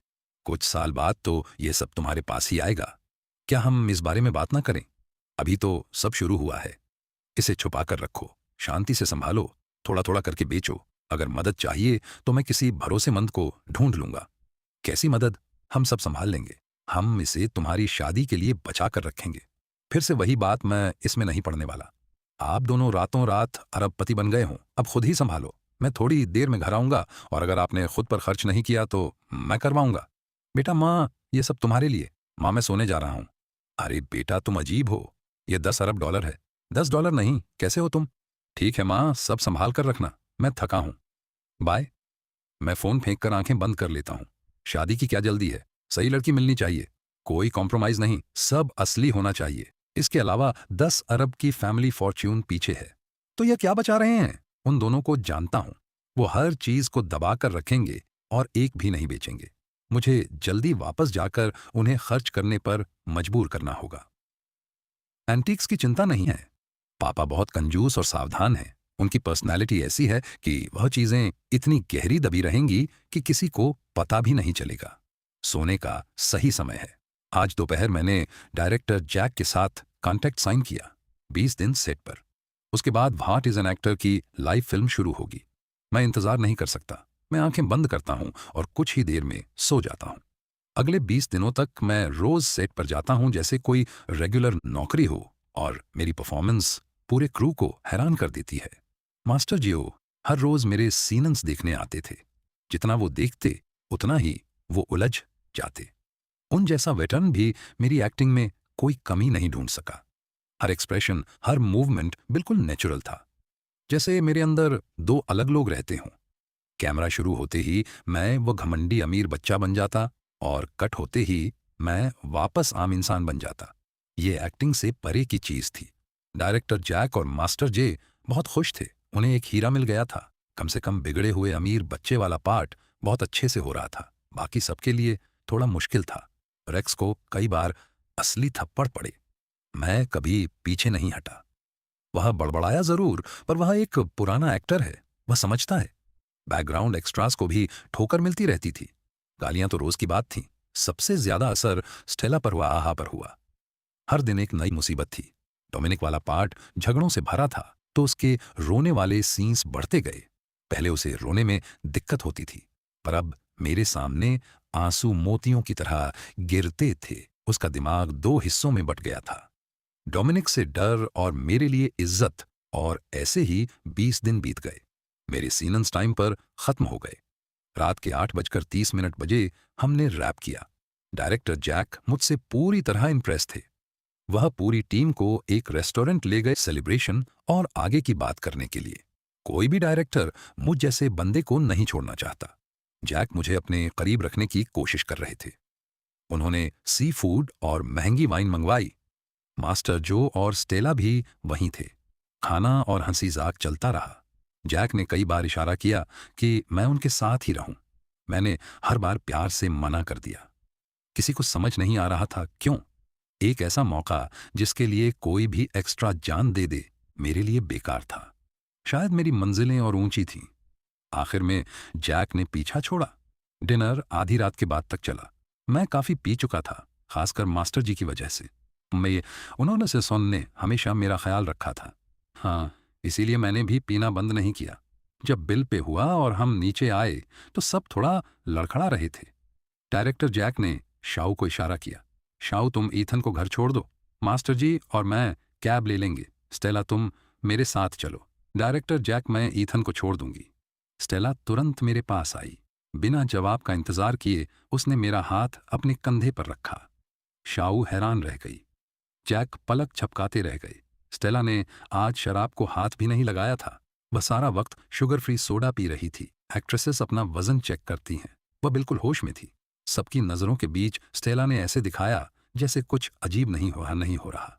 कुछ साल बाद तो ये सब तुम्हारे पास ही आएगा। क्या हम इस बारे में बात ना करें? अभी तो सब शुरू हुआ है। इसे छुपा कर रखो, शांति से संभालो, थोड़ा थोड़ा करके बेचो। अगर मदद चाहिए तो मैं किसी भरोसेमंद को ढूंढ लूंगा। कैसी मदद? हम सब संभाल लेंगे। हम इसे तुम्हारी शादी के लिए बचा कर रखेंगे। फिर से वही बात, मैं इसमें नहीं पड़ने वाला। आप दोनों रातों रात अरबपति बन गए हों, अब खुद ही संभालो। मैं थोड़ी देर में घर आऊंगा और अगर आपने खुद पर खर्च नहीं किया तो मैं करवाऊंगा। बेटा माँ, ये सब तुम्हारे लिए। माँ, मैं सोने जा रहा हूँ। अरे बेटा, तुम अजीब हो। ये 10 अरब डॉलर है। 10 डॉलर नहीं, कैसे हो तुम? ठीक है माँ, सब संभाल कर रखना, मैं थका हूँ। बाय। मैं फोन फेंक कर आंखें बंद कर लेता हूँ। शादी की क्या जल्दी है? सही लड़की मिलनी चाहिए, कोई कॉम्प्रोमाइज नहीं, सब असली होना चाहिए। इसके अलावा 10 अरब की फैमिली फॉर्च्यून पीछे है। तो यह क्या बचा रहे हैं? उन दोनों को जानता हूं, वो हर चीज को दबा कर रखेंगे और एक भी नहीं बेचेंगे। मुझे जल्दी वापस जाकर उन्हें खर्च करने पर मजबूर करना होगा। एंटीक्स की चिंता नहीं है। पापा बहुत कंजूस और सावधान हैं। उनकी पर्सनैलिटी ऐसी है कि वह चीजें इतनी गहरी दबी रहेंगी कि किसी को पता भी नहीं चलेगा। सोने का सही समय है। आज दोपहर मैंने डायरेक्टर जैक के साथ कॉन्ट्रैक्ट साइन किया, 20 दिन सेट पर। उसके बाद व्हाट इज एन एक्टर की लाइव फिल्म शुरू होगी। मैं इंतजार नहीं कर सकता। मैं आंखें बंद करता हूं और कुछ ही देर में सो जाता हूं। अगले 20 दिनों तक मैं रोज सेट पर जाता हूं जैसे कोई रेगुलर नौकरी हो, और मेरी परफॉर्मेंस पूरे क्रू को हैरान कर देती है। मास्टर जियो हर रोज मेरे सीनन्स देखने आते थे। जितना वो देखते उतना ही वो उलझ जाते। उन जैसा वेटरन भी मेरी एक्टिंग में कोई कमी नहीं ढूंढ सका। हर एक्सप्रेशन, हर मूवमेंट बिल्कुल नेचुरल था, जैसे मेरे अंदर दो अलग लोग रहते हों। कैमरा शुरू होते ही मैं वो घमंडी अमीर बच्चा बन जाता और कट होते ही मैं वापस आम इंसान बन जाता। ये एक्टिंग से परे की चीज थी। डायरेक्टर जैक और मास्टर जे बहुत खुश थे। उन्हें एक हीरा मिल गया था। कम से कम बिगड़े हुए अमीर बच्चे वाला पार्ट बहुत अच्छे से हो रहा था। बाकी सबके लिए थोड़ा मुश्किल था। रेक्स को कई बार असली थप्पड़ पड़े। मैं कभी पीछे नहीं हटा। वह बड़बड़ाया जरूर, पर वह एक पुराना एक्टर है, वह समझता है। बैकग्राउंड एक्स्ट्रास को भी ठोकर मिलती रहती थी। गालियां तो रोज की बात थी। सबसे ज्यादा असर स्टेला पर हुआ, आहा पर हुआ। हर दिन एक नई मुसीबत थी। डोमिनिक वाला पार्ट झगड़ों से भरा था, तो उसके रोने वाले सीन्स बढ़ते गए। पहले उसे रोने में दिक्कत होती थी, पर अब मेरे सामने आंसू मोतियों की तरह गिरते थे। उसका दिमाग दो हिस्सों में बट गया था, डोमिनिक से डर और मेरे लिए इज्जत। और ऐसे ही 20 दिन बीत गए। मेरे सीनन्स टाइम पर खत्म हो गए। रात के 8:30 बजे हमने रैप किया। डायरेक्टर जैक मुझसे पूरी तरह इम्प्रेस थे। वह पूरी टीम को एक रेस्टोरेंट ले गए सेलिब्रेशन और आगे की बात करने के लिए। कोई भी डायरेक्टर मुझ जैसे बंदे को नहीं छोड़ना चाहता। जैक मुझे अपने करीब रखने की कोशिश कर रहे थे। उन्होंने सी फूड और महंगी वाइन मंगवाई। मास्टर जो और स्टेला भी वहीं थे। खाना और हंसी जाक चलता रहा। जैक ने कई बार इशारा किया कि मैं उनके साथ ही रहूं। मैंने हर बार प्यार से मना कर दिया। किसी को समझ नहीं आ रहा था क्यों। एक ऐसा मौका जिसके लिए कोई भी एक्स्ट्रा जान दे दे, मेरे लिए बेकार था। शायद मेरी मंजिलें और ऊंची थीं। आखिर में जैक ने पीछा छोड़ा। डिनर आधी रात के बाद तक चला। मैं काफी पी चुका था, खासकर मास्टर जी की वजह से। उन्होंने से ने हमेशा मेरा ख्याल रखा था। हाँ, इसीलिए मैंने भी पीना बंद नहीं किया। जब बिल पे हुआ और हम नीचे आए तो सब थोड़ा लड़खड़ा रहे थे। डायरेक्टर जैक ने शाऊ को इशारा किया। शाऊ, तुम ईथन को घर छोड़ दो। मास्टर जी और मैं कैब ले लेंगे। स्टेला, तुम मेरे साथ चलो। डायरेक्टर जैक, मैं ईथन को छोड़ दूंगी। स्टेला तुरंत मेरे पास आई। बिना जवाब का इंतजार किए उसने मेरा हाथ अपने कंधे पर रखा। शाऊ हैरान रह गई। जैक पलक झपकाते रह गए। स्टेला ने आज शराब को हाथ भी नहीं लगाया था। वह सारा वक्त शुगर फ्री सोडा पी रही थी। एक्ट्रेसेस अपना वजन चेक करती हैं। वह बिल्कुल होश में थी। सबकी नजरों के बीच स्टेला ने ऐसे दिखाया जैसे कुछ अजीब नहीं हो रहा।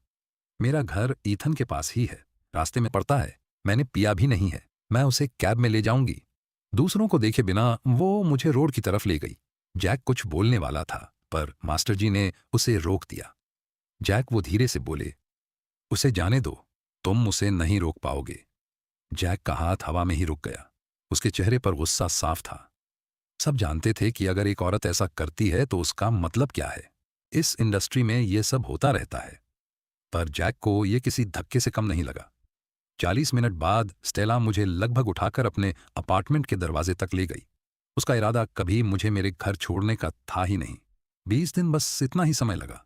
मेरा घर ईथन के पास ही है, रास्ते में पड़ता है। मैंने पिया भी नहीं है। मैं उसे कैब में ले जाऊंगी। दूसरों को देखे बिना वो मुझे रोड की तरफ ले गई। जैक कुछ बोलने वाला था, पर मास्टर जी ने उसे रोक दिया। जैक, वो धीरे से बोले, उसे जाने दो, तुम उसे नहीं रोक पाओगे। जैक का हाथ हवा में ही रुक गया। उसके चेहरे पर गुस्सा साफ था। सब जानते थे कि अगर एक औरत ऐसा करती है तो उसका मतलब क्या है। इस इंडस्ट्री में यह सब होता रहता है। पर जैक को यह किसी धक्के से कम नहीं लगा। 40 मिनट बाद स्टेला मुझे लगभग उठाकर अपने अपार्टमेंट के दरवाजे तक ले गई। उसका इरादा कभी मुझे मेरे घर छोड़ने का था ही नहीं। 20 दिन, बस इतना ही समय लगा।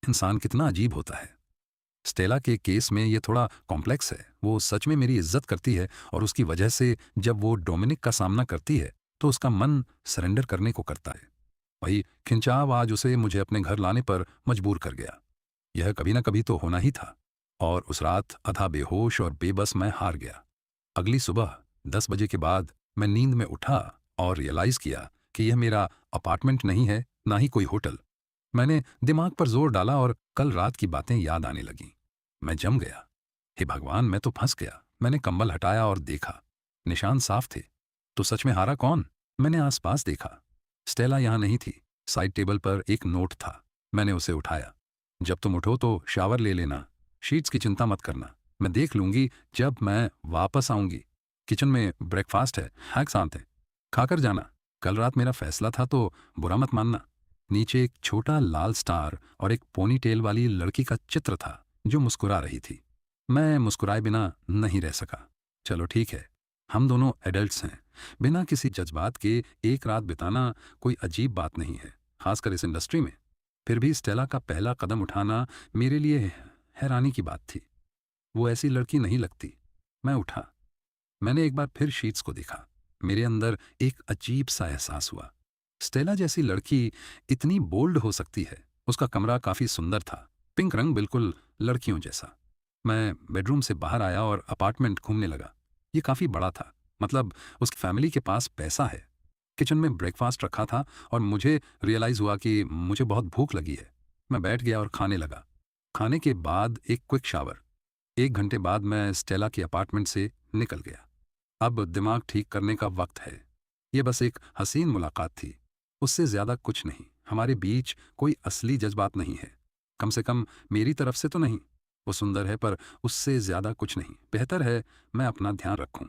इंसान कितना अजीब होता है। स्टेला के केस में ये थोड़ा कॉम्प्लेक्स है। वो सच में मेरी इज्जत करती है और उसकी वजह से जब वो डोमिनिक का सामना करती है तो उसका मन सरेंडर करने को करता है। वही खिंचाव आज उसे मुझे अपने घर लाने पर मजबूर कर गया। यह कभी न कभी तो होना ही था। और उस रात आधा बेहोश और बेबस मैं हार गया। अगली सुबह 10 बजे के बाद मैं नींद में उठा और रियलाइज किया कि यह मेरा अपार्टमेंट नहीं है, ना ही कोई होटल। मैंने दिमाग पर जोर डाला और कल रात की बातें याद आने लगीं। मैं जम गया। हे भगवान, मैं तो फंस गया। मैंने कंबल हटाया और देखा, निशान साफ थे। तो सच में हारा कौन? मैंने आसपास देखा। स्टेला यहां नहीं थी। साइड टेबल पर एक नोट था। मैंने उसे उठाया। जब तुम उठो तो शावर ले लेना। शीट्स की चिंता मत करना, मैं देख लूंगी जब मैं वापस आऊंगी। किचन में ब्रेकफास्ट है, हैक साथ है, खाकर जाना। कल रात मेरा फैसला था तो बुरा मत मानना। नीचे एक छोटा लाल स्टार और एक पोनीटेल वाली लड़की का चित्र था जो मुस्कुरा रही थी। मैं मुस्कुराए बिना नहीं रह सका। चलो ठीक है, हम दोनों एडल्ट्स हैं। बिना किसी जज्बात के एक रात बिताना कोई अजीब बात नहीं है, खासकर इस इंडस्ट्री में। फिर भी स्टेला का पहला कदम उठाना मेरे लिए हैरानी की बात थी। वो ऐसी लड़की नहीं लगती। मैं उठा। मैंने एक बार फिर शीट्स को देखा। मेरे अंदर एक अजीब सा एहसास हुआ। स्टेला जैसी लड़की इतनी बोल्ड हो सकती है। उसका कमरा काफी सुंदर था, पिंक रंग, बिल्कुल लड़कियों जैसा। मैं बेडरूम से बाहर आया और अपार्टमेंट घूमने लगा। ये काफी बड़ा था, मतलब उसकी फैमिली के पास पैसा है। किचन में ब्रेकफास्ट रखा था और मुझे रियलाइज हुआ कि मुझे बहुत भूख लगी है। मैं बैठ गया और खाने लगा। खाने के बाद एक क्विक शावर। 1 घंटे बाद मैं स्टेला के अपार्टमेंट से निकल गया। अब दिमाग ठीक करने का वक्त है। ये बस एक हसीन मुलाकात थी, उससे ज्यादा कुछ नहीं। हमारे बीच कोई असली जज्बात नहीं है, कम से कम मेरी तरफ से तो नहीं। वो सुंदर है पर उससे ज्यादा कुछ नहीं। बेहतर है मैं अपना ध्यान रखूं।